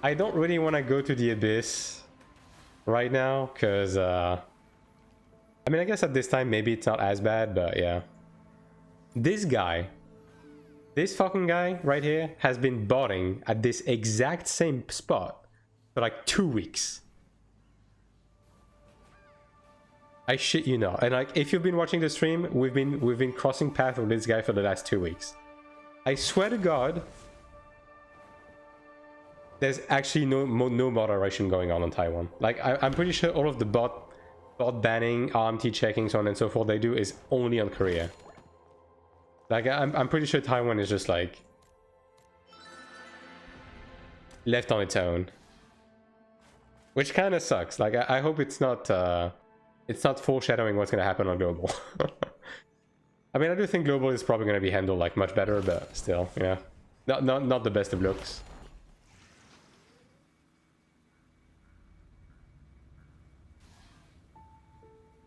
I don't really want to go to the abyss right now, because I mean, I guess at this time maybe it's not as bad, but yeah. This fucking guy right here has been botting at this exact same spot for like 2 weeks. I shit you not. And like, if you've been watching the stream, we've been crossing paths with this guy for the last 2 weeks. I swear to God, there's actually no moderation going on in Taiwan. Like, I'm pretty sure all of the bot banning, RMT checking, so on and so forth they do is only on Korea. Like, I'm pretty sure Taiwan is just, like, left on its own. Which kind of sucks. Like, I hope it's not foreshadowing what's going to happen on Global. I mean, I do think Global is probably going to be handled, like, much better, but still, yeah. Not the best of looks.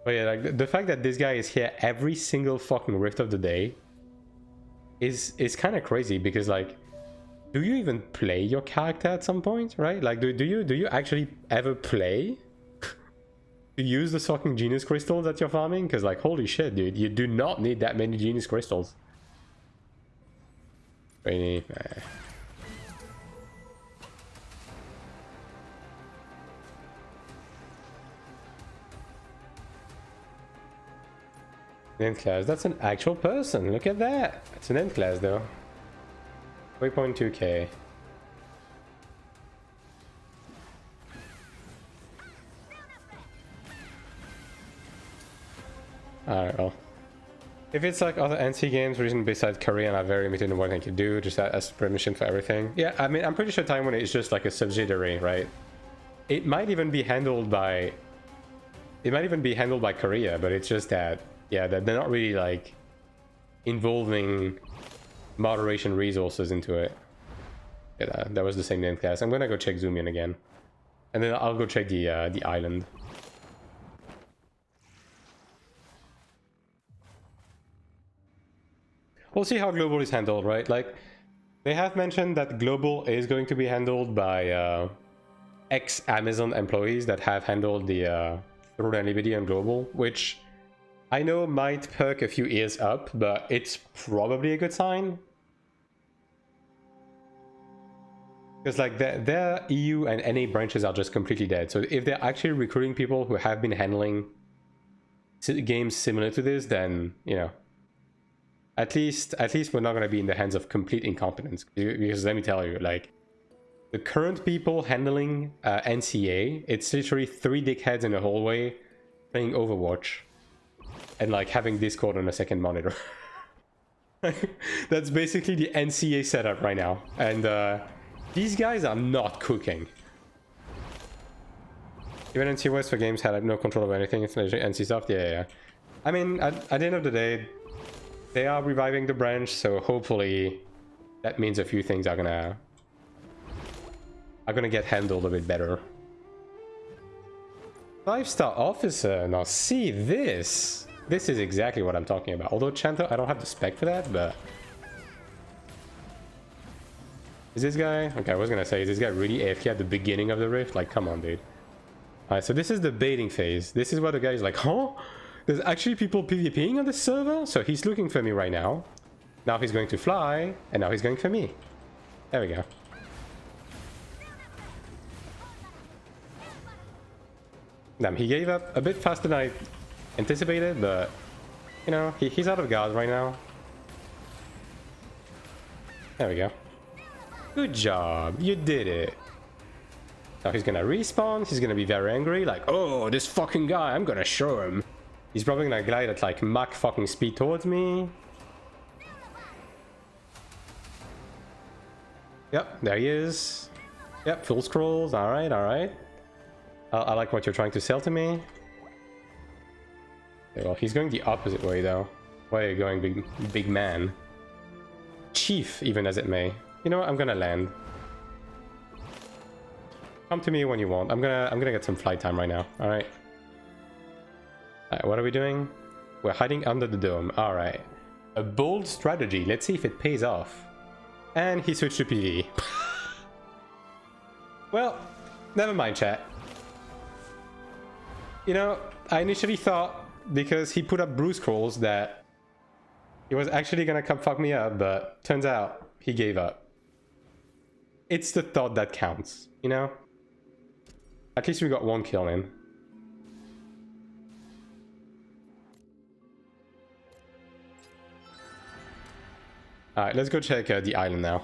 But yeah, like, the fact that this guy is here every single fucking rift of the day is kind of crazy because like, do you even play your character at some point, right? Like, do you actually ever play to use the fucking genius crystals that you're farming? Because like, holy shit, dude, you do not need that many genius crystals. Really? End class, that's an actual person. Look at that. It's an end class though. 3.2k. Alright, well. If it's like other NC games, reason besides Korean are very limited in what they can do, just as permission for everything. Yeah, I mean, I'm pretty sure Taiwan is just like a subsidiary, right? It might even be handled by... It might even be handled by Korea, but it's just that, yeah, that they're not really like involving moderation resources into it. Yeah, that was the same name class. I'm gonna go check Zoomian again. And then I'll go check the island. We'll see how global is handled, right? Like, they have mentioned that global is going to be handled by ex-Amazon employees that have handled the Throne and Liberty and global, which I know might perk a few ears up, but it's probably a good sign. Because like their EU and NA branches are just completely dead. So if they're actually recruiting people who have been handling games similar to this, then, you know, at least we're not going to be in the hands of complete incompetence. Because let me tell you, like, the current people handling NCA, it's literally 3 dickheads in a hallway playing Overwatch and like having Discord on a second monitor. That's basically the NCA setup right now. And these guys are not cooking. Even NC West for games had no control over anything. It's NC stuff. Yeah. I mean, at the end of the day, they are reviving the branch, so hopefully that means a few things are gonna get handled a bit better. 5-star officer. Now see this. This is exactly what I'm talking about. Although Chanto, I don't have the spec for that, but is this guy? Okay, I was gonna say, is this guy really AFK at the beginning of the rift? Like, come on, dude. Alright, so this is the baiting phase. This is where the guy's like, huh? There's actually people PvPing on this server? So he's looking for me right now. Now he's going to fly, and now he's going for me. There we go. Damn, he gave up a bit faster than I anticipated, but, you know, he's out of gas right now. There we go. Good job, you did it. Now he's gonna respawn, he's gonna be very angry, like, oh, this fucking guy, I'm gonna show him. He's probably gonna glide at like Mach fucking speed towards me. Yep, there he is. Yep, full scrolls, alright, alright. I like what you're trying to sell to me. Okay, well, he's going the opposite way though. Why are you going, big man? Chief, even as it may. You know what? I'm gonna land. Come to me when you want. I'm gonna get some flight time right now. All right. What are we doing? We're hiding under the dome. All right. A bold strategy. Let's see if it pays off. And he switched to PvE. Well, never mind, chat. You know, I initially thought because he put up Bruce Scrolls that he was actually gonna come fuck me up, but turns out he gave up. It's the thought that counts, you know? At least we got 1 kill in. Alright, let's go check the island now.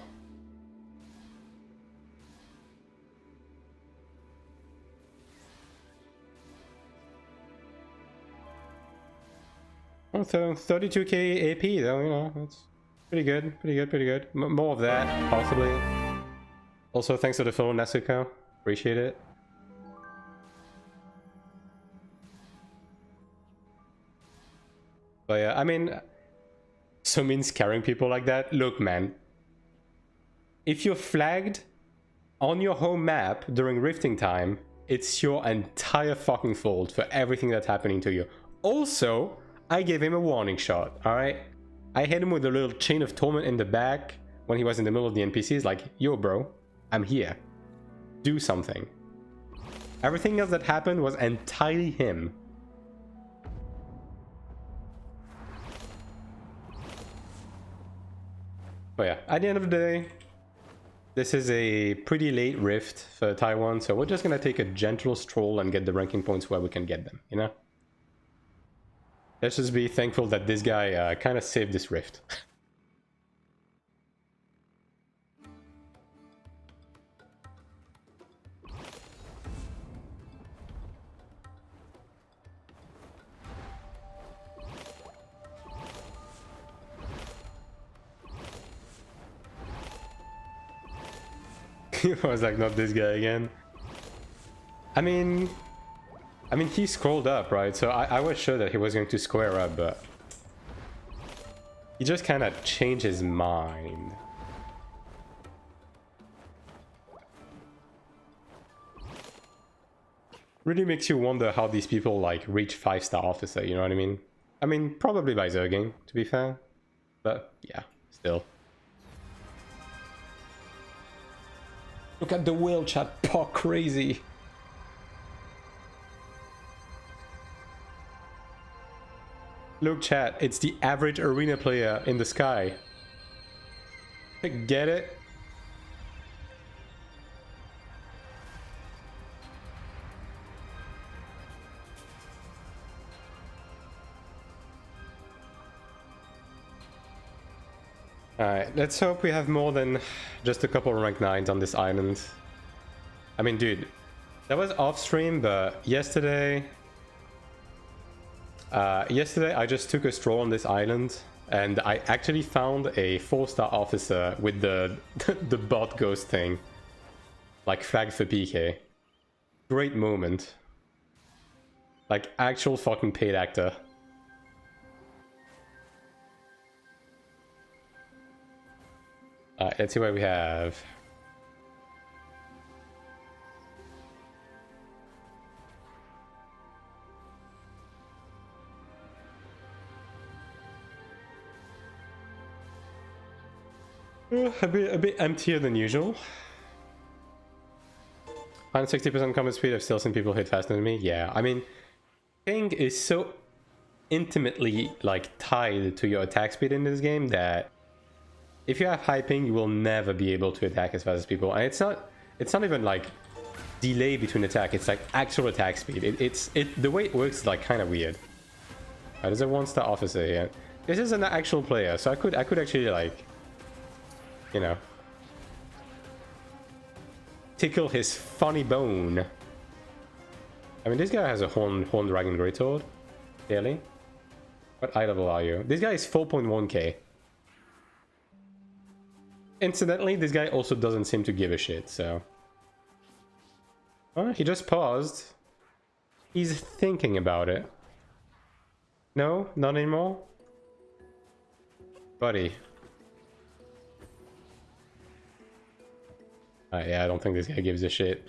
Oh, so 32k AP though, you know, that's pretty good, pretty good. More of that, possibly. Also, thanks for the follow, Nasuko. Appreciate it. But yeah, I mean, so mean scaring people like that. Look, man, if you're flagged on your home map during rifting time, it's your entire fucking fault for everything that's happening to you. Also, I gave him a warning shot, alright? I hit him with a little chain of torment in the back when he was in the middle of the NPCs, like, yo bro, I'm here. Do something. Everything else that happened was entirely him. But yeah, at the end of the day, this is a pretty late rift for Taiwan, so we're just gonna take a gentle stroll and get the ranking points where we can get them, you know? Let's just be thankful that this guy kind of saved this rift. I was like, not this guy again. I mean, he scrolled up, right? So I was sure that he was going to square up, but he just kind of changed his mind. Really makes you wonder how these people like reach 5-star officer, you know what I mean? I mean, probably by Zerging, to be fair. But yeah, still. Look at the whale chat, pop crazy. Look chat, it's the average arena player in the sky. Get it? Alright, let's hope we have more than just a couple of rank 9s on this island. I mean, dude, that was off stream, but yesterday I just took a stroll on this island and I actually found a 4-star officer with the the bot ghost thing, like flagged for PK. Great moment. Like actual fucking paid actor. Let's see what we have. A bit emptier than usual. 160% combat speed. I've still seen people hit faster than me. Yeah, I mean, ping is so intimately like tied to your attack speed in this game that if you have high ping, you will never be able to attack as fast as people. And it's not even like delay between attack. It's like actual attack speed. The way it works is like kind of weird. There's a 1-star officer here. This is an actual player, so I could actually like, you know, tickle his funny bone. I mean, this guy has a horn dragon greatsword. Clearly. What eye level are you? This guy is 4.1k. Incidentally, this guy also doesn't seem to give a shit, so... He just paused. He's thinking about it. No? Not anymore? Buddy. Yeah, I don't think this guy gives a shit.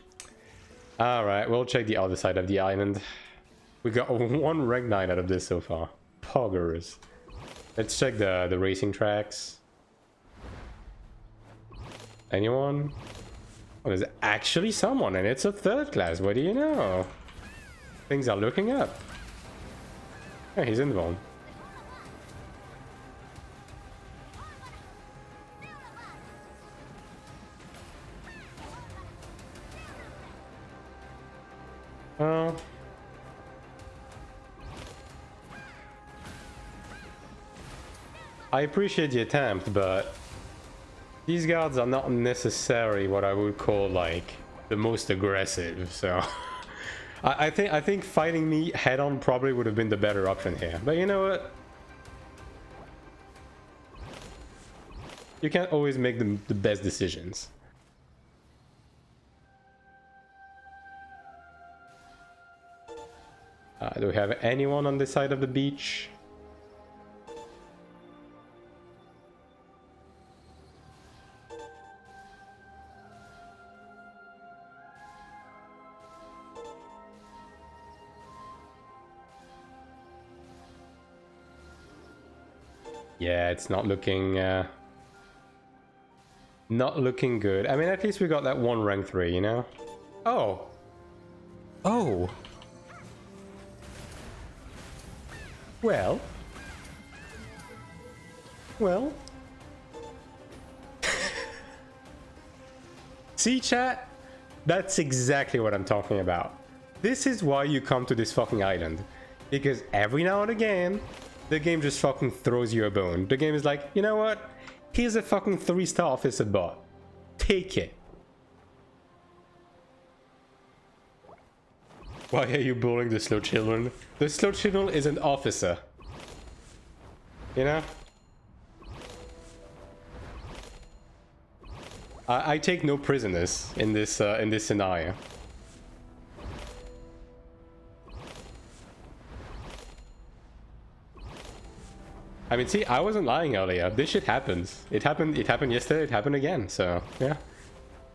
Alright, we'll check the other side of the island. We got 1 rank 9 out of this so far. Poggers. Let's check the racing tracks. Anyone? Oh, there's actually someone, and it's a 3rd class. What do you know? Things are looking up. Yeah, he's involved. I appreciate the attempt, but these guards are not necessarily what I would call like the most aggressive, so I think fighting me head on probably would have been the better option here. But you know what? You can't always make the best decisions. Do we have anyone on this side of the beach? Yeah, it's not looking good. I mean, at least we got that one rank 3, you know? Oh. Oh. Well. Well. See, chat? That's exactly what I'm talking about. This is why you come to this fucking island. Because every now and again, the game just fucking throws you a bone. The game is like, you know what? Here's a fucking 3-star officer bot. Take it. Why are you bullying the slow children? The slow children is an officer. You know? I take no prisoners in this scenario. I mean, see, I wasn't lying earlier. This shit happens. It happened yesterday, it happened again, so yeah.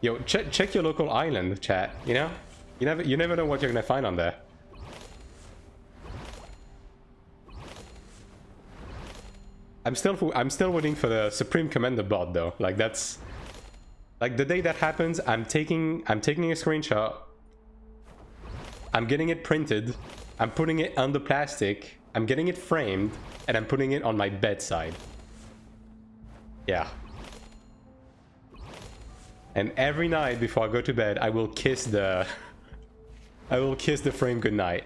Yo, check your local island, chat, you know? You never know what you're gonna find on there. I'm still waiting for the Supreme Commander bot though. Like that's like the day that happens, I'm taking a screenshot. I'm getting it printed. I'm putting it under plastic. I'm getting it framed, and I'm putting it on my bedside. Yeah. And every night before I go to bed, I will kiss the frame goodnight.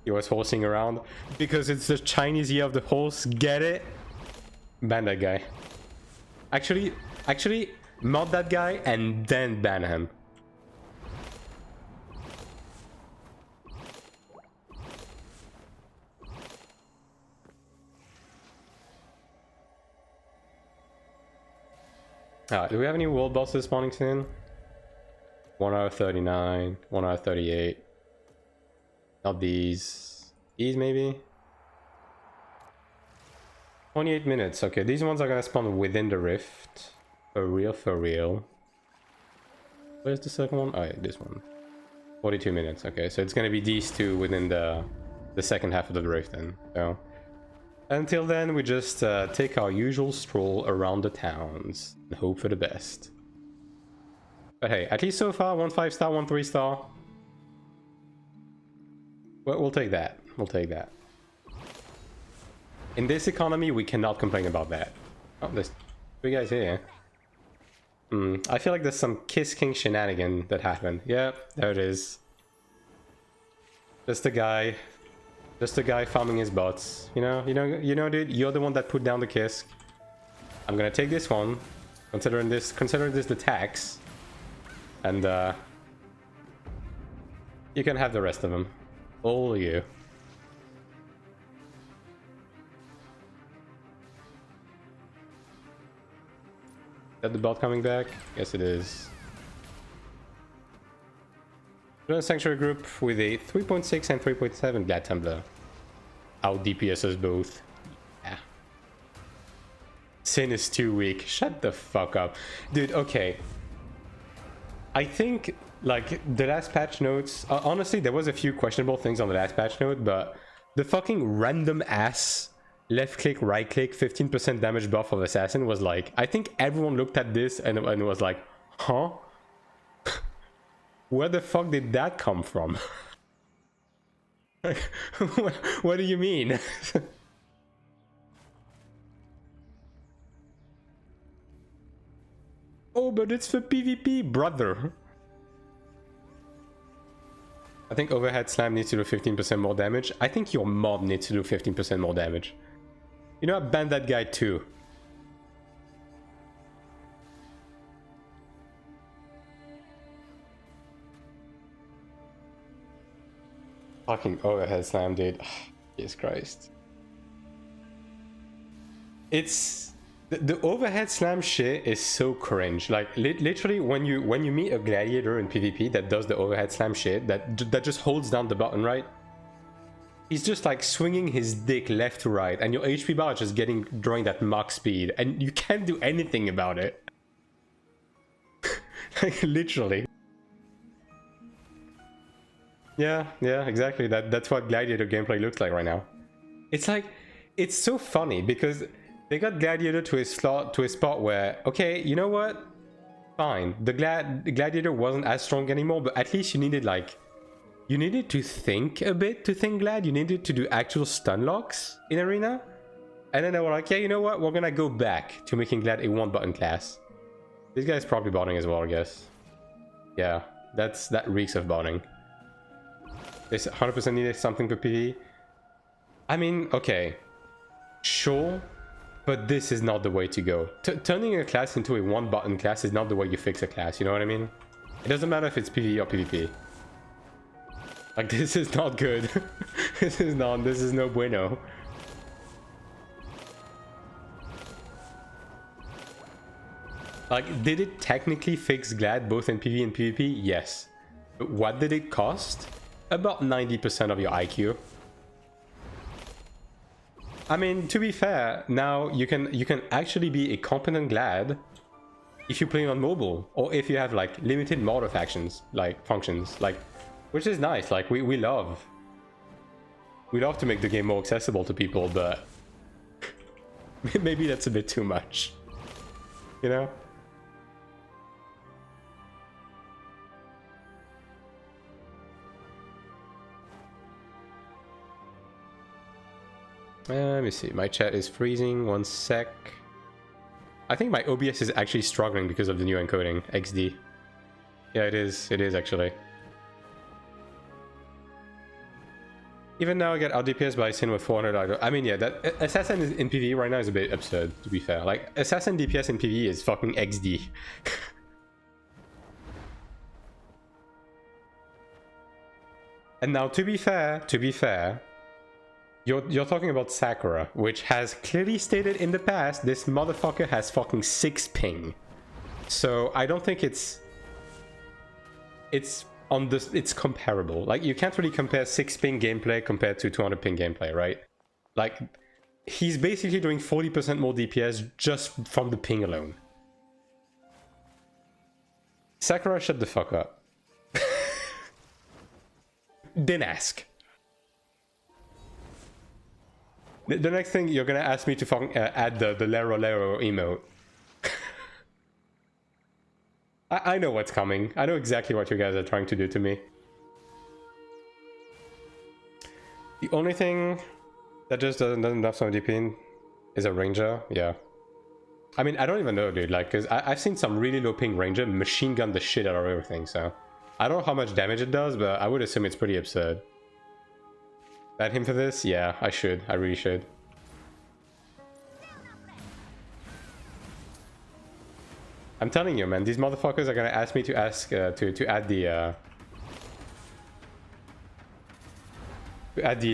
He was horsing around because it's the Chinese year of the horse. Get it? Ban that guy. Actually, mod that guy and then ban him. Do we have any world bosses spawning soon? 1 hour 39, 1 hour 38. Not these. These maybe? 28 minutes. Okay, these ones are gonna spawn within the rift. For real, for real. Where's the second one? Oh yeah, this one. 42 minutes. Okay, so it's gonna be these two within the second half of the rift then. So until then, we just take our usual stroll around the towns and hope for the best. But hey, at least so far, 1 5-star, 1 3-star. We'll take that. We'll take that. In this economy, we cannot complain about that. Oh, there's 3 guys here. I feel like there's some Kiss King shenanigan that happened. Yeah, there it is. Just a guy farming his bots. You know, dude, you're the one that put down the Kiss. I'm gonna take this one, considering this the tax, and you can have the rest of them. All you. Is that the bot coming back? Yes, it is. Join a sanctuary group with a 3.6 and 3.7 Glad Tumbler. Out DPS us both. Yeah. Sin is too weak. Shut the fuck up. Dude, okay. I think, like, the last patch notes... honestly, there was a few questionable things on the last patch note, but the fucking random ass left click, right click, 15% damage buff of Assassin was like... I think everyone looked at this and was like, huh? Where the fuck did that come from? What do you mean? Oh, but it's for PvP, brother. I think Overhead Slam needs to do 15% more damage. I think your mod needs to do 15% more damage. You know, I banned that guy too. Fucking Overhead Slam, dude. Jesus Christ. It's... The overhead slam shit is so cringe. Like literally, when you meet a gladiator in PvP that does the overhead slam shit, that just holds down the button, right? He's just like swinging his dick left to right, and your HP bar is just drawing that Mach speed, and you can't do anything about it. Like literally. Yeah, exactly. That's what gladiator gameplay looks like right now. It's like it's so funny because they got Gladiator to a slot, to a spot where, okay, you know what? Fine. The Gladiator wasn't as strong anymore, but at least you needed like, you needed to think a bit to think Glad. You needed to do actual stun locks in Arena. And then they were like, yeah, you know what? We're gonna go back to making Glad a one-button class. This guy's probably botting as well, I guess. Yeah, that reeks of botting. This 100% needed something for PvE. I mean, okay. Sure. But this is not the way to go. Turning a class into a one-button class is not the way you fix a class, you know what I mean? It doesn't matter if it's PvE or PvP. Like, this is not good. This is no bueno. Like, did it technically fix Glad both in PvE and PvP? Yes. But what did it cost? About 90% of your IQ. I mean, to be fair, now you can actually be a competent Glad if you play on mobile, or if you have like limited mod functions, which is nice. Like we love to make the game more accessible to people, but maybe that's a bit too much, you know? Let me see, my chat is freezing, 1 sec. I think my OBS is actually struggling because of the new encoding, XD. Yeah, it is actually. Even now I get out DPS by sin with 400. I mean, yeah, that Assassin in PvE right now is a bit absurd, to be fair. Like, Assassin DPS in PvE is fucking XD. And now, to be fair, you're talking about Sakura, which has clearly stated in the past this motherfucker has fucking 6 ping. So I don't think it's comparable. Like, you can't really compare 6 ping gameplay compared to 200 ping gameplay, right? Like, he's basically doing 40% more DPS just from the ping alone. Sakura, shut the fuck up. Didn't ask. The next thing you're gonna ask me to fucking add the Lero Lero emote. I know what's coming. I know exactly what you guys are trying to do to me. The only thing that just doesn't have some DP is a Ranger. Yeah. I mean, I don't even know, dude. Like, cause I've seen some really low ping Ranger machine gun the shit out of everything. So I don't know how much damage it does, but I would assume it's pretty absurd. Ban him for this? Yeah, I should. I really should. I'm telling you, man, these motherfuckers are gonna ask me to add the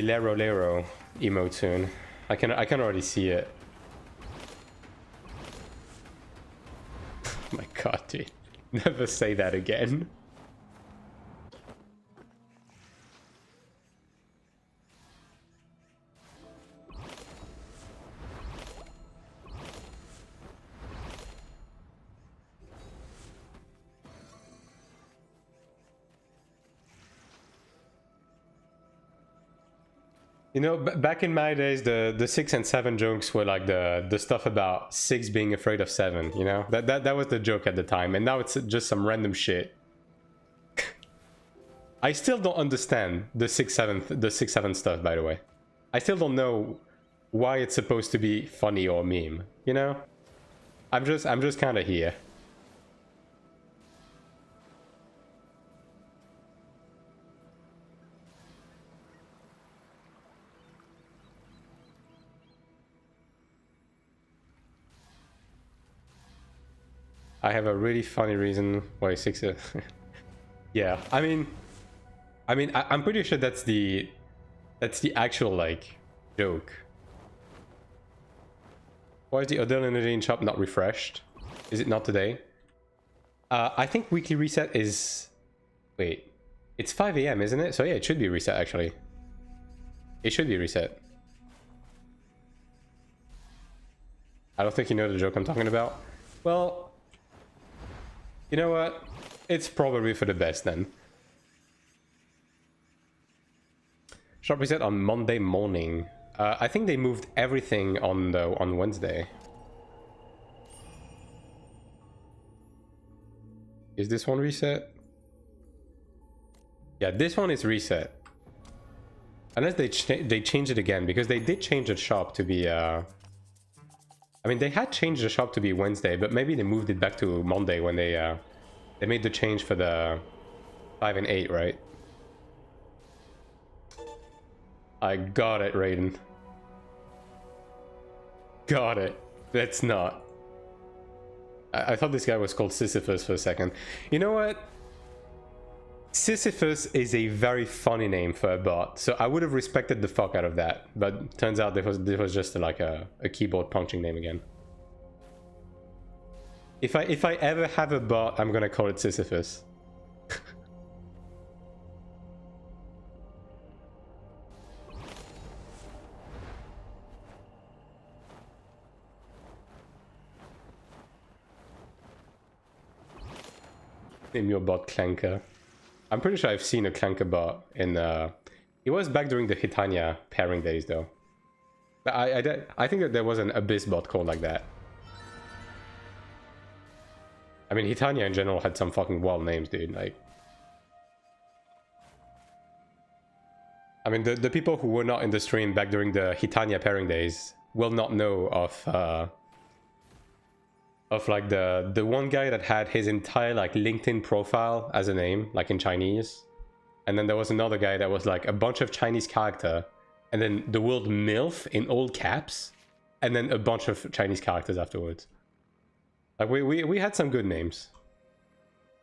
Lero Lero emote soon. I can already see it. Oh my god, dude. Never say that again. You know, back in my days, the 6 and 7 jokes were like the stuff about 6 being afraid of 7, you know? That was the joke at the time, and now it's just some random shit. I still don't understand the 6-7 stuff, by the way. I still don't know why it's supposed to be funny or meme, you know? I'm just kind of here. I have a really funny reason why 6. Yeah, I mean, I'm pretty sure that's the actual like joke. Why is the adrenaline shop not refreshed? Is it not today? I think weekly reset is. Wait, it's 5 AM, isn't it? So yeah, it should be reset actually. It should be reset. I don't think you know the joke I'm talking about. Well. You know what? It's probably for the best then. Shop reset on Monday morning. I think they moved everything on Wednesday. Is this one reset? Yeah, this one is reset. Unless they change it again, because they did change the shop to be... I mean, they had changed the shop to be Wednesday, but maybe they moved it back to Monday when they made the change for the 5 and 8, right? I got it, Raiden. Got it. That's not. I thought this guy was called Sisyphus for a second. You know what? Sisyphus is a very funny name for a bot, so I would have respected the fuck out of that. But turns out this was just like a keyboard punching name again. If I ever have a bot, I'm gonna call it Sisyphus. Name your bot Clanker. I'm pretty sure I've seen a Clanker bot in it was back during the Hitania pairing days though. But I think that there was an Abyss bot called like that. I mean, Hitania in general had some fucking wild names, dude. Like, I mean, the people who were not in the stream back during the Hitania pairing days will not know of like the one guy that had his entire like LinkedIn profile as a name, like in Chinese. And then there was another guy that was like a bunch of Chinese character, and then the word MILF in all caps, and then a bunch of Chinese characters afterwards. Like we had some good names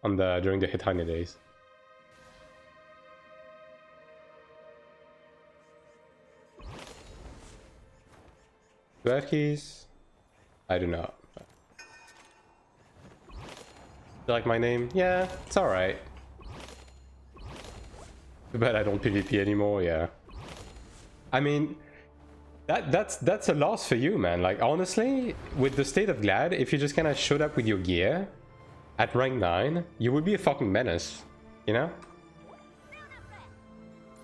on during the Hitania days. Do I have keys? I do not. You like my name? Yeah, it's alright. Too bad I don't PvP anymore, yeah. I mean, that's a loss for you, man. Like, honestly, with the State of Glad, if you just kind of showed up with your gear at rank 9, you would be a fucking menace, you know?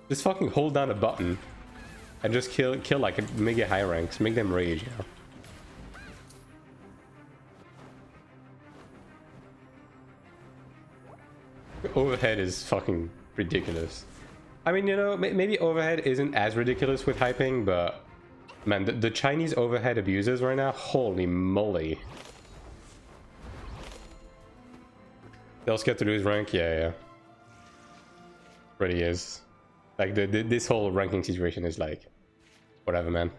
Just fucking hold down a button and just kill like mega high ranks, make them rage, you know? Overhead is fucking ridiculous. I mean, you know, maybe overhead isn't as ridiculous with hyping, but man, the Chinese overhead abusers right now, holy moly. They'll scared to lose rank? Yeah. Really is. Like, this whole ranking situation is like, whatever, man.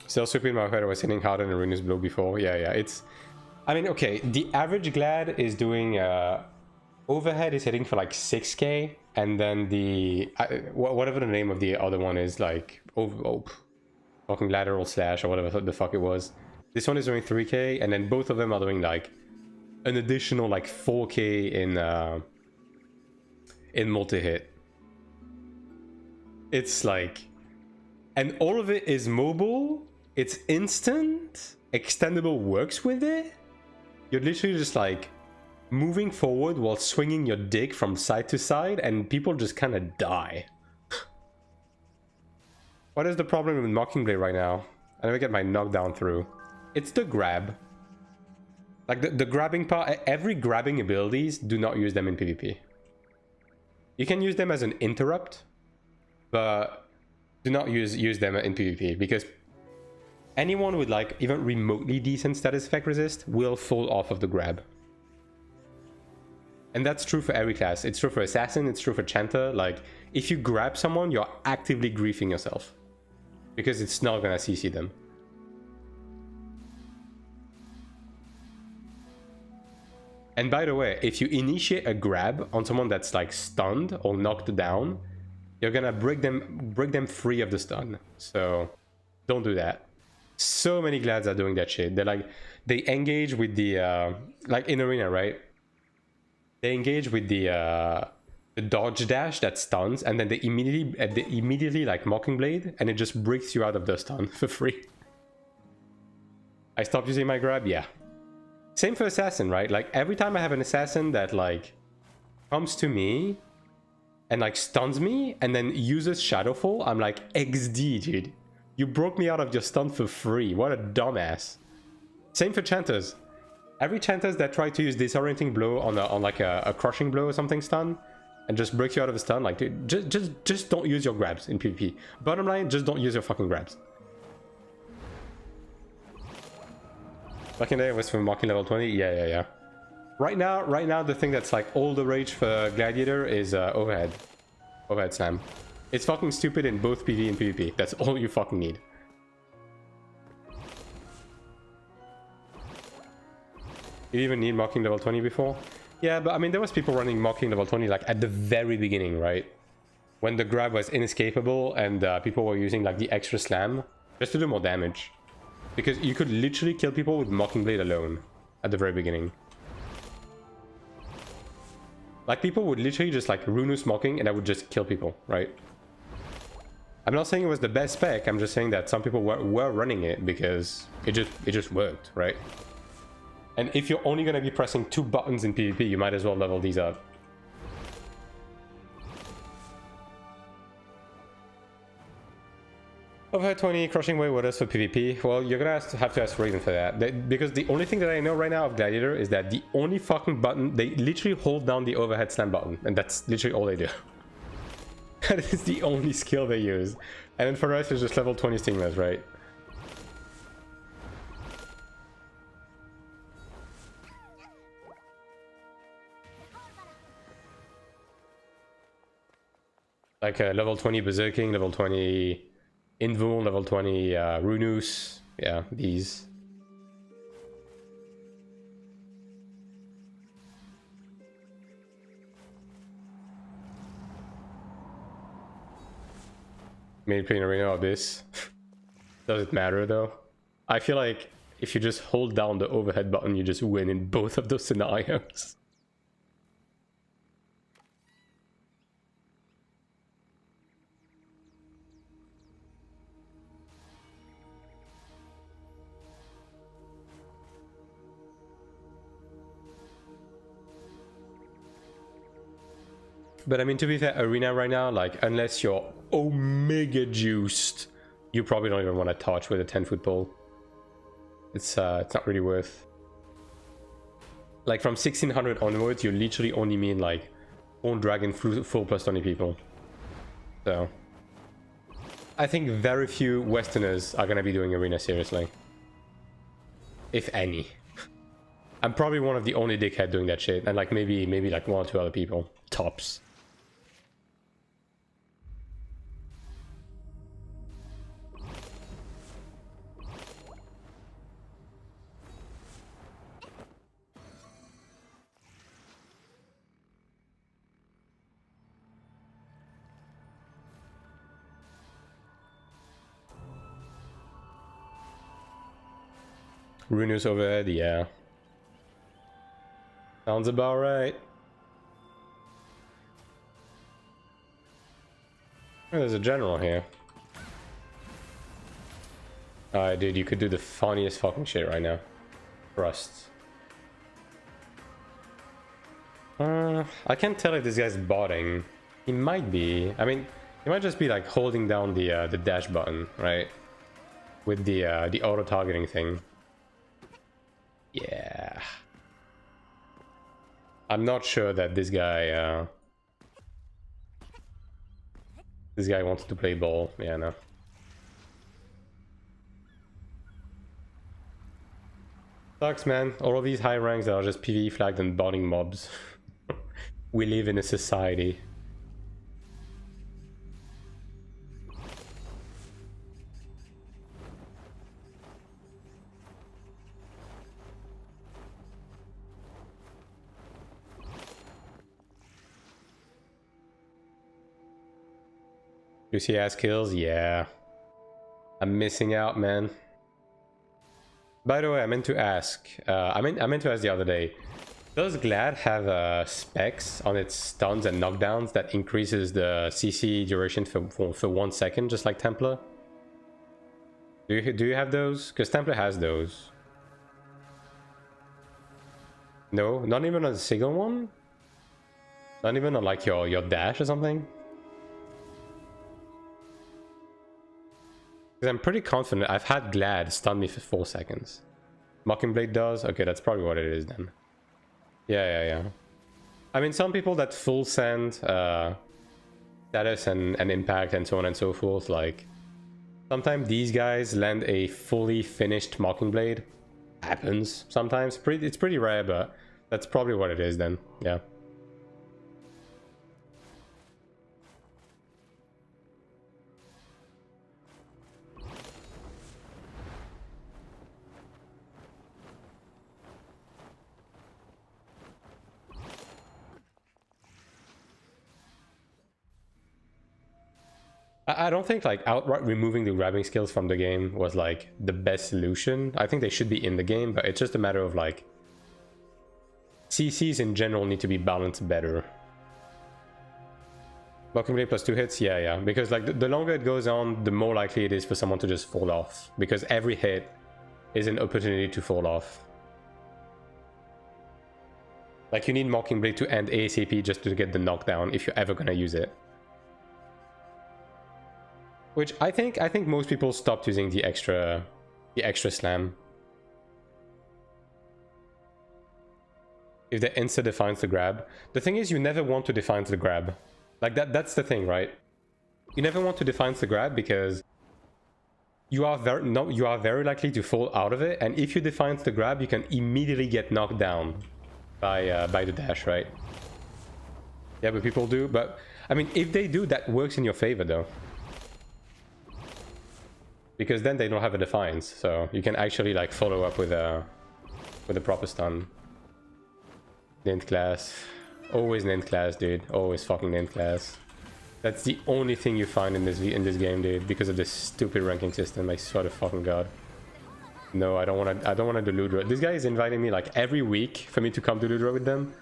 Still sweeping my head, I was hitting harder than Ruinous Blow before. Yeah, it's... I mean, okay, the average Glad is doing... overhead is hitting for like 6k, and then the... whatever the name of the other one is, like... fucking lateral slash or whatever the fuck it was. This one is doing 3k, and then both of them are doing like an additional like 4k in multi-hit. It's like... And all of it is mobile. It's instant. Extendable works with it. You're literally just like moving forward while swinging your dick from side to side, and people just kind of die. What is the problem with Mockingblade right now? I never get my knockdown through. It's the grab. Like the grabbing part, every grabbing abilities, do not use them in PvP. You can use them as an interrupt, but do not use them in PvP, because anyone with like even remotely decent status effect resist will fall off of the grab. And that's true for every class. It's true for Assassin, it's true for Chanter. Like, if you grab someone, you're actively griefing yourself, because it's not gonna CC them. And by the way, if you initiate a grab on someone that's like stunned or knocked down, you're gonna break them free of the stun. So don't do that. So many Glads are doing that shit. They engage with the like in arena, right? They engage with the dodge dash that stuns, and then they immediately like Mockingblade, and it just breaks you out of the stun for free. I stopped using my grab, yeah. Same for Assassin, right? Like every time I have an Assassin that like comes to me and like stuns me and then uses Shadowfall, I'm like, XD, dude. You broke me out of your stun for free. What a dumbass. Same for Chanters. Every Chanters that try to use Disorienting Blow on like a Crushing Blow or something stun and just breaks you out of the stun, like, dude, just don't use your grabs in PvP. Bottom line, just don't use your fucking grabs. Back in the day, it was for mocking level 20. Yeah. Right now, the thing that's like all the rage for Gladiator is overhead slam. It's fucking stupid in both PvE and PvP. That's all you fucking need. You even need mocking level 20 before? Yeah, but I mean, there was people running mocking level 20 like at the very beginning, right? When the grab was inescapable and people were using like the extra slam just to do more damage. Because you could literally kill people with Mocking Blade alone at the very beginning. Like, people would literally just like Runus Mocking and that would just kill people, right? I'm not saying it was the best spec, I'm just saying that some people were running it because it just worked, right? And if you're only going to be pressing 2 buttons in PvP, you might as well level these up. Overhead 20, Crushing Wave, what else for PvP? Well, you're gonna have to ask Raven for that. Because the only thing that I know right now of Gladiator is that the only fucking button, they literally hold down the overhead slam button, and that's literally all they do. That is the only skill they use. And then for the rest, it's just level 20 stigmas, right? Like level 20 Berserking, level 20 Invul, level 20 Runus. Yeah, these. Main Plane Arena Abyss. Does it matter though? I feel like if you just hold down the overhead button, you just win in both of those scenarios. But I mean, to be fair, Arena right now, like, unless you're omega juiced, you probably don't even want to touch with a 10-foot pole. It's not really worth. Like, from 1600 onwards, you literally only mean, like, own dragon full plus 20 people. So, I think very few Westerners are going to be doing Arena seriously. If any. I'm probably one of the only dickhead doing that shit. And, like, maybe like 1 or 2 other people. Tops. Runus overhead, yeah. Sounds about right. Oh, there's a general here. Alright, dude, you could do the funniest fucking shit right now. Trust. I can't tell if this guy's botting. He might be. I mean, he might just be like holding down the dash button, right? With the auto targeting thing. Yeah. I'm not sure that this guy wants to play ball. Yeah, no. Sucks, man. All of these high ranks that are just PvE flagged and botting mobs. We live in a society. Juicy ass kills? Yeah. I'm missing out, man. By the way, I meant to ask. I meant to ask the other day. Does Glad have specs on its stuns and knockdowns that increases the CC duration for 1 second, just like Templar? Do you have those? Because Templar has those. No, not even on a single one. Not even on like your dash or something? Because I'm pretty confident I've had Glad stun me for 4 seconds. Mockingblade does? Okay, that's probably what it is then. Yeah. I mean, some people that full send status and impact and so on and so forth, like... Sometimes these guys land a fully finished Mockingblade. Happens sometimes. It's pretty rare, but that's probably what it is then. Yeah. I don't think like outright removing the grabbing skills from the game was like the best solution. I think they should be in the game, but it's just a matter of like CCs in general need to be balanced better. Mockingblade plus 2 hits, yeah, because like the longer it goes on, the more likely it is for someone to just fall off, because every hit is an opportunity to fall off. Like you need Mockingblade to end ASAP just to get the knockdown if you're ever gonna use it. Which I think most people stopped using the extra slam. If the insta defines the grab. The thing is, you never want to define the grab. Like that's the thing, right? You never want to define the grab because you are very likely to fall out of it, and if you define the grab, you can immediately get knocked down by the dash, right? Yeah, but people do. But I mean, if they do, that works in your favor though. Because then they don't have a defiance, so you can actually like follow up with a proper stun. Named class. Always named class, dude. Always fucking named class. That's the only thing you find in this game, dude, because of this stupid ranking system. I swear to fucking god. No, I don't wanna do Ludra. This guy is inviting me like every week for me to come to Ludra with them.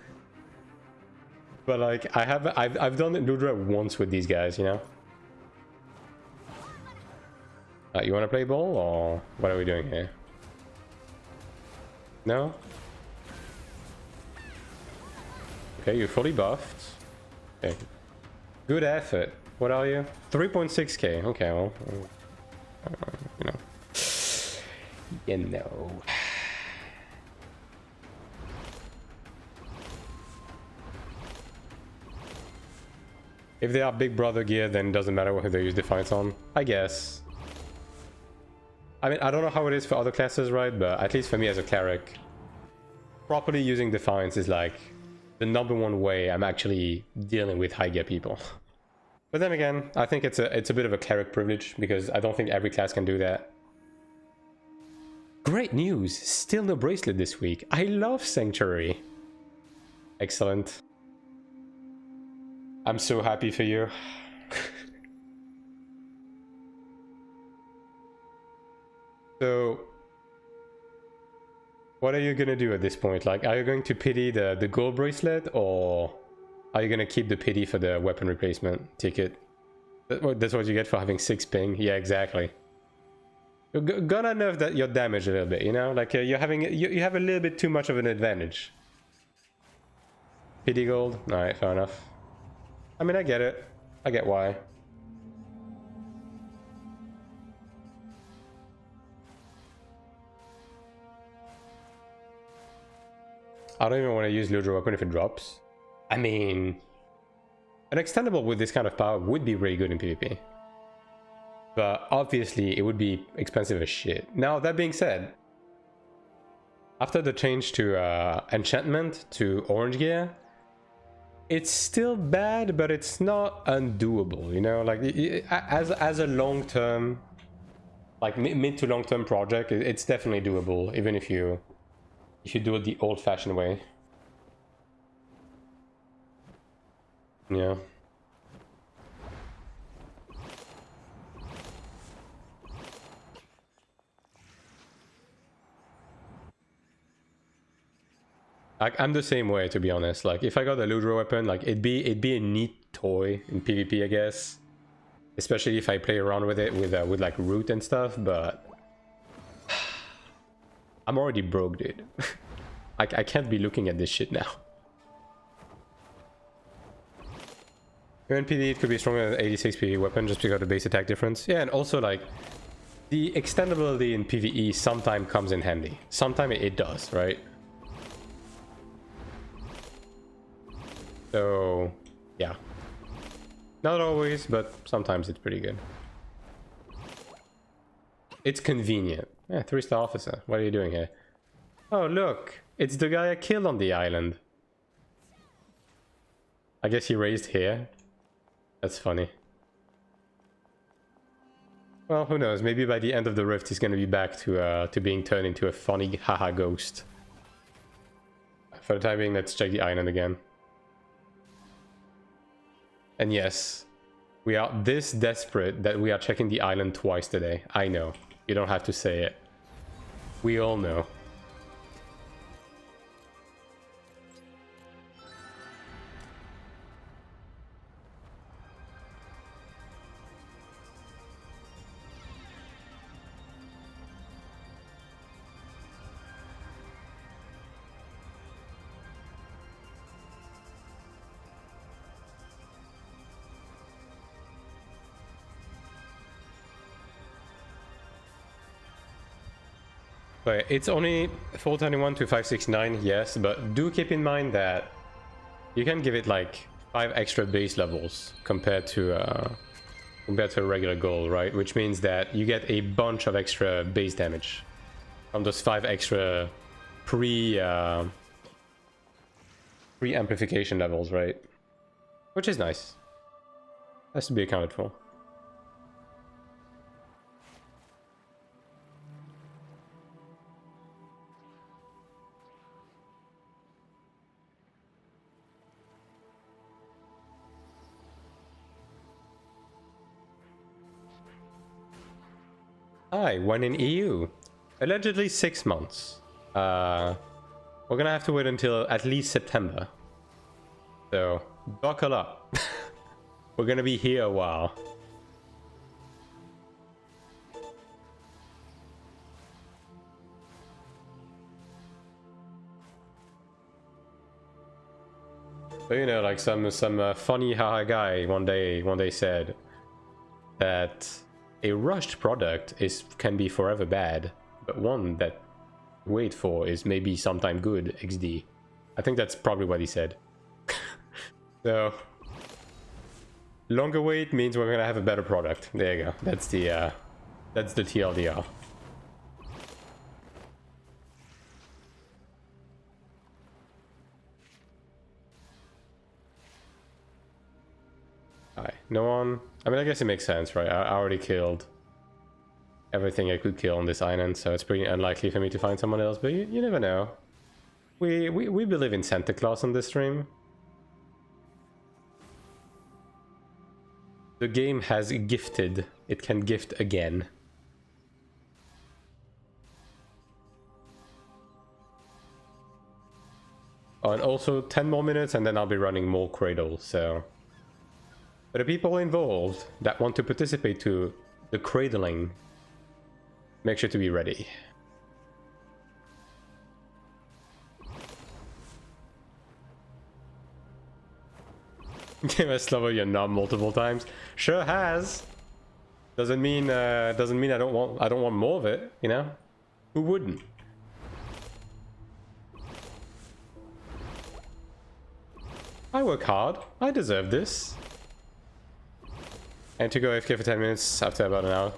But like I've done Ludra once with these guys, you know? You want to play ball, or what are we doing here? No? Okay, you're fully buffed. Okay. Good effort. What are you? 3.6k. Okay, well... you know. You know. If they are Big Brother gear, then it doesn't matter who they use Defiance on. I guess. I mean, I don't know how it is for other classes, right? But at least for me as a Cleric, properly using Defiance is like the #1 way I'm actually dealing with high gear people. But then again, I think it's a bit of a Cleric privilege because I don't think every class can do that. Great news! Still no bracelet this week. I love Sanctuary. Excellent. I'm so happy for you. So, what are you gonna do at this point? Like, are you going to pity the gold bracelet, or are you gonna keep the pity for the weapon replacement ticket? That's what you get for having 6 ping. Yeah, exactly. You're gonna nerf that your damage a little bit, you know? Like, you have a little bit too much of an advantage. Pity gold? Alright, fair enough. I mean, I get it. I get why. I don't even want to use Ludra weapon if it drops. I mean, an extendable with this kind of power would be really good in PvP. But obviously, it would be expensive as shit. Now, that being said, after the change to enchantment to orange gear, it's still bad, but it's not undoable, you know? Like, as a long-term, like mid to long-term project, it's definitely doable, even if you do it the old-fashioned way. Yeah. I'm the same way, to be honest. Like, if I got a Ludra weapon, like it'd be a neat toy in PvP, I guess. Especially if I play around with it with like root and stuff, but I'm already broke, dude. I can't be looking at this shit now. Even PD, it could be stronger than 86 PvE weapon just because of the base attack difference. Yeah, and also like the extendability in PvE sometimes comes in handy. Sometimes it does, right? So yeah, not always, but sometimes it's pretty good. It's convenient. Yeah, 3-star officer. What are you doing here? Oh look, it's the guy I killed on the island. I guess he raised here. That's funny. Well, who knows? Maybe by the end of the rift, he's gonna be back to being turned into a funny haha ghost. For the time being, let's check the island again. And yes, we are this desperate that we are checking the island twice today. I know. You don't have to say it. We all know. But it's only 421 to 569, yes, but do keep in mind that you can give it like 5 extra base levels compared to a regular goal, right? Which means that you get a bunch of extra base damage from those 5 extra pre-amplification levels, right? Which is nice. Has to be accounted for. Hi, when in EU. Allegedly 6 months. We're gonna have to wait until at least September. So, buckle up. We're gonna be here a while. But you know, like some funny haha guy one day said that a rushed product can be forever bad, but one that you wait for is maybe sometime good. XD. I think that's probably what he said. So longer wait means we're gonna have a better product. There you go. That's the TLDR. Alright, no one. I mean, I guess it makes sense, right? I already killed everything I could kill on this island, so it's pretty unlikely for me to find someone else, but you never know. We believe in Santa Claus on this stream. The game has gifted. It can gift again. Oh, and also 10 more minutes and then I'll be running more Cradle, so... For the people involved that want to participate to the cradling, make sure to be ready. Game has leveled your knob multiple times. Sure has. Doesn't mean I don't want more of it, you know? Who wouldn't? I work hard. I deserve this. And to go AFK for 10 minutes after about an hour.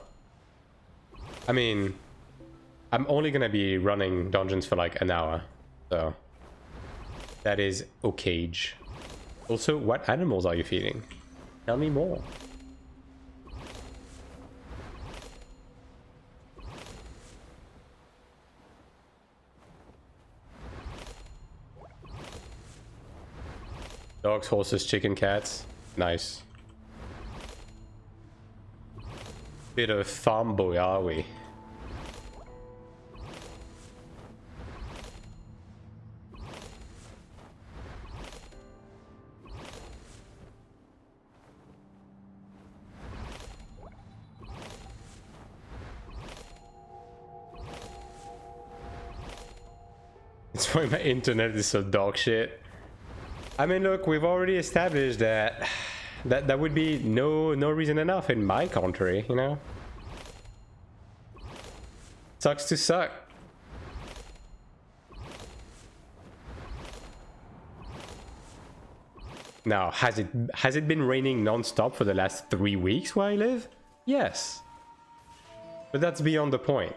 I mean, I'm only gonna be running dungeons for like an hour, so that is okay. Also, what animals are you feeding? Tell me more. Dogs, horses, chicken, cats. Nice. Bit of a farm boy, are we? That's why my internet is so dog shit. I mean, look, we've already established that That would be no reason enough in my country, you know? Sucks to suck. Now, has it been raining non-stop for the last 3 weeks where I live? Yes. But that's beyond the point.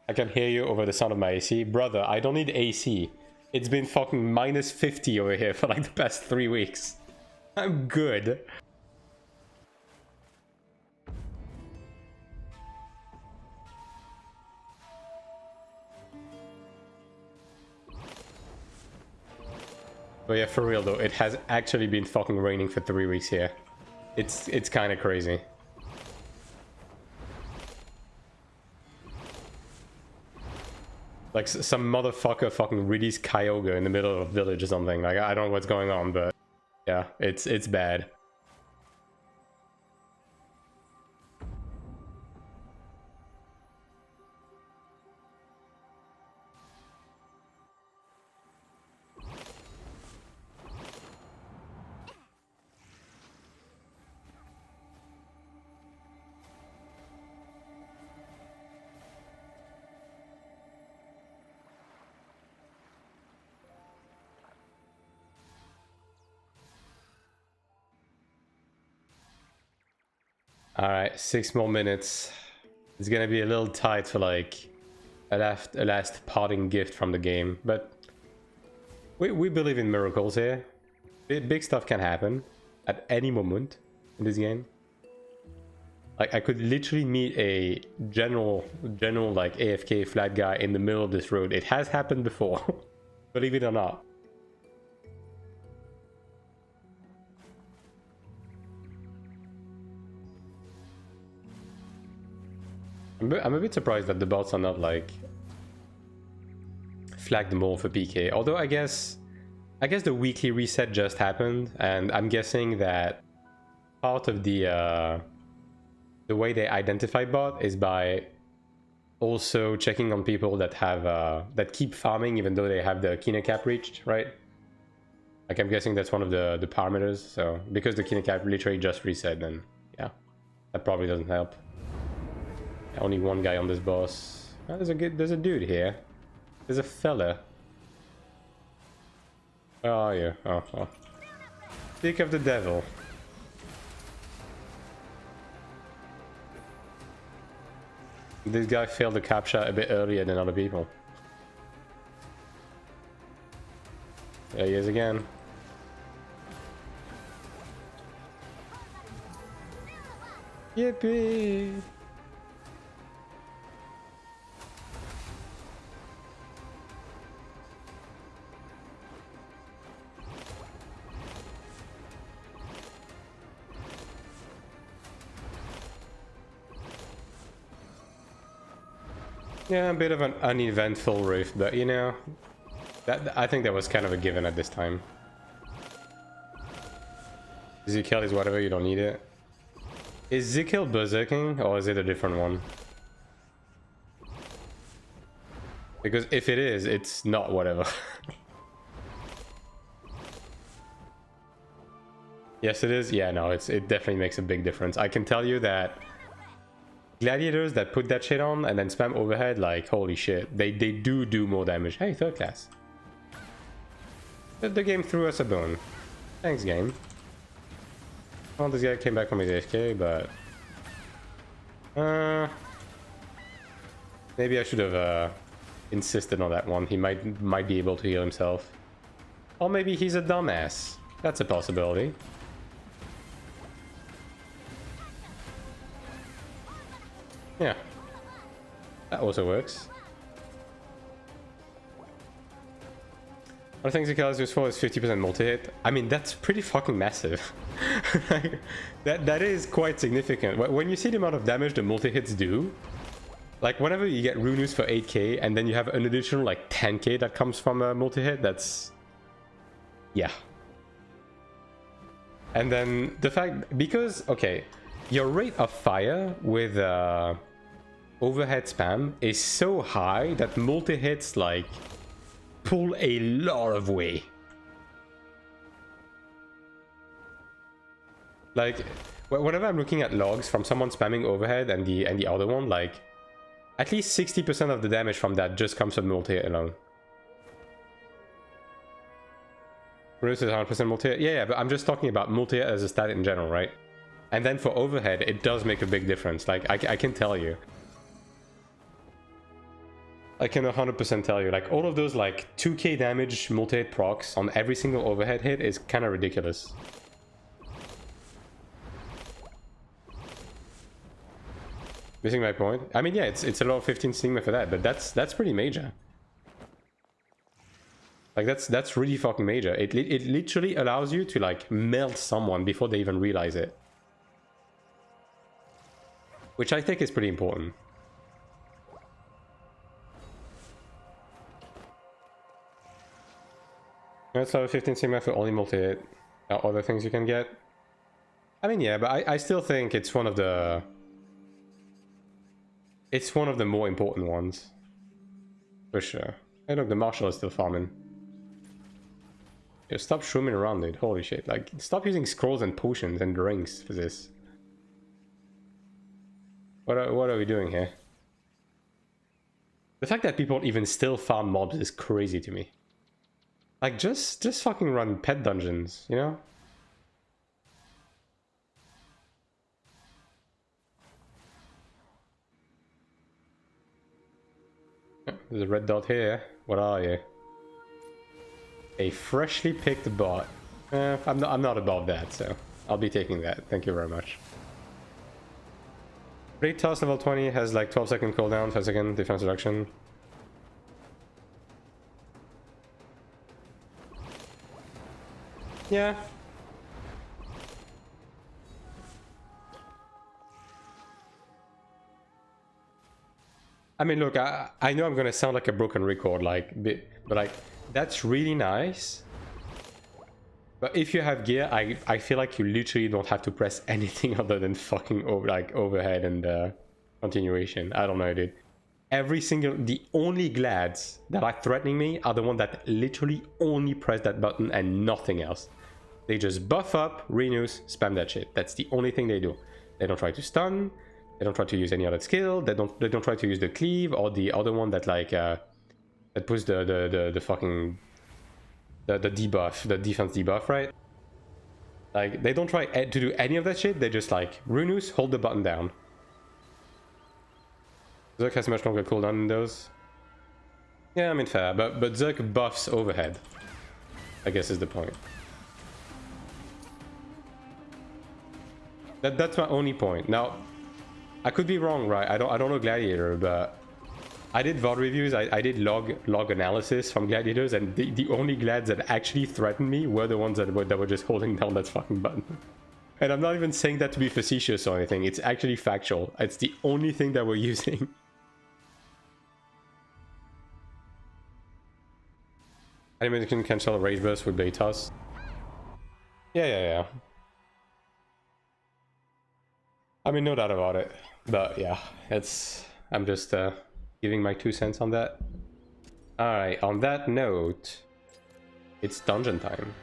I can hear you over the sound of my AC. Brother, I don't need AC. It's been fucking minus 50 over here for like the past 3 weeks. I'm good. But yeah, for real though, it has actually been fucking raining for 3 weeks here. It's kind of crazy. Like some motherfucker fucking released Kyogre in the middle of a village or something. Like I don't know what's going on, but yeah, it's bad. Alright, 6 more minutes. It's gonna be a little tight for like a last parting gift from the game, but we believe in miracles here. Big stuff can happen at any moment in this game. Like I could literally meet a general like AFK flat guy in the middle of this road. It has happened before, believe it or not. I'm a bit surprised that the bots are not like flagged more for PK. Although I guess the weekly reset just happened, and I'm guessing that part of the way they identify bot is by also checking on people that have that keep farming even though they have the Kina cap reached, right? Like I'm guessing that's one of the parameters. So because the Kina cap literally just reset, then yeah, that probably doesn't help. Only one guy on this boss. Oh, there's a dude here. There's a fella. Oh yeah. Oh. Speak of the devil. This guy failed the cap shot a bit earlier than other people. There he is again. Yippee! Yeah, a bit of an uneventful rift, but you know, I think that was kind of a given at this time. Ezekiel is whatever, you don't need it. Is Ezekiel berserking, or is it a different one? Because if it is, it's not whatever. Yes, it is. Yeah, no, it definitely makes a big difference. I can tell you that gladiators that put that shit on and then spam overhead, like, holy shit, they do more damage. Hey, third class. The game threw us a bone. Thanks, game. Well, this guy came back from his AFK, but maybe I should have insisted on that one. He might be able to heal himself. Or maybe he's a dumbass. That's a possibility. Yeah, that also works. One thing Ezekiel is used for is 50% multi-hit. I mean, that's pretty fucking massive. that is quite significant. When you see the amount of damage the multi-hits do, like whenever you get Runus for 8k and then you have an additional like 10k that comes from a multi-hit, that's... yeah. And then the fact, because, okay, your rate of fire with overhead spam is so high that multi-hits like pull a lot of weight. Like, whenever I'm looking at logs from someone spamming overhead and the other one, like, at least 60% of the damage from that just comes from multi-hit alone. Bruce is 100% multi-hit. Yeah, but I'm just talking about multi-hit as a stat in general, right? And then for overhead, it does make a big difference. Like, I can tell you. I can 100% tell you. Like, all of those, like, 2k damage multi-hit procs on every single overhead hit is kind of ridiculous. Missing my point? I mean, yeah, it's a low 15 stigma for that, but that's pretty major. Like, that's really fucking major. It literally allows you to, like, melt someone before they even realize it. Which I think is pretty important. That's level 15 Sigma for only multi-hit. Other things you can get. I mean, yeah, but I still think it's one of the... It's one of the more important ones. For sure. Hey look, the Marshal is still farming. Yo, stop shrooming around it. Holy shit. Like, stop using scrolls and potions and drinks for this. What are we doing here? The fact that people even still farm mobs is crazy to me. Like, just fucking run pet dungeons, you know? There's a red dot here. What are you? A freshly picked bot. I'm not above that, so I'll be taking that. Thank you very much. Great Toss level 20 has like 12-second cooldown, 5-second defense reduction. Yeah. I mean, look, I know I'm gonna sound like a broken record, like, but like, that's really nice. But if you have gear, I feel like you literally don't have to press anything other than fucking overhead and continuation. I don't know, dude. The only glads that are threatening me are the ones that literally only press that button and nothing else. They just buff up, renews, spam that shit. That's the only thing they do. They don't try to stun. They don't try to use any other skill. They don't try to use the cleave or the other one that like that puts the fucking the debuff, the defense debuff, right? Like, they don't try to do any of that shit. They just like renews, hold the button down. Zerk has much longer cooldown than those. Yeah, I mean, fair, but Zerk buffs overhead, I guess is the point. That's my only point. Now, I could be wrong, right? I don't know Gladiator, but I did VOD reviews. I did log analysis from Gladiators, and the only glads that actually threatened me were the ones that were just holding down that fucking button. And I'm not even saying that to be facetious or anything. It's actually factual. It's the only thing that we're using. Anybody can cancel a rage burst with Blade Toss. Yeah. I mean, no doubt about it. But yeah, I'm just giving my 2 cents on that. Alright, on that note, it's dungeon time.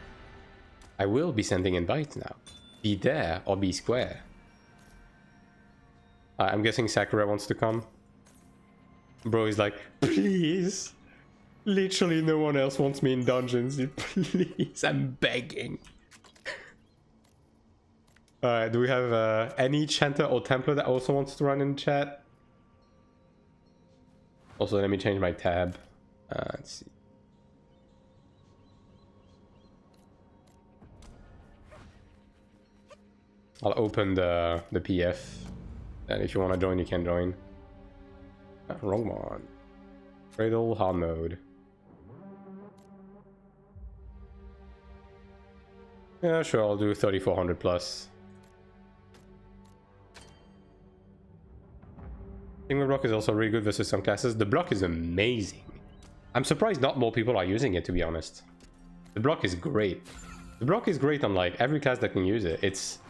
I will be sending invites now. Be there or be square. I'm guessing Sakura wants to come. Bro is like, please. Literally no one else wants me in dungeons. Please, I'm begging. Alright, do we have any Chanter or Templar that also wants to run in chat? Also, let me change my tab. Let's see. I'll open the PF. And if you want to join, you can join. Wrong one. Cradle hard mode. Yeah, sure, I'll do 3400 plus. Sigma block is also really good versus some classes. The block is amazing. I'm surprised not more people are using it, to be honest. The block is great. The block is great on like every class that can use it. It's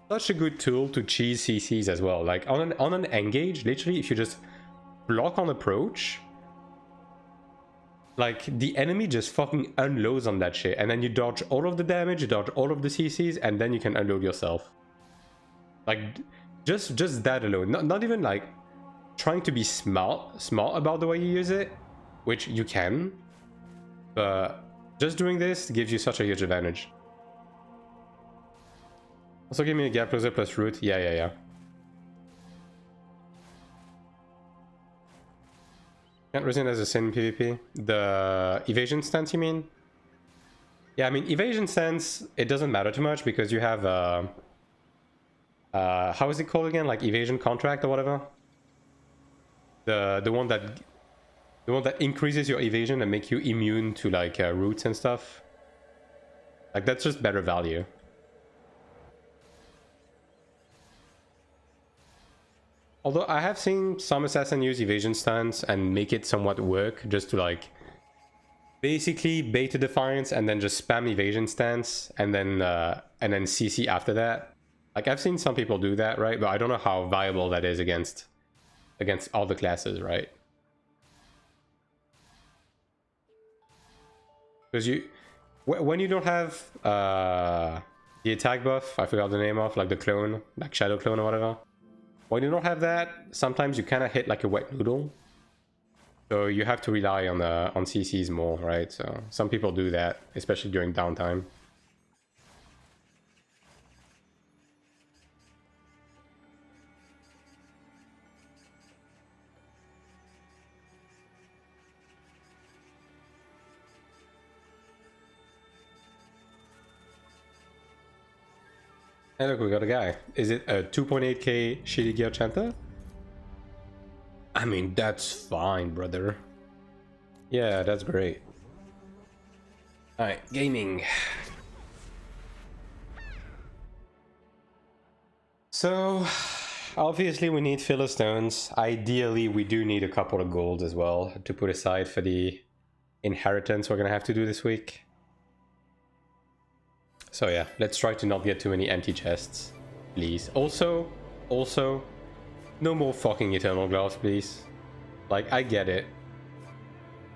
such a good tool to cheese CCs as well. Like on an engage, literally, if you just block on approach, like the enemy just fucking unloads on that shit, and then you dodge all of the damage, you dodge all of the CCs, and then you can unload yourself. Like, just that alone. Not even like trying to be smart about the way you use it, which you can, but just doing this gives you such a huge advantage. Also give me a gap closer plus root. Yeah. Can't resin as a sin PvP. The evasion stance, you mean? Yeah, I mean, evasion stance, it doesn't matter too much because you have how is it called again? Like evasion contract or whatever? The one that increases your evasion and make you immune to like roots and stuff. Like that's just better value. Although I have seen some assassin use evasion stance and make it somewhat work, just to like basically bait a defiance and then just spam evasion stance and then CC after that. Like I've seen some people do that, right? But I don't know how viable that is against all the classes, right? Because when you don't have the attack buff, I forgot the name of, like the clone, like shadow clone or whatever. When you don't have that, sometimes you kind of hit like a wet noodle. So you have to rely on CCs more, right? So some people do that, especially during downtime. Hey look, we got a guy. Is it a 2.8k shitty gear chanter? I mean, that's fine, brother. Yeah, that's great. Alright, gaming. So, obviously we need filler stones. Ideally, we do need a couple of gold as well to put aside for the inheritance we're gonna have to do this week. So yeah, let's try to not get too many empty chests, please. Also, no more fucking eternal gloves, please. Like, I get it.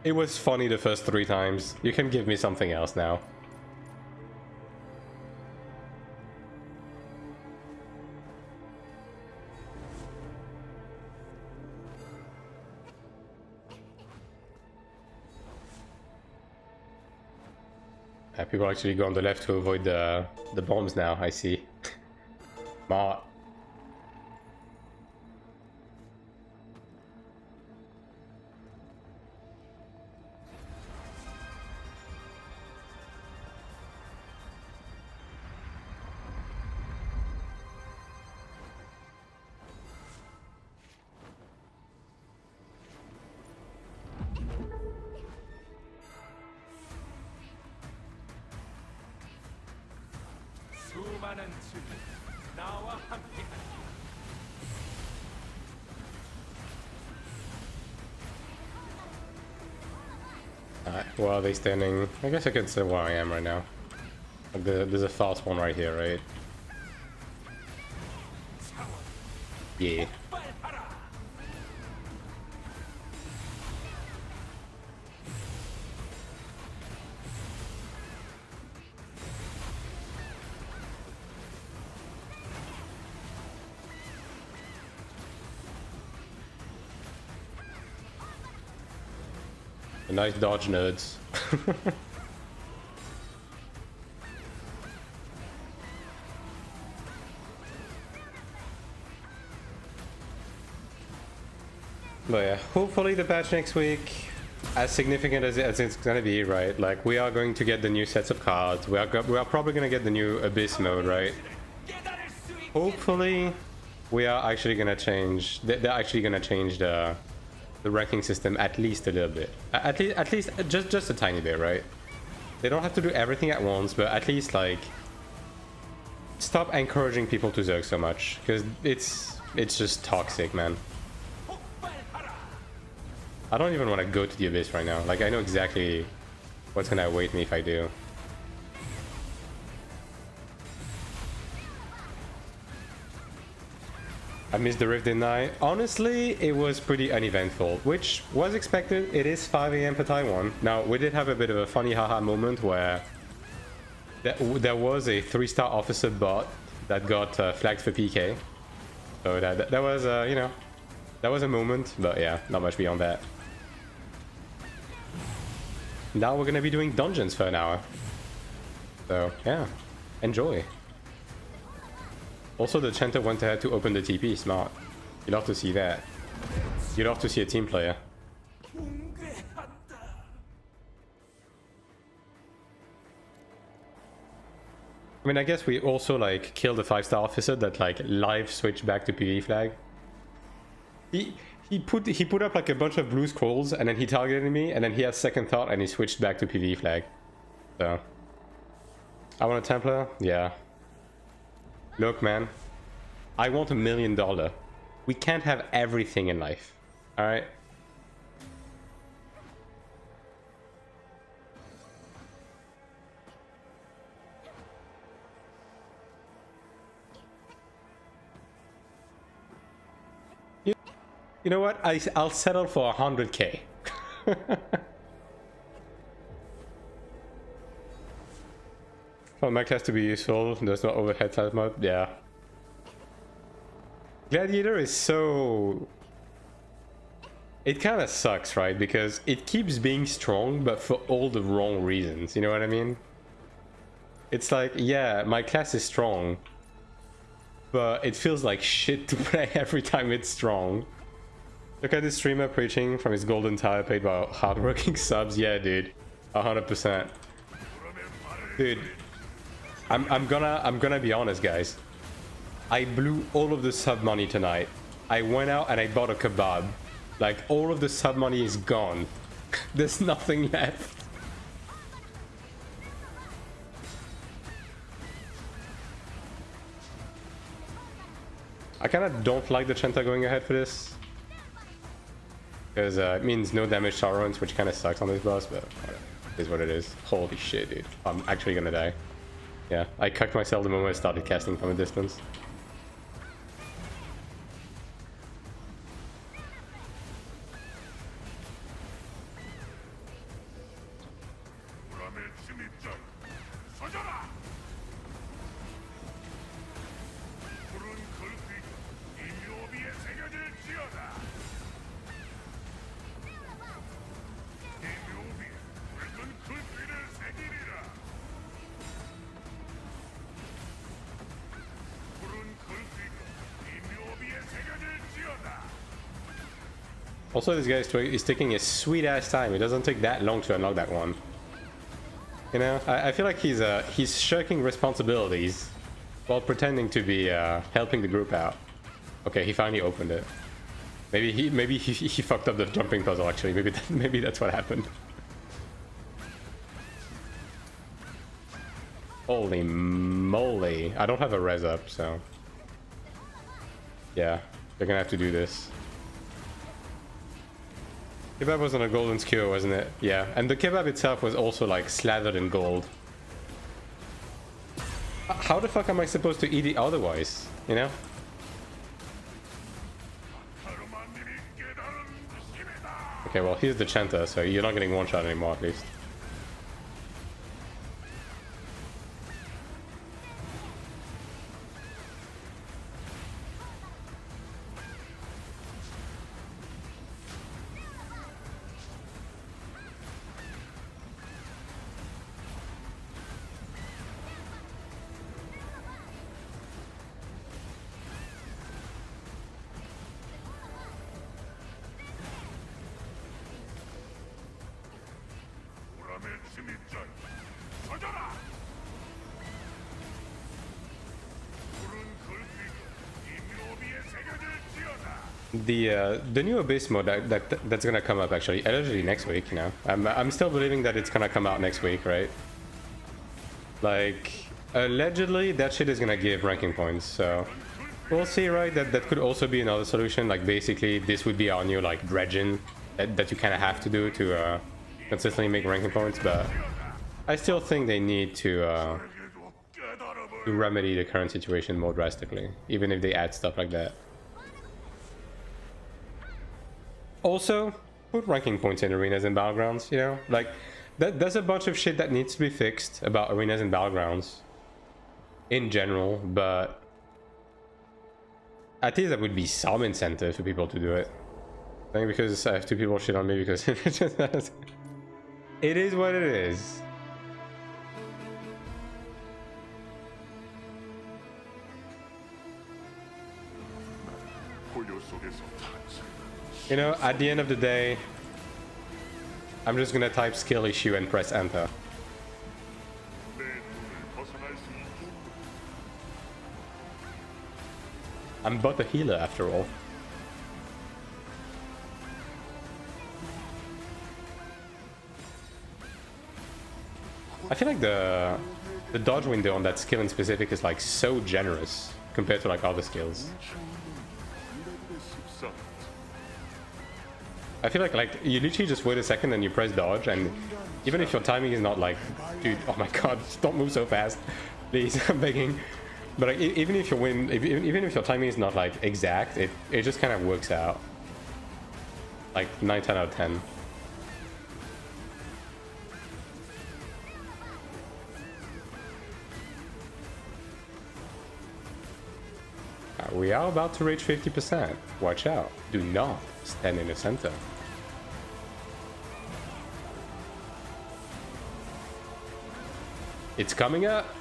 It was funny the first 3 times. You can give me something else now. People actually go on the left to avoid the bombs now, I see. Smart. Well, are they standing? I guess I can say where I am right now. Like there's a fast one right here, right? Yeah. Nice dodge, nerds. But yeah, hopefully the patch next week, as significant as it's gonna be, right? Like, we are going to get the new sets of cards. We are probably gonna get the new Abyss mode, right? Hopefully, we are actually gonna change. They're actually gonna change the ranking system at least a little bit. At least just a tiny bit, right? They don't have to do everything at once, but at least like stop encouraging people to Zerg so much, because it's just toxic, man. I don't even want to go to the Abyss right now. Like, I know exactly what's gonna await me if I do. I missed the Rift, didn't I? Honestly, it was pretty uneventful, which was expected. It is 5 AM for Taiwan. Now, we did have a bit of a funny haha moment where there was a 3-star officer bot that got flagged for PK. So that was, you know, that was a moment, but yeah, not much beyond that. Now we're gonna be doing dungeons for an hour. So yeah, enjoy. Also, the Chanter went ahead to open the TP, smart. You'd love to see that. You'd love to see a team player. I mean, I guess we also like killed a 5-star officer that like live switched back to PV flag. He put up like a bunch of blue scrolls and then he targeted me and then he had second thought and he switched back to PV flag. So I want a Templar? Yeah. Look, man, I want $1 million. We can't have everything in life. All right. You know what? I'll settle for 100K. For my class to be useful, there's no overhead type mode. Yeah. Gladiator is so... It kind of sucks, right? Because it keeps being strong, but for all the wrong reasons. You know what I mean? It's like, yeah, my class is strong, but it feels like shit to play every time it's strong. Look at this streamer preaching from his golden tire paid by hardworking subs. Yeah, dude, 100%. Dude, I'm gonna be honest, guys. I blew all of the sub money tonight. I went out and I bought a kebab. Like, all of the sub money is gone. There's nothing left. I kind of don't like the Chenta going ahead for this. Because it means no damage tolerance, which kind of sucks on this boss, but it is what it is. Holy shit, dude. I'm actually gonna die. Yeah, I cucked myself the moment I started casting from a distance. Also, this guy is taking a sweet ass time. It doesn't take that long to unlock that one. You know, I feel like he's shirking responsibilities while pretending to be helping the group out. Okay, he finally opened it. Maybe he fucked up the jumping puzzle. Actually, maybe that's what happened. Holy moly! I don't have a res up, so yeah, they're gonna have to do this. Kebab was on a golden skewer, wasn't it? Yeah, and the kebab itself was also like slathered in gold. How the fuck am I supposed to eat it otherwise? You know? Okay, well, here's the Chanta, so you're not getting one shot anymore, at least. The new Abyss mode that's gonna come up actually allegedly next week. You know, I'm still believing that it's gonna come out next week, right? Like allegedly that shit is gonna give ranking points, so we'll see, right? That could also be another solution. Like basically this would be our new like dredging that you kind of have to do to consistently make ranking points, but I still think they need to remedy the current situation more drastically, even if they add stuff like that. Also, put ranking points in arenas and battlegrounds, you know? Like, there's a bunch of shit that needs to be fixed about arenas and battlegrounds. in general, but at least that would be some incentive for people to do it. I think because I have two people shit on me because it is what it is. You know, at the end of the day, I'm just gonna type skill issue and press enter. I'm but a healer after all. I feel like the dodge window on that skill in specific is like so generous compared to like other skills. I feel like you literally just wait a second and you press dodge, and even if your timing is not like, dude, oh my god, don't move so fast, please, I'm begging. But like, even if even if your timing is not like exact, it just kind of works out. Like 9, 10 out of 10. We are about to reach 50%. Watch out. Do not stand in the center. It's coming up.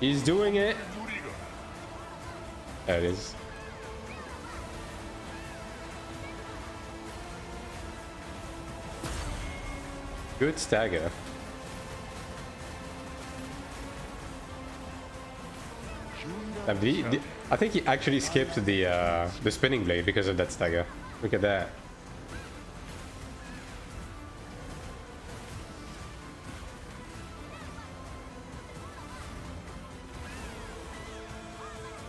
He's doing it. There it is. Good stagger. I think he actually skipped the spinning blade because of that stagger. Look at that.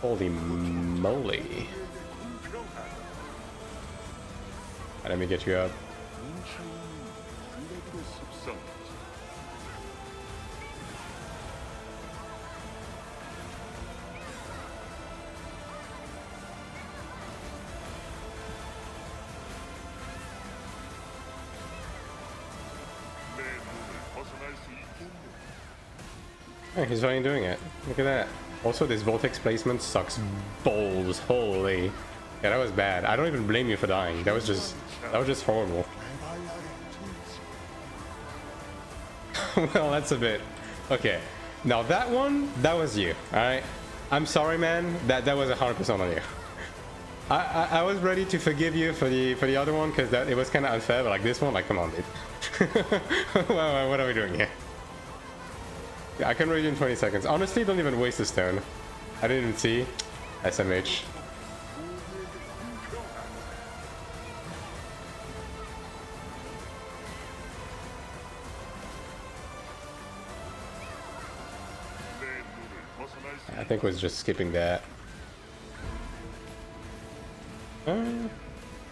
Holy moly. Let me get you up. Oh, he's finally doing it. Look at that. Also, this vortex placement sucks balls. Holy. Yeah, that was bad. I don't even blame you for dying. That was just horrible. Well, that's a bit. Okay. Now that one, that was you. Alright? I'm sorry, man. That was 100% on you. I was ready to forgive you for the other one because it was kind of unfair, but like this one, like, come on, dude. Well, what are we doing here? Yeah, I can read in 20 seconds. Honestly, don't even waste a stone. I didn't even see. SMH. I think it was just skipping that.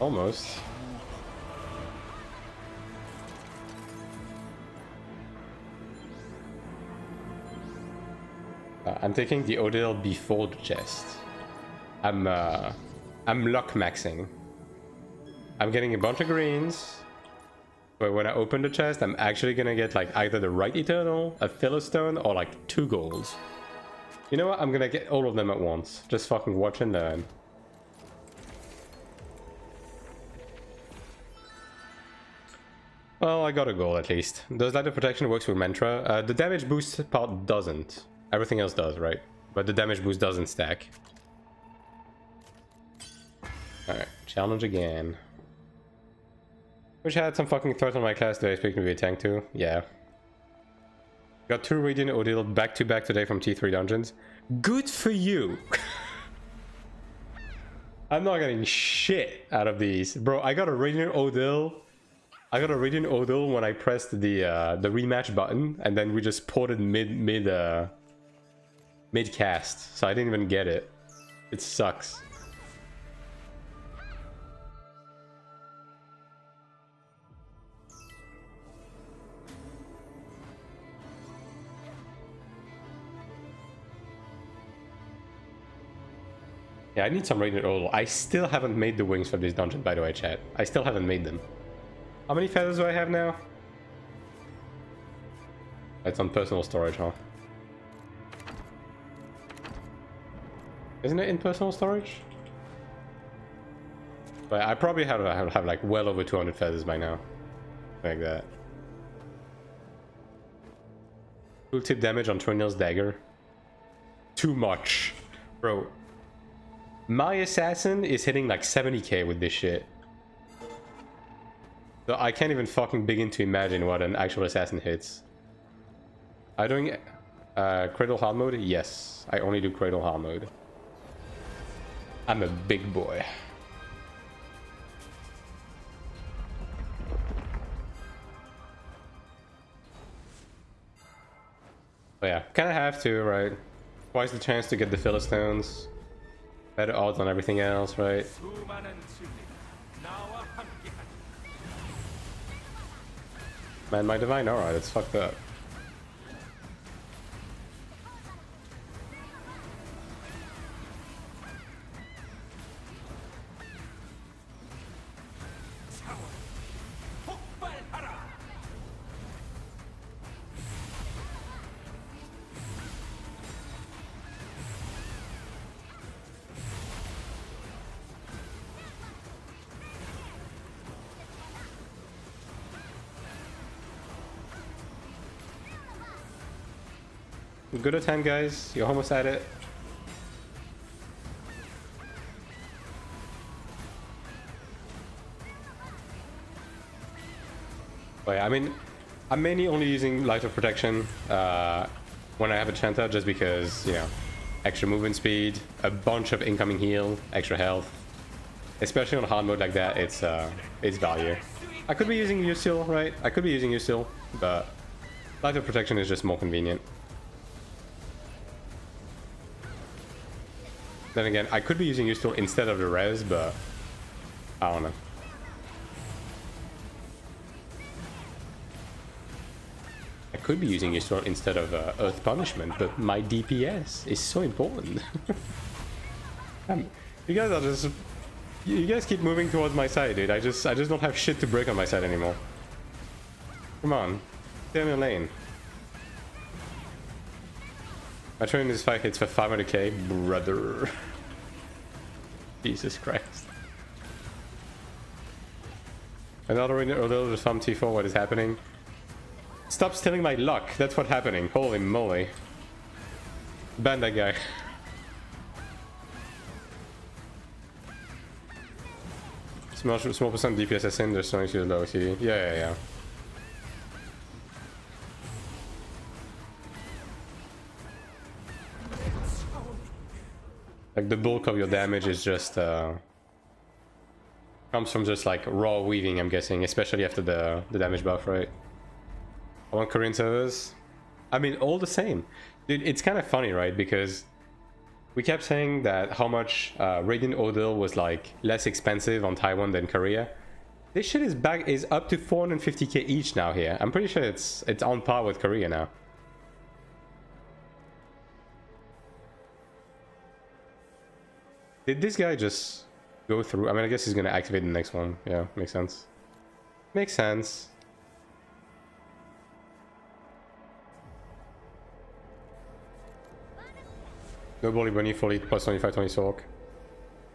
Almost. I'm taking the Odile before the chest. I'm luck maxing. I'm getting a bunch of greens, but when I open the chest, I'm actually gonna get like either the right eternal, a filler stone, or like 2 golds. You know what? I'm gonna get all of them at once. Just fucking watch and learn. Well, I got a goal at least. Does ladder protection works with Mantra? The damage boost part doesn't. Everything else does, right? But the damage boost doesn't stack. Alright, challenge again. Wish I had some fucking threat on my class. Do I expect me to be a tank too? Yeah. Got 2 Radiant Odile back to back today from T3 dungeons. Good for you! I'm not getting shit out of these. Bro, I got a Radiant Odile. I got a Radiant Odile when I pressed the rematch button, and then we just ported mid cast, so I didn't even get it. It sucks. Yeah, I need some Radiant Odile. I still haven't made the wings for this dungeon, by the way, chat. I still haven't made them. How many feathers do I have now? It's on personal storage, huh? Isn't it in personal storage? But I probably have like well over 200 feathers by now. Like that. Tooltip damage on Toenail's dagger. Too much. Bro. My assassin is hitting like 70k with this shit. So I can't even fucking begin to imagine what an actual assassin hits. Are you doing cradle hard mode? Yes. I only do cradle hard mode. I'm a big boy. But yeah, kind of have to, right? Twice the chance to get the Philistines. Better odds on everything else, right? Man, my divine aura, it's fucked up. Good at 10, guys. You're almost at it. But yeah, I mean, I'm mainly only using Light of Protection when I have a Chanta, just because, you know, extra movement speed, a bunch of incoming heal, extra health. Especially on hard mode like that, it's value. I could be using you still, right? I could be using you still, but Light of Protection is just more convenient. Then again, I could be using you still instead of the res, but I don't know. I could be using you still instead of Earth Punishment, but my DPS is so important. You guys are just... You guys keep moving towards my side, dude. I just don't have shit to break on my side anymore. Come on. Stay in your lane. My train in this fight hits for 500k, brother. Jesus Christ. Another little farm T4, what is happening? Stop stealing my luck, that's what's happening. Holy moly. Ban that guy. Small percent DPS in, there's something to low CD. Yeah. Like the bulk of your damage is just comes from just like raw weaving, I'm guessing, especially after the damage buff, right? I want Korean servers. I mean, all the same. Dude, it's kind of funny, right? Because we kept saying that how much Radiant Odil was like less expensive on Taiwan than Korea. This shit is up to 450k each now here. I'm pretty sure it's on par with Korea now. Did this guy just go through? I mean, I guess he's gonna activate the next one. Yeah, makes sense. Makes sense. Nobody bunny fully plus 25 20 Sork.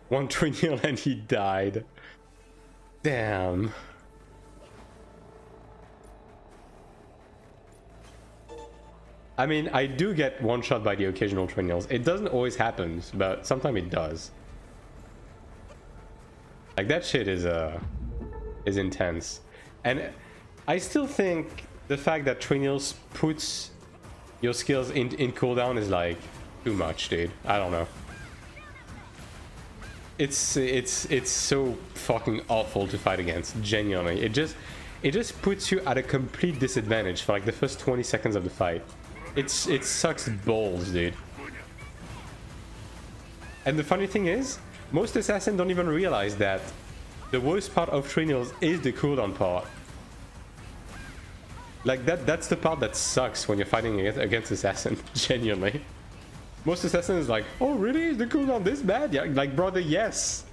1 Trinial and he died. Damn. I mean, I do get one shot by the occasional Trinials. It doesn't always happen, but sometimes it does. Like that shit is intense. And I still think the fact that Trinials puts your skills in cooldown is like too much, dude. I don't know. It's so fucking awful to fight against, genuinely. It just puts you at a complete disadvantage for like the first 20 seconds of the fight. It sucks balls, dude. And the funny thing is, most assassins don't even realize that the worst part of Trinials is the cooldown part. Like that's the part that sucks when you're fighting against assassin, genuinely. Most assassins is like, oh really? Is the cooldown this bad? Yeah, like brother, yes.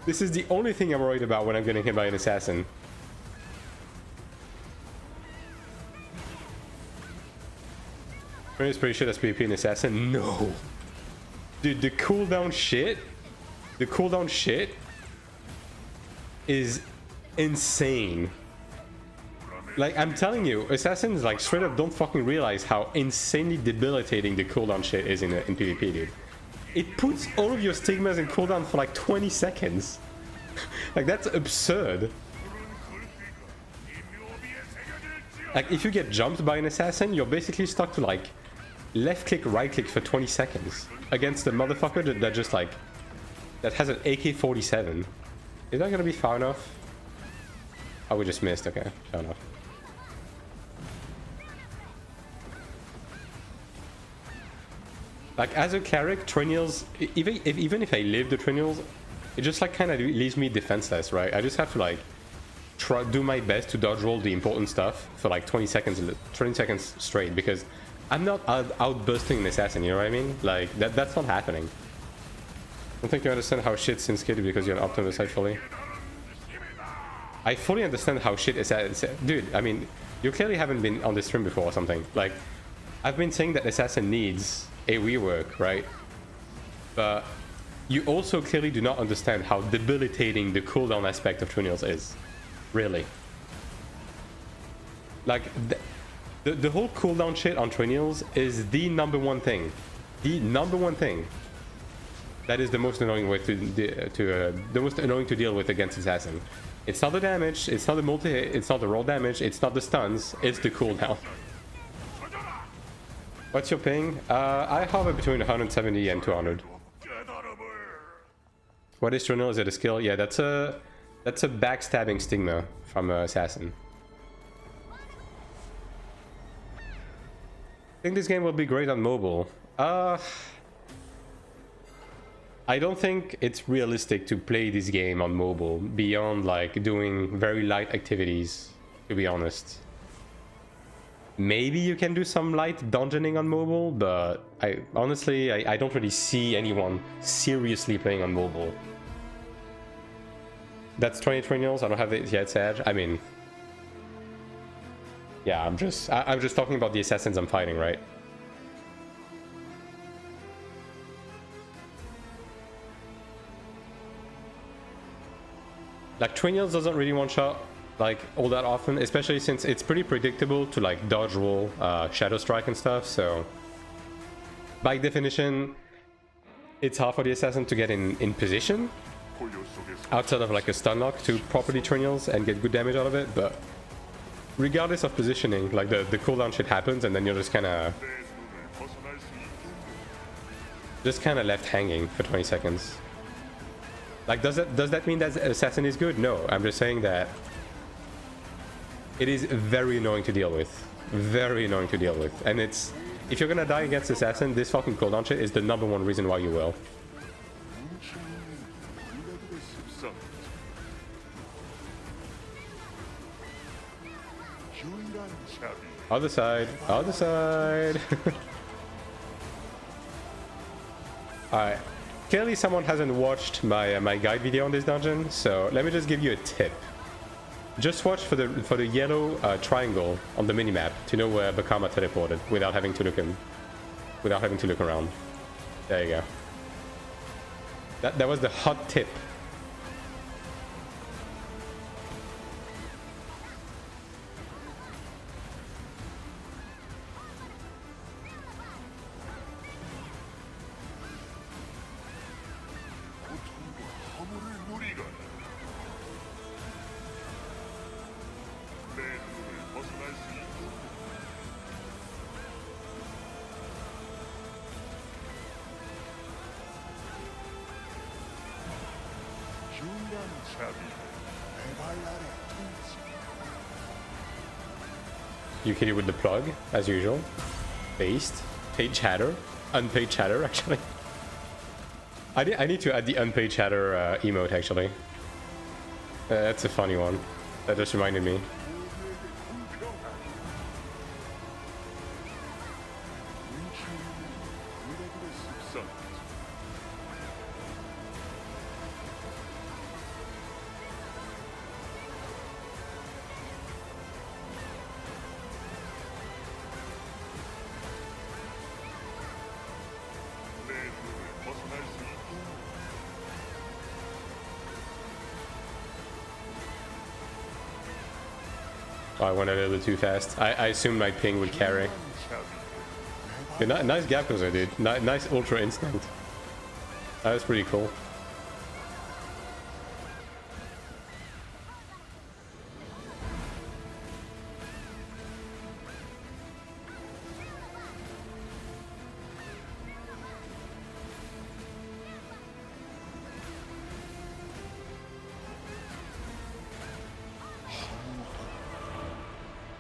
This is the only thing I'm worried about when I'm getting hit by an assassin. Is pretty sure that's PvP an assassin? No. Dude, the cooldown shit is insane. Like, I'm telling you, assassins like straight up don't fucking realize how insanely debilitating the cooldown shit is in PvP, dude. It puts all of your stigmas in cooldown for like 20 seconds. Like, that's absurd. Like, if you get jumped by an assassin, you're basically stuck to like left click, right click for 20 seconds against a motherfucker that just like, that has an AK-47. Is that gonna be far enough? Oh, we just missed. Okay, fair enough. Like, as a cleric, Trinials, even if I live the Trinials, it just like kind of leaves me defenseless, right? I just have to like do my best to dodge roll the important stuff for like 20 seconds straight, because I'm not out busting an assassin, you know what I mean? Like, that's not happening. I don't think you understand how shit Sinskid because you're an Optimus, actually. I fully understand how shit assassin... Dude, I mean, you clearly haven't been on this stream before or something. Like, I've been saying that assassin needs a rework, right? But you also clearly do not understand how debilitating the cooldown aspect of Trinials is. Really. Like, the whole cooldown shit on Trinials is the number one thing. The number one thing that is the most annoying way the most annoying to deal with against assassin. It's not the damage, it's not the multi-hit, it's not the roll damage, it's not the stuns, it's the cooldown. What's your ping? I hover between 170 and 200. What is Trinial? Is it a skill? Yeah, that's a backstabbing stigma from assassin. I think this game will be great on mobile. I don't think it's realistic to play this game on mobile beyond like doing very light activities, to be honest. Maybe you can do some light dungeoning on mobile, but honestly I don't really see anyone seriously playing on mobile. That's 20 Trinials. I don't have it yet, Sag. I mean, yeah, I'm just talking about the assassins I'm fighting, right? Like, Trinials doesn't really one-shot like all that often, especially since it's pretty predictable to like dodge roll, shadow strike and stuff. So by definition, it's hard for the assassin to get in position outside of like a stun lock to properly Trinials and get good damage out of it. But regardless of positioning, like the cooldown shit happens, and then you're just kind of left hanging for 20 seconds. Like, does that mean that assassin is good? No, I'm just saying that it is very annoying to deal with. Very annoying to deal with. And it's, if you're gonna die against assassin, this fucking cooldown shit is the number one reason why you will. Other side, other side. Alright. Clearly someone hasn't watched my guide video on this dungeon, so let me just give you a tip. Just watch for the yellow triangle on the minimap to know where Bakama teleported without having to look around. There you go. That was the hot tip. You hit it with the plug, as usual. Based. Paid chatter. Unpaid chatter, actually. I need to add the unpaid chatter emote, actually. That's a funny one. That just reminded me. Oh, I went a little bit too fast. I assumed my ping would carry. Okay, nice gap closer, dude. Nice ultra instinct. That was pretty cool.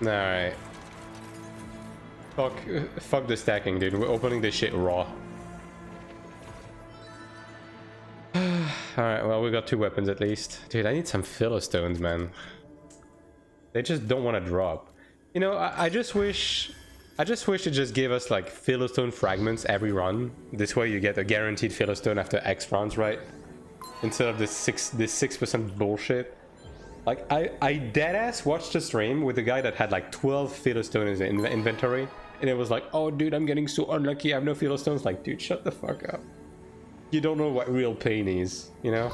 Alright. Fuck the stacking, dude. We're opening this shit raw. Alright, well, we got 2 weapons at least. Dude, I need some Philistines, man. They just don't want to drop. You know, I just wish it just gave us like Philistine fragments every run. This way you get a guaranteed Philistine after X runs, right? Instead of this 6% bullshit. Like, I deadass watched a stream with a guy that had like 12 Philistines in the inventory, and it was like, oh dude, I'm getting so unlucky, I have no Philistines. Like, dude, shut the fuck up. You don't know what real pain is, you know?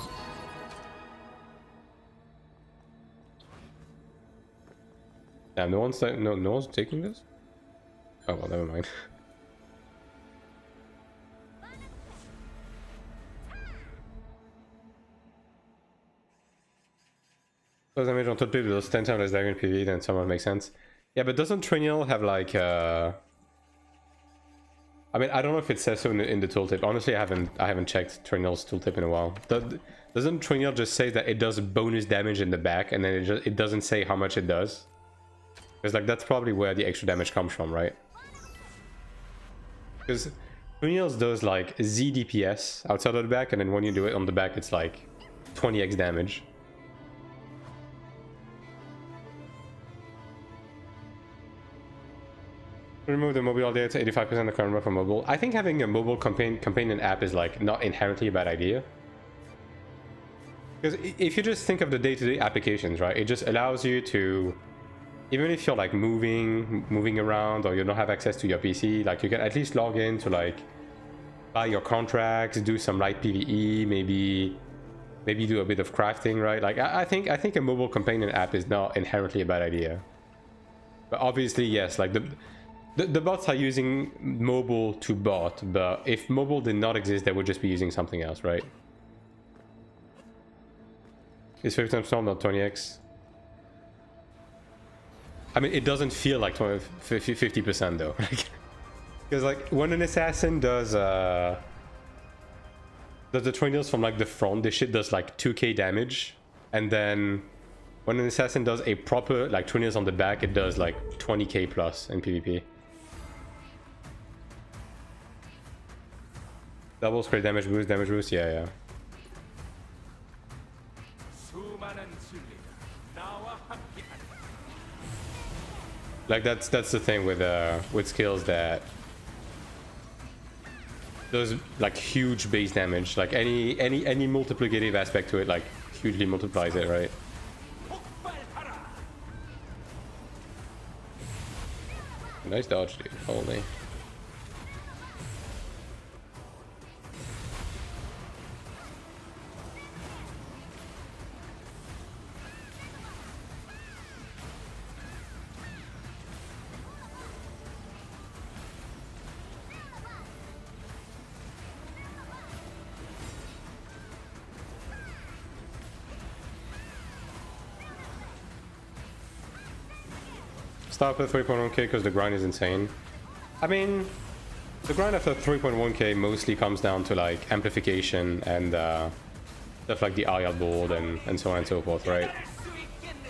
Damn, no one's taking this? Oh well, never mind. Damage on top people does 10 times less damage in PvE, then someone makes sense. Yeah, but doesn't Triniel have like I mean, I don't know if it says so in the tooltip. Honestly, I haven't checked Triniel's tooltip in a while. Doesn't Triniel just say that it does bonus damage in the back, and then it doesn't say how much it does? Because like that's probably where the extra damage comes from, right? Because Triniel's does like Z DPS outside of the back, and then when you do it on the back, it's like 20x damage. Remove the mobile data to 85% of current run for mobile. I think having a mobile companion app is like not inherently a bad idea. Because if you just think of the day-to-day applications, right, it just allows you to, even if you're like moving around or you don't have access to your PC, like you can at least log in to like buy your contracts, do some light PvE, maybe do a bit of crafting, right? Like I think a mobile companion app is not inherently a bad idea. But obviously, yes, like the bots are using mobile to bot, but if mobile did not exist, they would just be using something else, right? Is 50% not 20x? I mean, it doesn't feel like 50% though. Because like when an assassin does the Triniels from like the front, this shit does like 2k damage, and then when an assassin does a proper like Triniels on the back, it does like 20k plus in PvP. Double spray damage boost, yeah. Like that's the thing with skills that those like huge base damage, like any multiplicative aspect to it, like hugely multiplies it, right? Nice dodge, dude. Holy. Stop at 3.1k because the grind is insane. I mean, the grind after 3.1k mostly comes down to like amplification and stuff like the IR board and so on and so forth, right?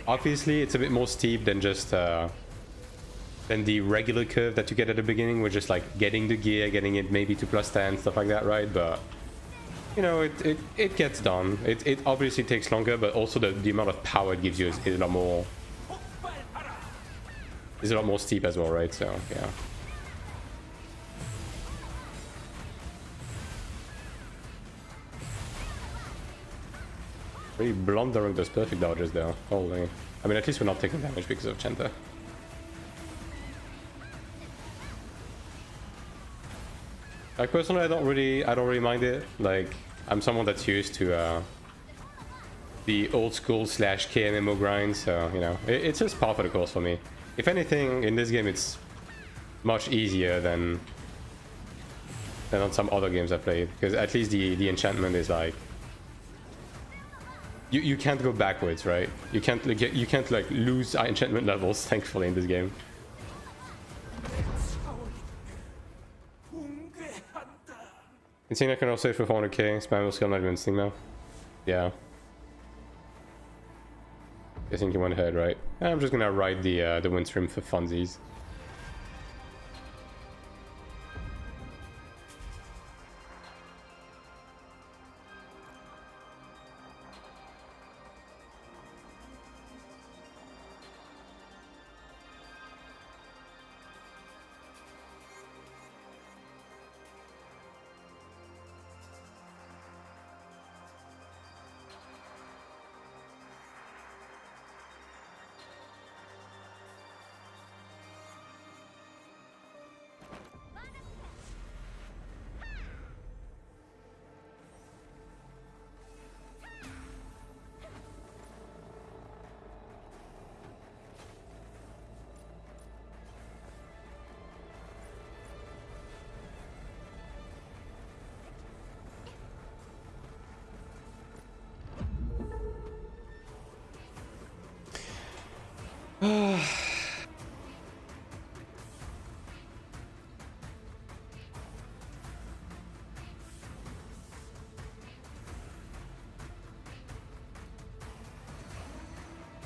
Obviously, it's a bit more steep than just than the regular curve that you get at the beginning, with just like getting the gear, getting it maybe to +10, stuff like that, right? But you know, it gets done. It obviously takes longer, but also the amount of power it gives you is a lot more. Is a lot more steep as well, right? So yeah. Really blundering those perfect dodges though. Holy. I mean, at least we're not taking damage because of Chenta. Like personally, I don't really mind it. Like I'm someone that's used to the old school slash KMMO grind, so you know, it's just par for the course for me. If anything, in this game it's much easier than on some other games I played, because at least the enchantment is like you can't go backwards, right? You can't like lose enchantment levels, thankfully, in this game. Instinct I can also for 400k. Spam will skill not even instinct now. Yeah. I think you went ahead, right? I'm just gonna ride the windstream for funsies.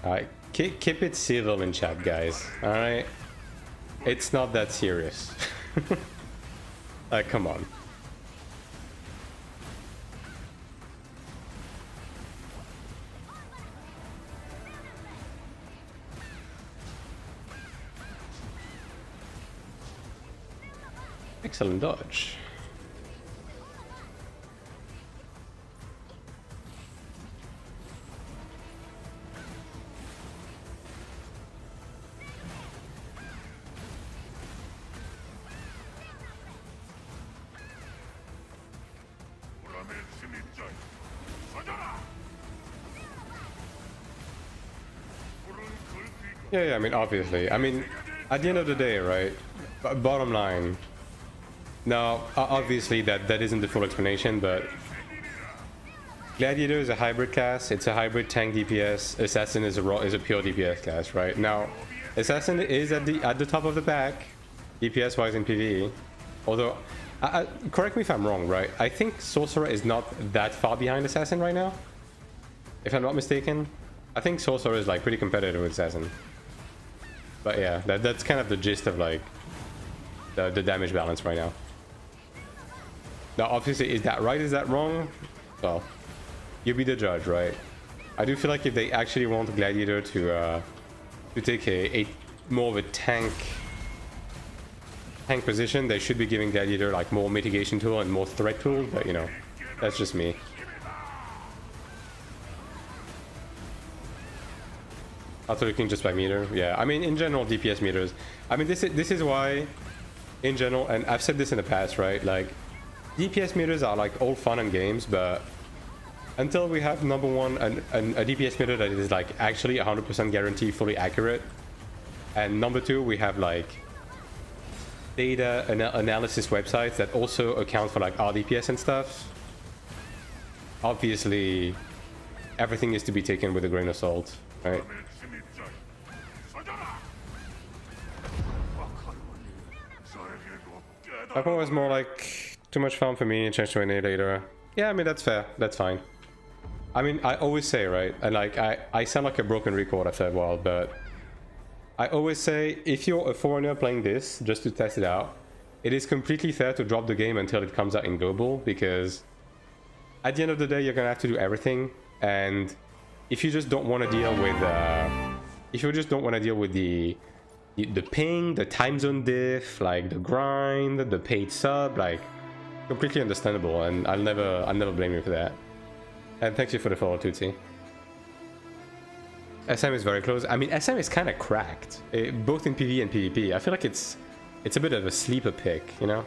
Alright, keep it civil in chat, guys. Alright? It's not that serious. Come on. Excellent dodge. Yeah, I mean, obviously. I mean, at the end of the day, right? Bottom line. Now, obviously, that isn't the full explanation, but Gladiator is a hybrid class. It's a hybrid tank DPS. Assassin is a pure DPS class, right? Now, Assassin is at the top of the pack, DPS wise in PvE. Although, correct me if I'm wrong, right? I think Sorcerer is not that far behind Assassin right now, if I'm not mistaken. I think Sorcerer is like pretty competitive with Assassin. But yeah, that's kind of the gist of like the damage balance right now. Now, obviously, is that right? Is that wrong? Well, you be the judge, right? I do feel like if they actually want Gladiator to take a more of a tank position, they should be giving Gladiator like more mitigation tool and more threat tool. But you know, that's just me. After looking just by meter, yeah. I mean, in general, DPS meters. I mean, this is why, in general, and I've said this in the past, right? Like, DPS meters are like all fun and games, but until we have number one, a DPS meter that is like actually 100% guarantee fully accurate, and number two, we have like data analysis websites that also account for like RDPS and stuff. Obviously, everything is to be taken with a grain of salt, right? That one was more like too much fun for me and change to an A later. Yeah, I mean, that's fair. That's fine. I mean, I always say, right, and like I sound like a broken record after a while, but I always say if you're a foreigner playing this just to test it out, it is completely fair to drop the game until it comes out in global, because at the end of the day you're gonna have to do everything, and if you just don't want to deal with the ping, the time zone diff, like the grind, the paid sub, like completely understandable, and I'll never blame you for that. And thank you for the follow, Tootsie. SM is very close. I mean, SM is kind of cracked, both in PvE and PvP. I feel like it's a bit of a sleeper pick, you know?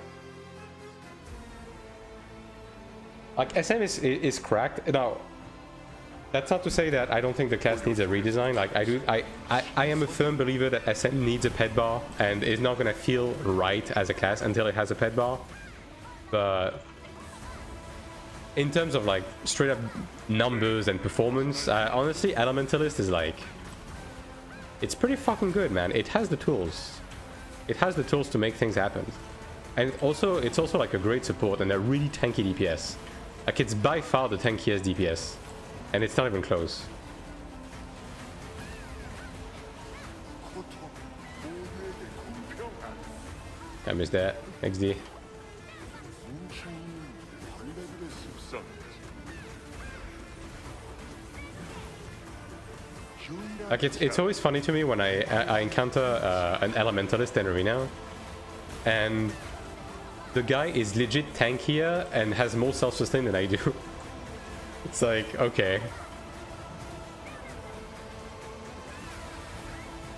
Like, SM is cracked. Now, That's not to say that I don't think the class needs a redesign. Like I am a firm believer that SM needs a pet bar and is not gonna feel right as a class until it has a pet bar. But in terms of like straight up numbers and performance, honestly, Elementalist is like, it's pretty fucking good, man. It has the tools. It has the tools to make things happen. And also, it's also like a great support and a really tanky DPS. Like it's by far the tankiest DPS. And it's not even close. I missed that. XD. Like it's always funny to me when I encounter an Elementalist in Arena, and the guy is legit tankier and has more self-sustain than I do. It's like, okay.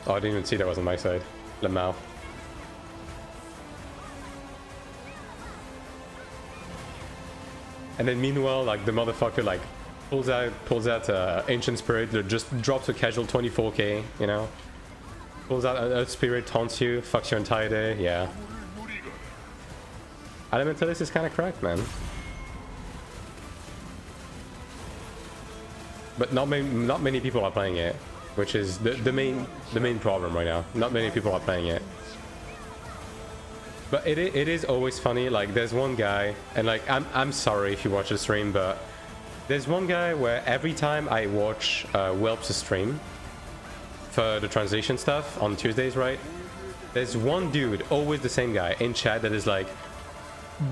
Oh, I didn't even see that was on my side. Lamau. And then meanwhile, like the motherfucker like pulls out Ancient Spirit that just drops a casual 24k, you know? Pulls out Earth Spirit, taunts you, fucks your entire day, yeah. Elementalist is kind of cracked, man. But not many people are playing it, which is the main problem right now. Not many people are playing it. But it is always funny. Like there's one guy, and like I'm sorry if you watch the stream, but there's one guy where every time I watch Whelp's stream for the translation stuff on Tuesdays, right? There's one dude, always the same guy in chat, that is like,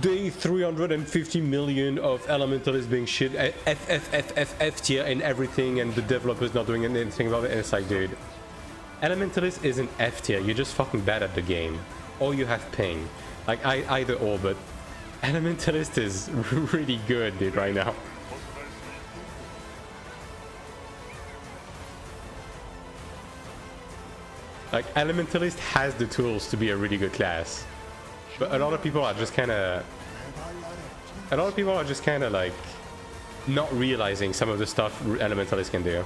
day 350 million of Elementalists being shit F tier and everything, and the developers not doing anything about it. And it's like, dude, Elementalist isn't F tier, you're just fucking bad at the game, or you have ping. Like either or, but Elementalist is really good, dude, right now. Like Elementalist has the tools to be a really good class. But a lot of people are just kind of like not realizing some of the stuff Elementalists can do.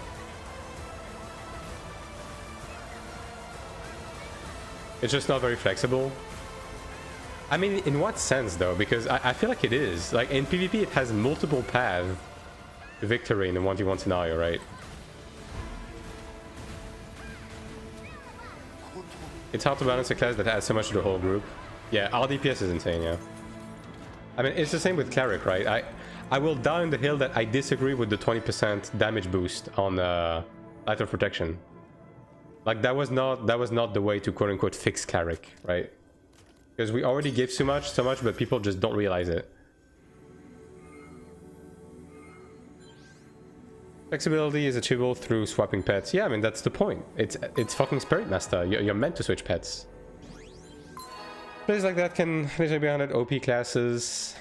It's just not very flexible. I mean, in what sense though? Because I feel like it is. Like in PvP, it has multiple paths to victory in a 1v1 scenario, right? It's hard to balance a class that adds so much to the whole group. Yeah, our DPS is insane, yeah. I mean, it's the same with Cleric, right? I will die on the hill that I disagree with the 20% damage boost on Light of Protection. Like, that was not the way to quote-unquote fix Cleric, right? Because we already gave so much, but people just don't realize it. Flexibility is achievable through swapping pets. Yeah, I mean, that's the point. It's fucking Spirit Master. You're meant to switch pets. Plays like that can literally be 100 OP classes.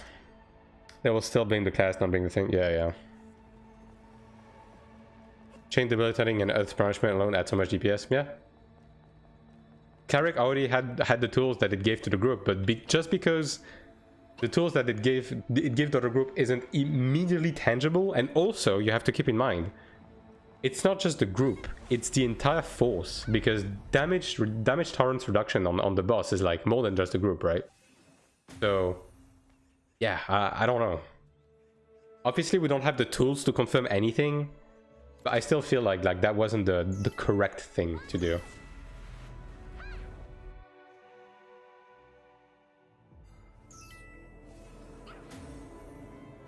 They will still blame the class, not being the thing. Yeah. Chain debilitating and Earth Punishment alone add so much DPS. Yeah. Cleric already had the tools that it gave to the group, but just because the tools that it gave to the group isn't immediately tangible, and also you have to keep in mind, it's not just the group, it's the entire force, because damage tolerance reduction on the boss is like more than just the group, right? So yeah, I don't know. Obviously we don't have the tools to confirm anything, but I still feel like that wasn't the correct thing to do.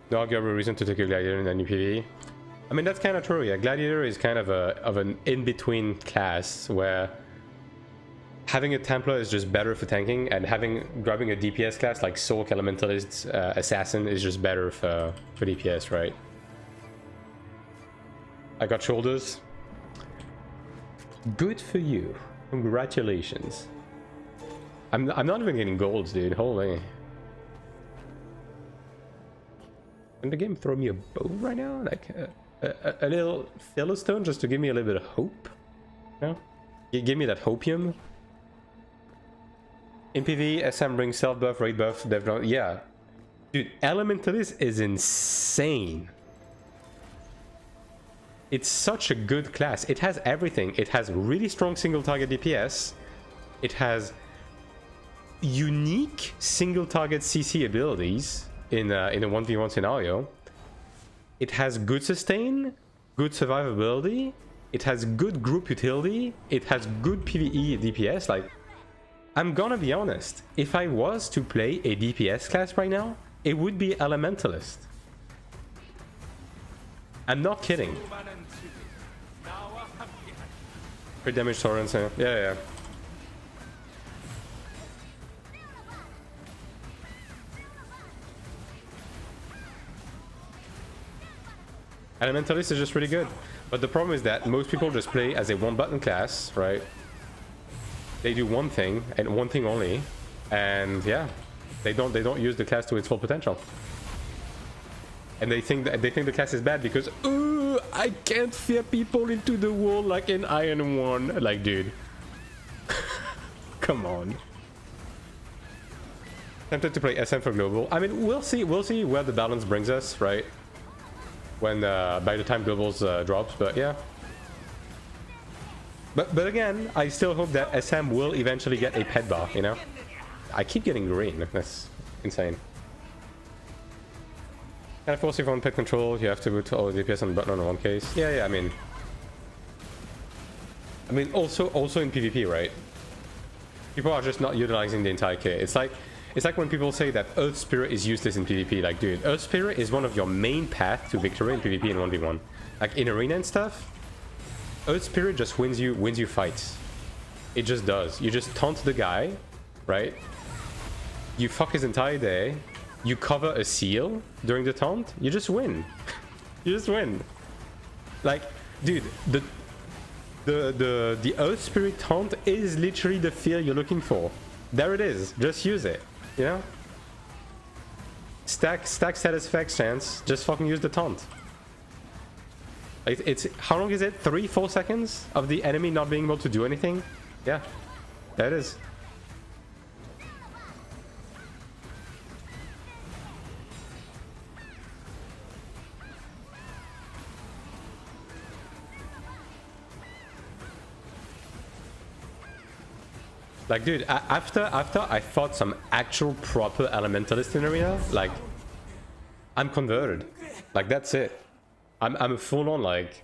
No arguable reason to take a Gladiator in any PvE. I mean, that's kind of true, yeah. Gladiator is kind of an in-between class where having a Templar is just better for tanking, and grabbing a DPS class like Soak, Elementalist, Assassin is just better for DPS, right? I got shoulders. Good for you. Congratulations. I'm not even getting golds, dude. Holy. Can the game throw me a bow right now? Like a little Philistone just to give me a little bit of hope? No? Give me that hopium? In PvE, SM brings self buff, raid buff, dev. Yeah. Dude, Elementalist is insane. It's such a good class. It has everything. It has really strong single target DPS. It has unique single target CC abilities in a 1v1 scenario. It has good sustain, good survivability. It has good group utility. It has good PvE DPS. Like, I'm gonna be honest. If I was to play a DPS class right now, it would be Elementalist. I'm not kidding. Crit damage torrents, yeah. Elementalist is just really good. But the problem is that most people just play as a one-button class, right? They do one thing and one thing only, and yeah, they don't use the class to its full potential. And they think the class is bad because I can't fear people into the wall like in Iron 1. Like, dude, come on. Tempted to play SM for global. I mean, we'll see where the balance brings us, right? When by the time globals drops, but yeah. But again, I still hope that SM will eventually get a pet bar, you know? I keep getting green. That's insane. And of course, if you want pet control, you have to put all the DPS on the button in one case. Yeah, I mean, also in PvP, right? People are just not utilizing the entire kit. It's like when people say that Earth Spirit is useless in PvP. Like, dude, Earth Spirit is one of your main paths to victory in PvP in 1v1. Like in arena and stuff, Earth Spirit just wins you fights. It just does. You just taunt the guy, right? You fuck his entire day. You cover a seal during the taunt. You just win. You just win. Like, dude, the Earth Spirit taunt is literally the fear you're looking for. There it is. Just use it. You know? Stack status effects chance. Just fucking use the taunt. It's how long is it? 3-4 seconds of the enemy not being able to do anything? Yeah. There it is. Like, dude, after I fought some actual proper elementalist in arena, like, I'm converted. Like, that's it. I'm a full-on, like,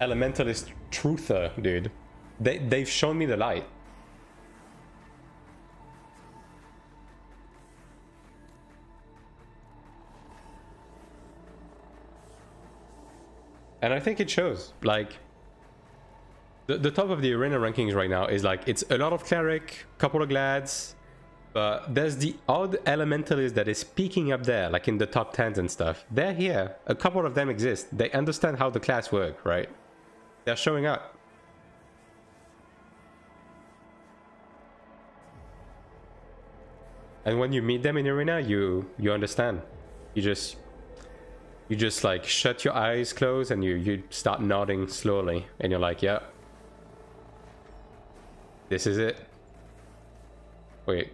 elementalist truther, dude. They've shown me the light. And I think it shows. Like, the top of the arena rankings right now is like, it's a lot of Cleric, couple of Glads, but there's the odd Elementalist that is peeking up there, like in the top 10s and stuff. They're here. A couple of them exist. They understand how the class works, right? They're showing up. And when you meet them in arena, you understand. You just like shut your eyes close and you start nodding slowly, and you're like, yeah. This is it. Wait.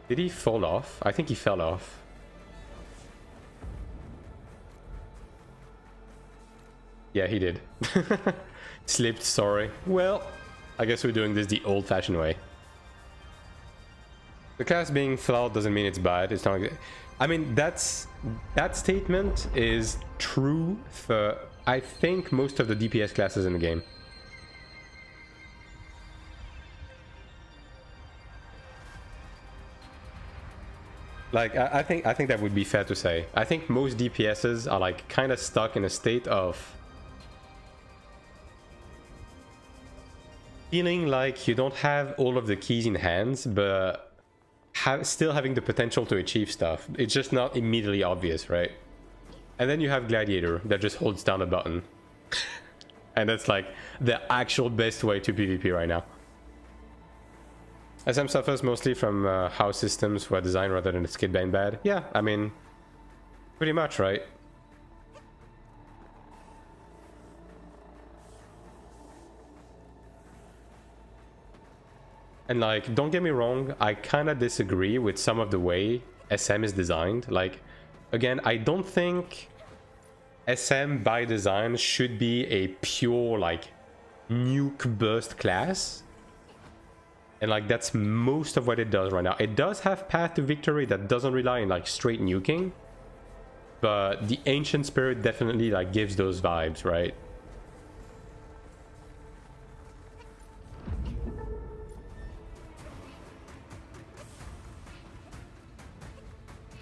Did he fall off? I think he fell off. Yeah, he did. Slipped, sorry. Well, I guess we're doing this the old-fashioned way. The class being flawed doesn't mean it's bad. It's not. I mean, that statement is true for, I think, most of the DPS classes in the game. Like, I think that would be fair to say. I think most DPSs are like kind of stuck in a state of feeling like you don't have all of the keys in hands, but still having the potential to achieve stuff. It's just not immediately obvious, right? And then you have Gladiator that just holds down a button. And that's like the actual best way to PvP right now. SM suffers mostly from how systems were designed rather than its kit being bad. Yeah, I mean, pretty much, right? And like, don't get me wrong, I kind of disagree with some of the way SM is designed. Like, again, I don't think SM by design should be a pure like nuke burst class, and like that's most of what it does right now. It does have path to victory that doesn't rely on like straight nuking, but the ancient spirit definitely like gives those vibes, right?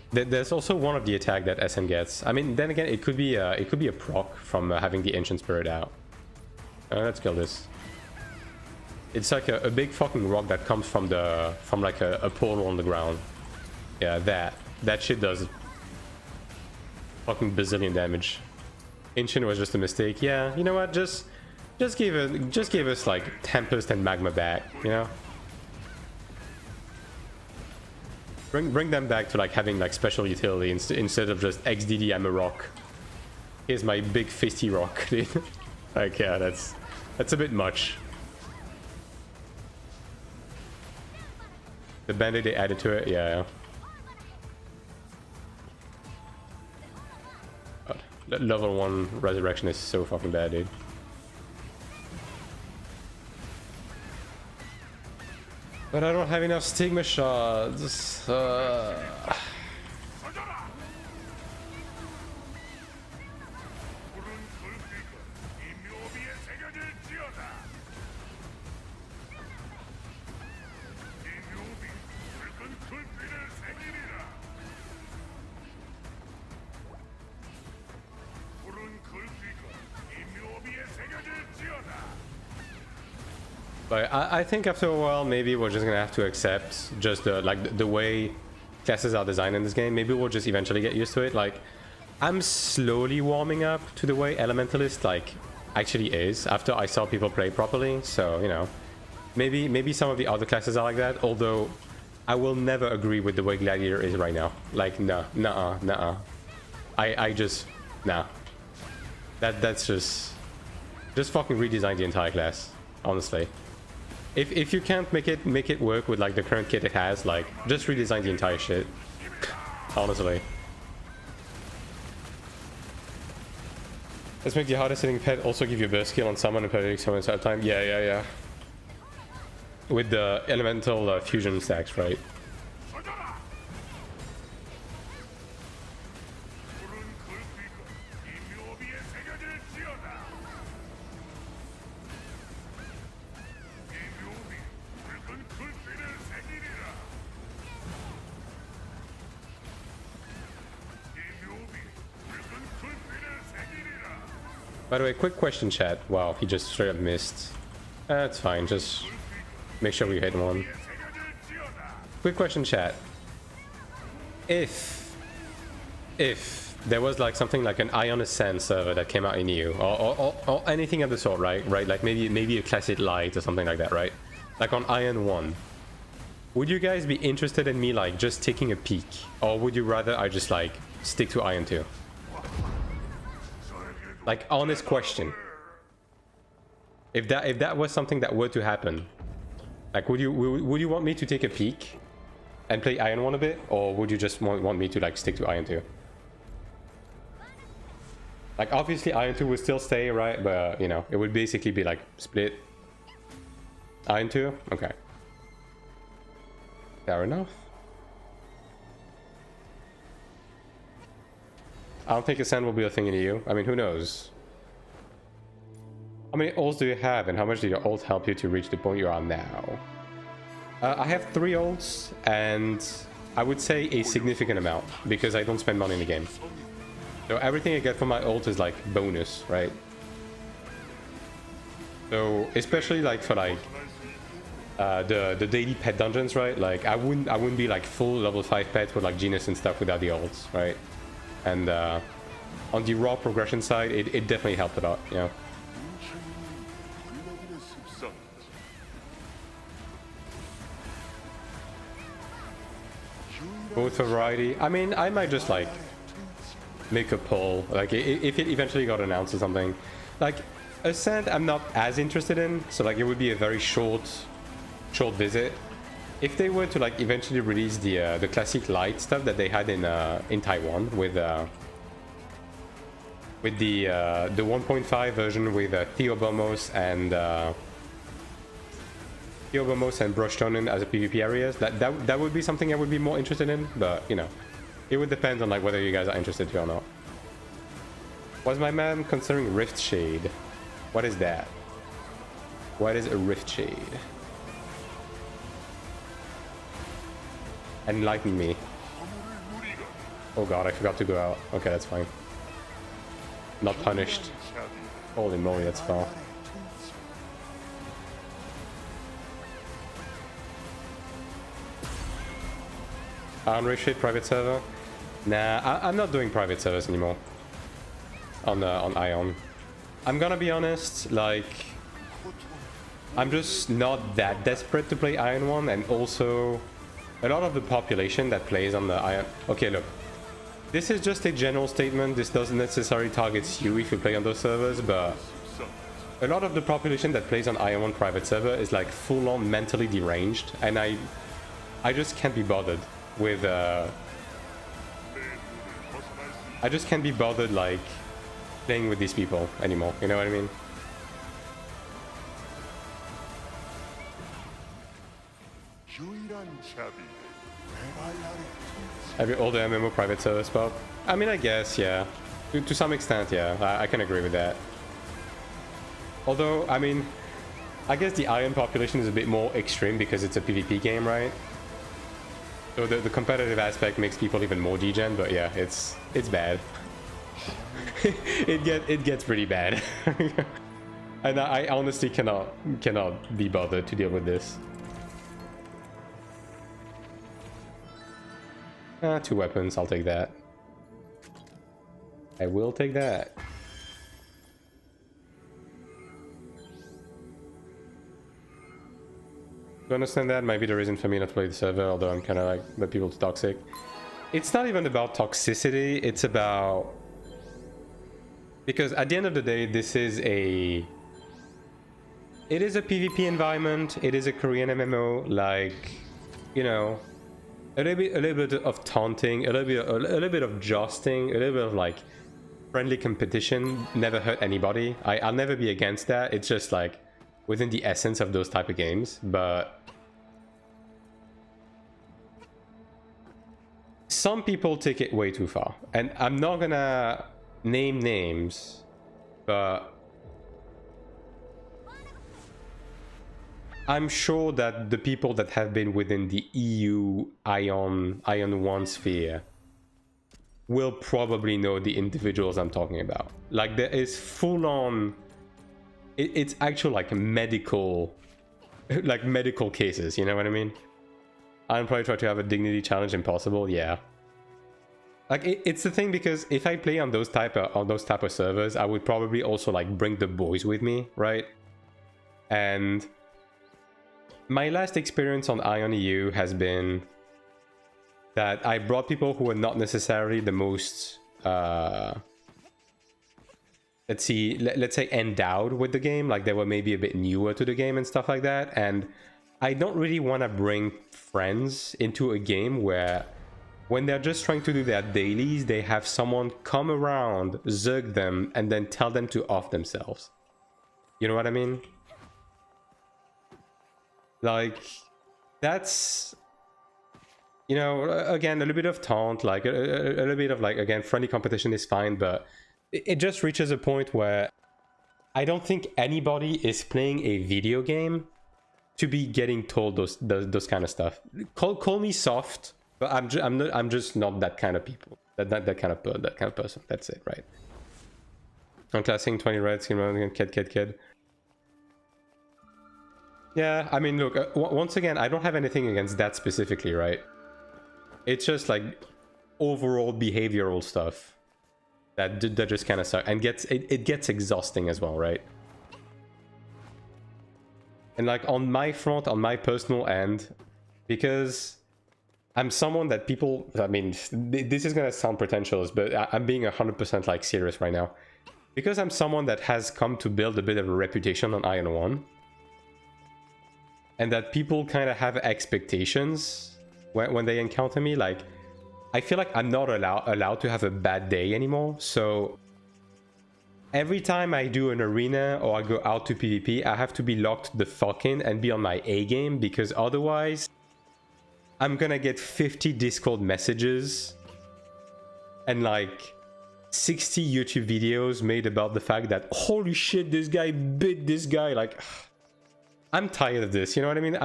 There's also one of the attack that SM gets. I mean, then again, it could be a proc from having the ancient spirit out. Let's kill this. It's like a big fucking rock that comes from like a portal on the ground. Yeah, that shit does fucking bazillion damage. Ancient was just a mistake. Yeah, you know what? Just give us like Tempest and Magma back. You know. Bring them back to like having like special utility instead of just XDD I'm a rock. Here's my big fisty rock, dude. Like yeah, that's a bit much. The bandit they added to it, yeah. Level 1 resurrection is so fucking bad, dude. But I don't have enough stigma shards. But I think after a while, maybe we're just gonna have to accept just the way classes are designed in this game. Maybe we'll just eventually get used to it. Like, I'm slowly warming up to the way Elementalist like actually is after I saw people play properly. So you know, maybe some of the other classes are like that. Although I will never agree with the way Gladiator is right now. Like, nah. I just nah. That's just fucking redesign the entire class, honestly. If you can't make it work with like the current kit it has, like just redesign the entire shit. Honestly. Let's make the hardest hitting pet also give you a burst skill on summon and periodic summons at a time. Yeah. With the elemental fusion stacks, right? By the way, quick question, chat. Wow, he just straight up missed. That's fine, just make sure we hit one. Quick question, chat. If there was like something like an Ion Ascent server that came out in EU, or anything of the sort, right? Like maybe a Classic Light or something like that, right? Like on Ion 1. Would you guys be interested in me like just taking a peek? Or would you rather I just like stick to Ion 2? Like, honest question. If that was something that were to happen, like, would you want me to take a peek and play Iron 1 a bit, or would you just want me to like stick to Iron 2? Like, obviously Iron 2 would still stay, right? But you know, it would basically be like split. Iron 2, okay. Fair enough. I don't think Ascend will be a thing in EU. I mean, who knows? How many ults do you have, and how much did your ult help you to reach the point you are now? I have 3 ults, and I would say a significant amount, because I don't spend money in the game. So everything I get from my ult is like bonus, right? So especially like for like the daily pet dungeons, right? Like I wouldn't be like full level 5 pet with like Genius and stuff without the ults, right? And on the raw progression side, it definitely helped a lot, you know. Both variety. I mean, I might just like make a poll, like if it eventually got announced or something. Like Ascent, I'm not as interested in, so like it would be a very short visit. If they were to like eventually release the classic light stuff that they had in Taiwan with with the 1.5 version with Theobomos and Brushtonen as a PvP areas. That would be something I would be more interested in, but you know, it would depend on like whether you guys are interested or not. Was my man considering Rift Shade? What is that? What is a Rift Shade? Enlighten me. Oh god, I forgot to go out. Okay, that's fine. Not punished. Holy moly, that's far. Iron Shade private server? Nah, I'm not doing private servers anymore. On Ion. I'm gonna be honest, like, I'm just not that desperate to play Iron 1, and also a lot of the population that plays on the Iron... Okay, look. This is just a general statement. This doesn't necessarily target you if you play on those servers, but a lot of the population that plays on Iron 1 private server is like full-on mentally deranged, and I just can't be bothered with... I just can't be bothered, like, playing with these people anymore, you know what I mean? Every older MMO private server spot? I mean, I guess, yeah. To some extent, yeah. I can agree with that. Although, I mean, I guess the Iron population is a bit more extreme because it's a PvP game, right? So the competitive aspect makes people even more degen, but yeah, it's bad. it gets pretty bad. And I honestly cannot be bothered to deal with this. 2 weapons, I'll take that. I will take that. To understand that might be the reason for me not to play the server, although I'm kind of like, the people too toxic. It's not even about toxicity, it's about... Because at the end of the day, this is a... It is a PvP environment, it is a Korean MMO, like, you know... A little bit of taunting, a little bit of jousting, a little bit of like friendly competition never hurt anybody. I'll never be against that. It's just like within the essence of those type of games. But some people take it way too far, and I'm not gonna name names, but I'm sure that the people that have been within the EU Ion 1 sphere will probably know the individuals I'm talking about. Like, there is full-on... It's actual, like, medical cases, you know what I mean? I'll probably try to have a dignity challenge impossible, yeah. Like, it's the thing, because if I play on those type of servers, I would probably also, like, bring the boys with me, right? And... my last experience on Ion EU has been that I brought people who were not necessarily the most, let's say endowed with the game, like they were maybe a bit newer to the game and stuff like that, and I don't really want to bring friends into a game where when they're just trying to do their dailies, they have someone come around, zerg them, and then tell them to off themselves. You know what I mean? Like, that's, you know, again, a little bit of taunt, like a little bit of like, again, friendly competition is fine, but it just reaches a point where I don't think anybody is playing a video game to be getting told those kind of stuff. Call me soft, but I'm just not that kind of people. That kind of person. That's it, right? I'm classing 20 red, skin around, kid. Yeah, I mean, look, once again, I don't have anything against that specifically, right? It's just like overall behavioral stuff that just kind of suck, and it gets exhausting as well, right? And like on my front, on my personal end, because I'm someone that people, I mean, this is gonna sound pretentious, but I'm being 100% like serious right now. Because I'm someone that has come to build a bit of a reputation on Iron 1, and that people kind of have expectations when they encounter me, like, I feel like I'm not allowed to have a bad day anymore. So every time I do an arena or I go out to PvP, I have to be locked the fuck in and be on my A game, because otherwise I'm gonna get 50 Discord messages and like 60 YouTube videos made about the fact that holy shit, this guy bit this guy. Like, I'm tired of this, you know what I mean?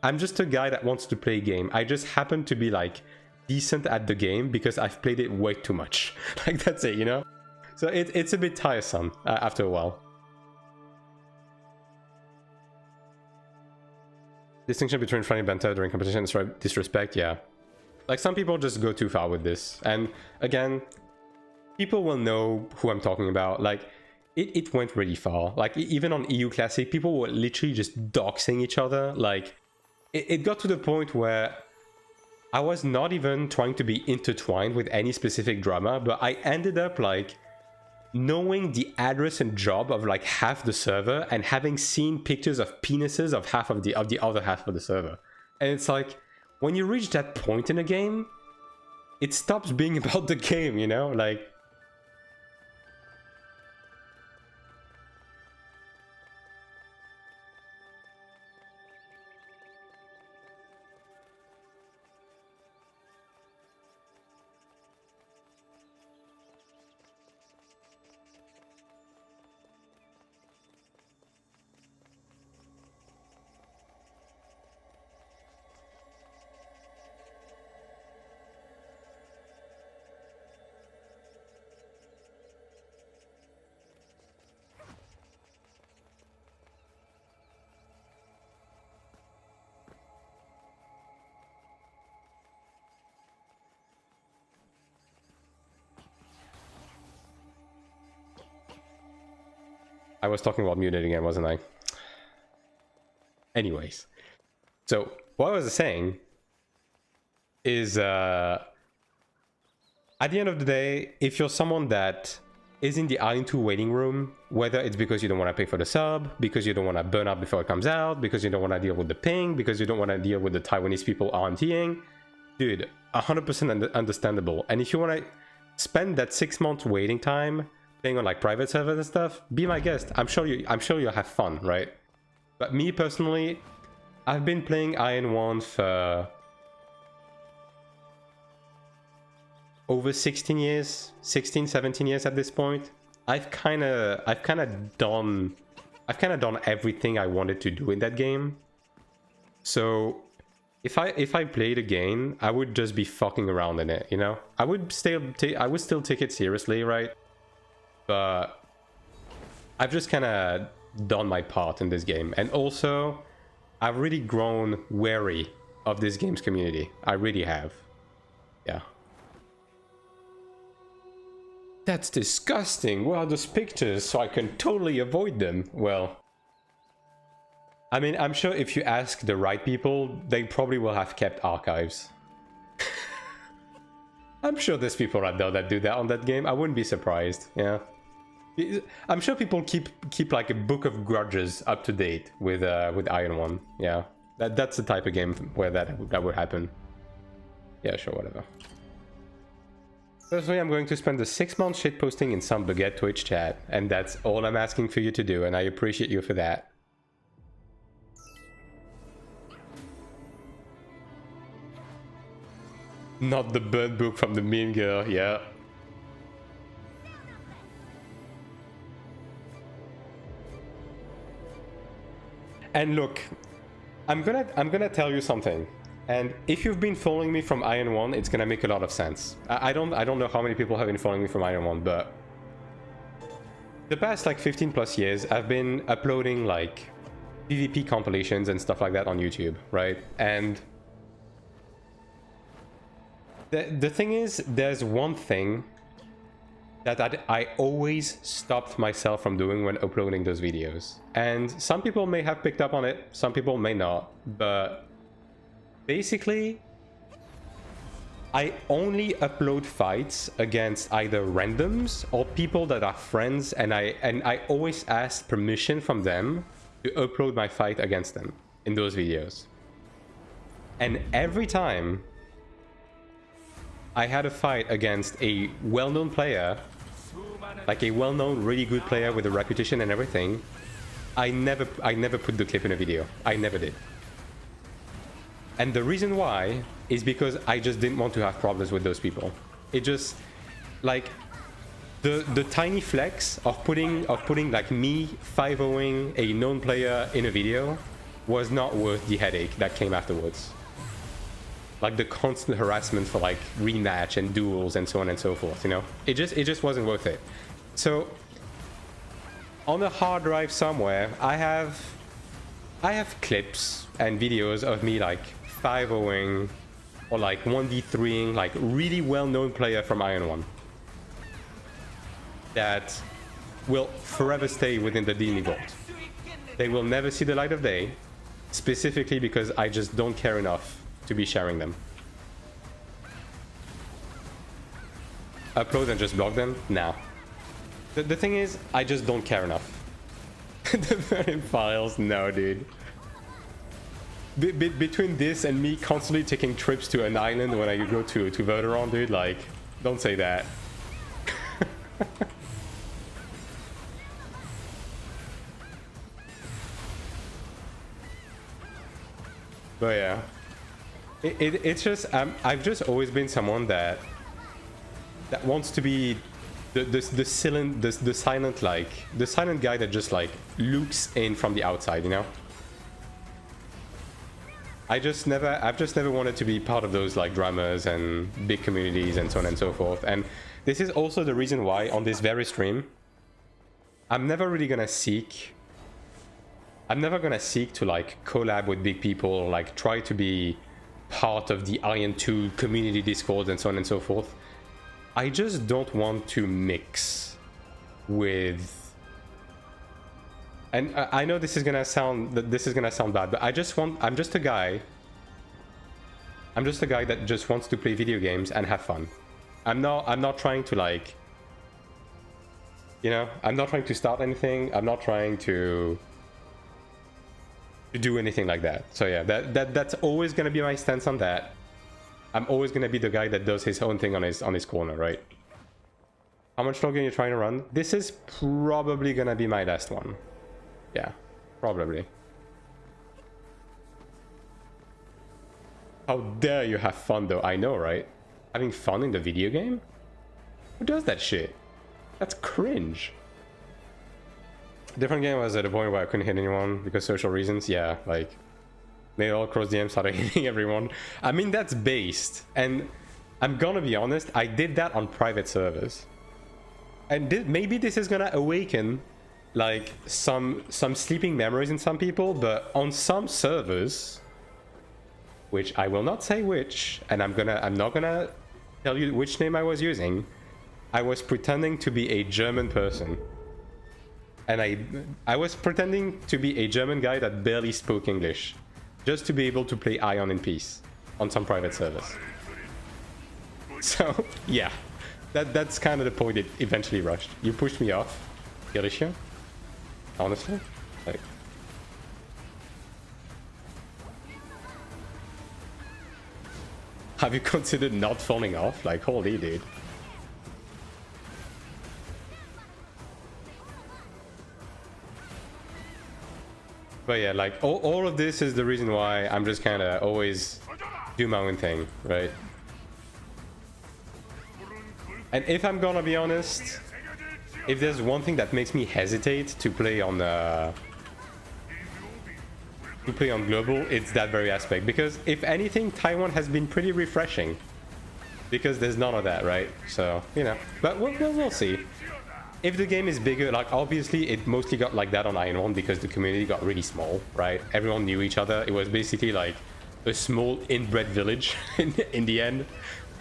I'm just a guy that wants to play a game. I just happen to be like decent at the game because I've played it way too much. Like, that's it, you know? So it's a bit tiresome after a while. Distinction between friendly banter during competition and disrespect, yeah. Like, some people just go too far with this. And again, people will know who I'm talking about. Like, it went really far. Like, even on EU Classic, people were literally just doxing each other. Like, it got to the point where I was not even trying to be intertwined with any specific drama, but I ended up, like, knowing the address and job of like half the server and having seen pictures of penises of half of the other half of the server. And it's like, when you reach that point in a game, it stops being about the game, you know? Like, I was talking about muted again, wasn't I? Anyways, so what I was saying is, at the end of the day, if you're someone that is in the Island 2 waiting room, whether it's because you don't want to pay for the sub, because you don't want to burn out before it comes out, because you don't want to deal with the ping, because you don't want to deal with the Taiwanese people RMTing, dude, 100% understandable. And if you want to spend that 6 months waiting time playing on like private servers and stuff, be my guest. I'm sure you'll have fun, right? But me personally, I've been playing Iron 1 for over 16 years, 16, 17 years at this point. I've kind of done everything I wanted to do in that game. So if I played again, I would just be fucking around in it, you know? I would still take it seriously, right? But I've just kind of done my part in this game. And also, I've really grown wary of this game's community. I really have. Yeah. That's disgusting. Where are those pictures so I can totally avoid them? Well, I mean, I'm sure if you ask the right people, they probably will have kept archives. I'm sure there's people out there that do that on that game. I wouldn't be surprised, yeah. I'm sure people keep like a book of grudges up to date with Iron 1. Yeah, that's the type of game where that would happen. Yeah, sure, whatever. Personally, I'm going to spend the 6 months shitposting in some baguette Twitch chat, and that's all I'm asking for you to do, and I appreciate you for that. Not the bird book from the Mean Girl, yeah. And look, I'm gonna tell you something. And if you've been following me from Iron 1, it's gonna make a lot of sense. I don't know how many people have been following me from Iron 1, but the past like 15 plus years, I've been uploading like PvP compilations and stuff like that on YouTube, right? And the thing is, there's one thing that I always stopped myself from doing when uploading those videos. And some people may have picked up on it, some people may not, but basically, I only upload fights against either randoms or people that are friends, and I always ask permission from them to upload my fight against them in those videos. And every time I had a fight against a well-known player, like a well-known, really good player with a reputation and everything, I never put the clip in a video. I never did. And the reason why is because I just didn't want to have problems with those people. It just, like, the tiny flex of putting like me 5-0ing a known player in a video was not worth the headache that came afterwards. Like the constant harassment for like rematch and duels and so on and so forth, you know? It just wasn't worth it. So on a hard drive somewhere, I have clips and videos of me like 5-0ing or like 1v3ing like really well-known player from Iron 1 that will forever stay within the D&D vault. They will never see the light of day, specifically because I just don't care enough to be sharing them. Upload and just block them? Nah. The thing is, I just don't care enough. The burning files? No, dude. Between this and me constantly taking trips to an island when I go to Verderon, dude, like, don't say that. But yeah, it's just I've just always been someone that wants to be the silent guy that just like looks in from the outside, you know. I've just never wanted to be part of those like dramas and big communities and so on and so forth. And this is also the reason why on this very stream I'm never gonna seek to like collab with big people, like try to be part of the Iron 2 community discord and so on and so forth. I just don't want to mix with, and I know this is gonna sound bad, but I'm just a guy that just wants to play video games and have fun. I'm not trying to like, you know, I'm not trying to start anything. I'm not trying to do anything like that. So yeah, that's always gonna be my stance on that. I'm always gonna be the guy that does his own thing on his corner, right? How much longer are you trying to run? This is probably gonna be my last one. Yeah, probably. How dare you have fun though? I know, right? Having fun in the video game? Who does that shit? That's cringe. Different game was at a point where I couldn't hit anyone because social reasons. Yeah, like they all cross DM started hitting everyone. I mean, that's based, and I'm gonna be honest, I did that on private servers, and maybe this is gonna awaken like some sleeping memories in some people, but on some servers, which I will not say which, and I'm not gonna tell you which name I was using, I was pretending to be a German person. And I was pretending to be a German guy that barely spoke English, just to be able to play Ion in peace on some private servers. So yeah, that's kind of the point it eventually rushed. You pushed me off, Galicia. Honestly, like. Have you considered not falling off? Like, holy dude. But yeah, like all of this is the reason why I'm just kind of always do my own thing, right? And if I'm gonna be honest, if there's one thing that makes me hesitate to play on global, it's that very aspect. Because if anything, Taiwan has been pretty refreshing, because there's none of that, right? So you know, but we'll see. If the game is bigger, like obviously it mostly got like that on Iron 1 because the community got really small, right? Everyone knew each other. It was basically like a small inbred village in the end.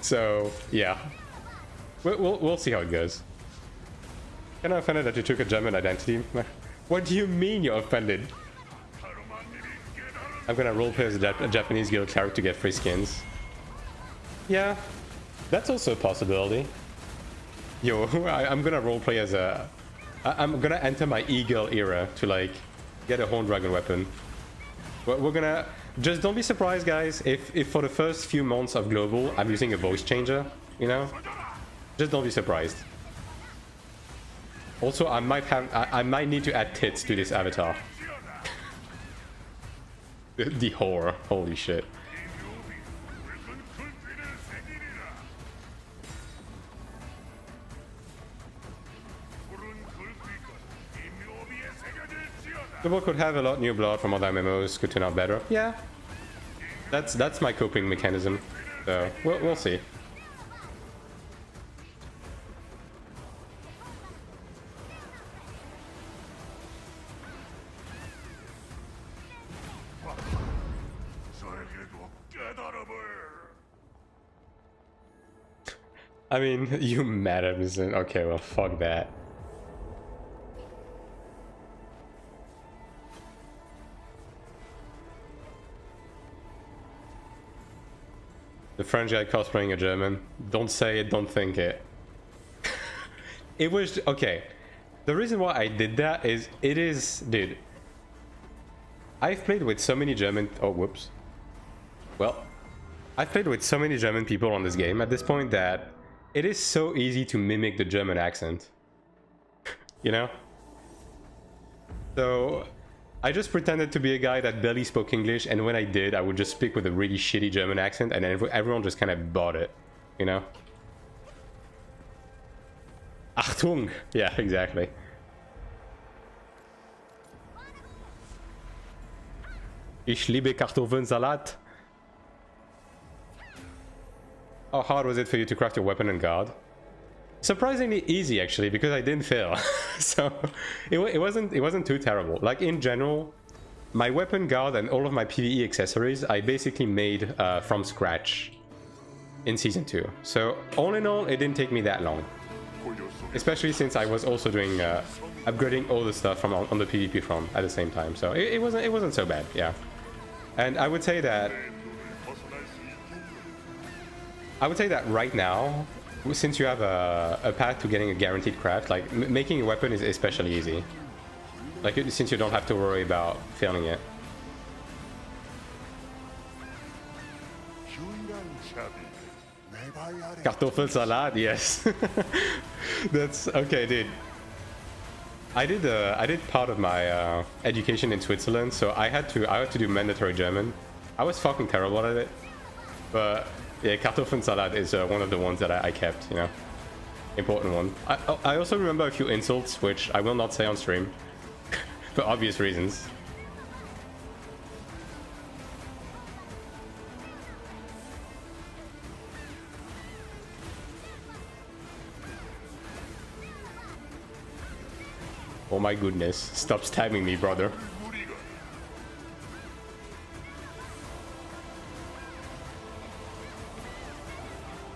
So yeah, we'll see how it goes. Kind of offended that you took a German identity. What do you mean you're offended? I'm gonna roleplay as a Japanese guild cleric to get free skins. Yeah, that's also a possibility. Yo, I'm gonna roleplay as I'm gonna enter my e-girl era to like get a Horn Dragon weapon. We're gonna just don't be surprised, guys, if for the first few months of global I'm using a voice changer, you know. Just don't be surprised. Also, I might need to add tits to this avatar. The whore. Holy shit. The book could have a lot new blood from other MMOs, could turn out better. Yeah. That's my coping mechanism. So we'll see. I mean, you madams. Okay, well, fuck that. The French guy cosplaying a German. Don't say it, don't think it. It was... Okay. The reason why I did that is... It is... Dude. I've played with so many German... Oh, whoops. Well. I've played with so many German people on this game at this point that... It is so easy to mimic the German accent. You know? So... I just pretended to be a guy that barely spoke English, and when I did, I would just speak with a really shitty German accent, and everyone just kind of bought it, you know? Achtung! Yeah, exactly. Ich liebe Kartoffelsalat. How hard was it for you to craft your weapon and guard? Surprisingly easy, actually, because I didn't fail. So it wasn't too terrible. Like, in general, my weapon guard and all of my PvE accessories I basically made from scratch in Season 2. So all in all, it didn't take me that long. Especially since I was also doing upgrading all the stuff from on the PvP front at the same time. So it wasn't so bad, yeah. And I would say that right now, since you have a path to getting a guaranteed craft, like making a weapon is especially easy. Like, since you don't have to worry about failing it. Kartoffelsalat, yes. That's okay, dude. I did part of my education in Switzerland, so I had to do mandatory German. I was fucking terrible at it, but yeah, Kartoffelsalat is one of the ones that I kept, you know. Important one. I also remember a few insults, which I will not say on stream. For obvious reasons. Oh my goodness. Stop stabbing me, brother.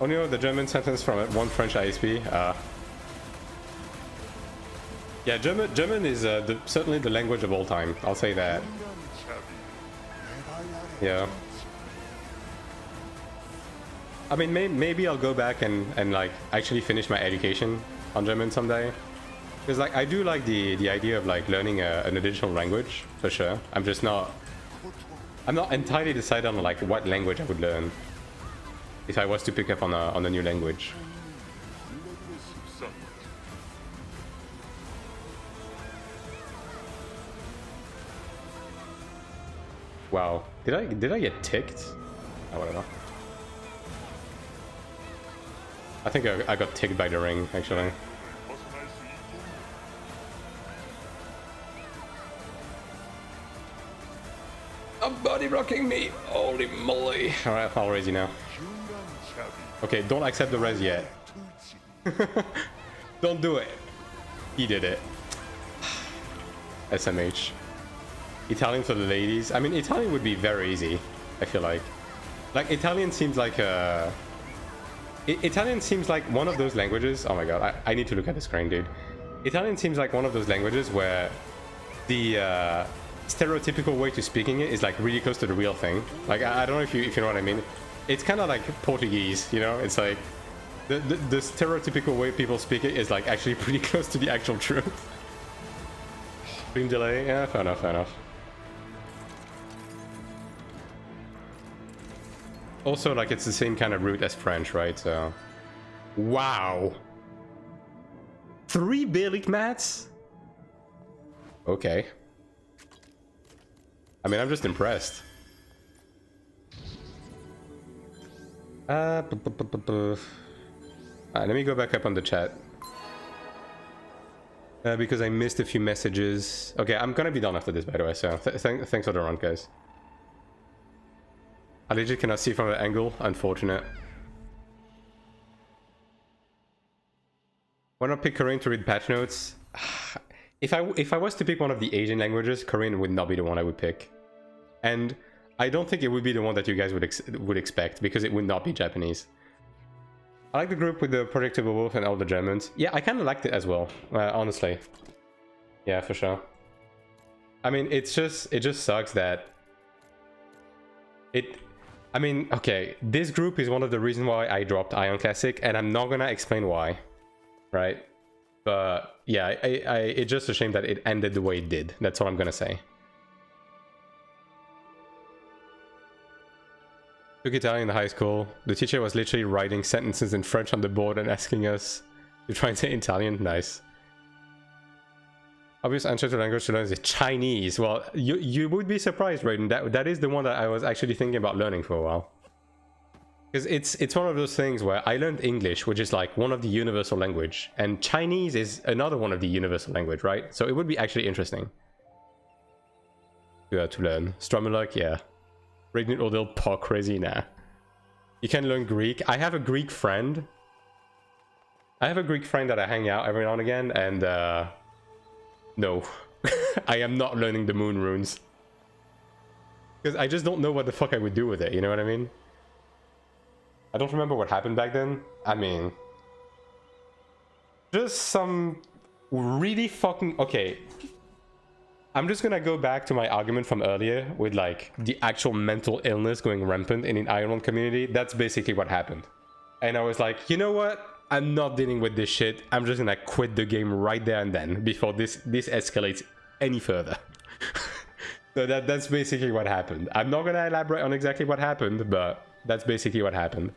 Oh no, the German sentence from one French ISP. Yeah, German is certainly the language of all time. I'll say that. Yeah. I mean, maybe I'll go back and like actually finish my education on German someday. Because like I do like the idea of like learning an additional language for sure. I'm not entirely decided on like what language I would learn if I was to pick up on a new language. Wow, did I get ticked? I don't know. I think I got ticked by the ring, actually. I'm body blocking me! Holy moly! Alright, I'll raise you now. Okay, don't accept the res yet. Don't do it. He did it. SMH. Italian for the ladies. I mean, Italian would be very easy, I feel like. Like, Italian seems like Italian seems like one of those languages... Oh my god, I need to look at the screen, dude. Italian seems like one of those languages where the stereotypical way to speaking it is like really close to the real thing. Like, I don't know if you know what I mean. It's kind of like Portuguese, you know? It's like the stereotypical way people speak it is like actually pretty close to the actual truth. Stream delay? Yeah, fair enough, fair enough. Also, like, it's the same kind of root as French, right? So, wow. 3 Balik mats? Okay. I mean, I'm just impressed. Let me go back up on the chat. Because I missed a few messages. Okay, I'm gonna be done after this, by the way, so thanks for the run, guys. I legit cannot see from the angle. Unfortunate. Why not pick Korean to read patch notes? If I was to pick one of the Asian languages, Korean would not be the one I would pick. And I don't think it would be the one that you guys would expect, because it would not be Japanese. I like the group with the Projectable Wolf and all the Germans. Yeah, I kind of liked it as well, honestly. Yeah, for sure. I mean, it just sucks that I mean, okay, this group is one of the reasons why I dropped Ion Classic, and I'm not gonna explain why, right? But yeah, it's just a shame that it ended the way it did. That's all I'm gonna say. Took Italian in high school. The teacher was literally writing sentences in French on the board and asking us to try and say Italian. Nice. Obvious answer to language to learn is Chinese. Well, you would be surprised, Raiden. That is the one that I was actually thinking about learning for a while. Because it's one of those things where I learned English, which is like one of the universal language, and Chinese is another one of the universal language, right? So it would be actually interesting to learn. Stromulok, yeah. Raiden Odell, Paul crazy, nah. You can learn Greek. I have a Greek friend. That I hang out every now and again, and no. I am not learning the moon runes. Because I just don't know what the fuck I would do with it, you know what I mean? I don't remember what happened back then. I mean, just some really fucking... Okay. I'm just gonna go back to my argument from earlier with like the actual mental illness going rampant in the Iron Man community. That's basically what happened. And I was like, you know what? I'm not dealing with this shit. I'm just gonna quit the game right there and then before this escalates any further. So that's basically what happened. I'm not gonna elaborate on exactly what happened, but that's basically what happened.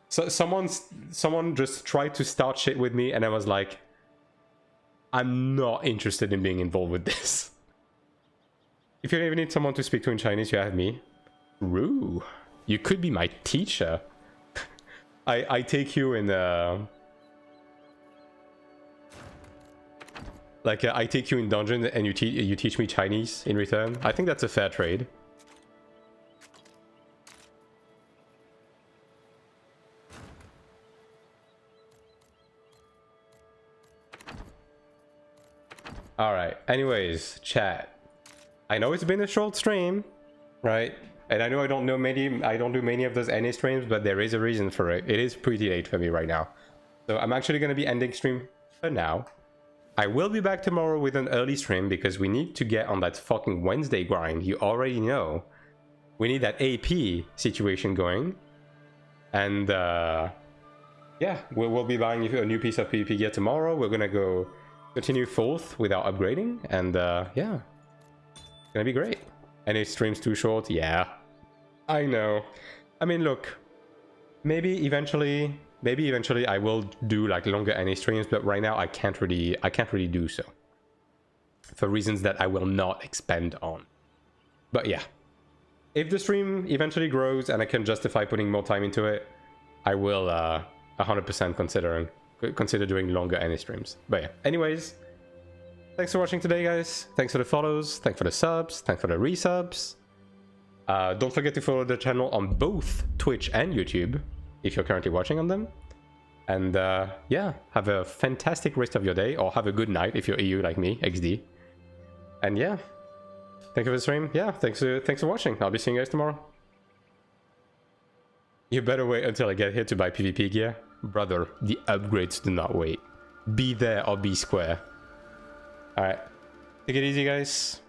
So someone just tried to start shit with me, and I was like, I'm not interested in being involved with this. If you ever need someone to speak to in Chinese, you have me. Ooh, you could be my teacher. I take you in I take you in dungeon and you teach me Chinese in return. I think that's a fair trade. Alright, anyways, chat. I know it's been a short stream, right? And I know I don't do many of those NA streams, but there is a reason for it. It is pretty late for me right now. So I'm actually going to be ending stream for now. I will be back tomorrow with an early stream because we need to get on that fucking Wednesday grind. You already know. We need that AP situation going. And yeah, we'll be buying a new piece of PvP gear tomorrow. We're going to go continue forth without upgrading. And yeah, it's going to be great. And it streams too short? Yeah, I know. I mean, look, maybe eventually I will do like longer NA streams, but right now I can't really do so for reasons that I will not expand on. But yeah, if the stream eventually grows and I can justify putting more time into it, I will 100% consider doing longer NA streams. But yeah, anyways, thanks for watching today, guys. Thanks for the follows, thanks for the subs, thanks for the resubs. Don't forget to follow the channel on both Twitch and YouTube if you're currently watching on them. And yeah, have a fantastic rest of your day, or have a good night if you're EU like me, XD. And yeah, thank you for the stream. Yeah, thanks for watching. I'll be seeing you guys tomorrow. You better wait until I get here to buy PvP gear. Brother, the upgrades do not wait. Be there or be square. Alright, take it easy, guys.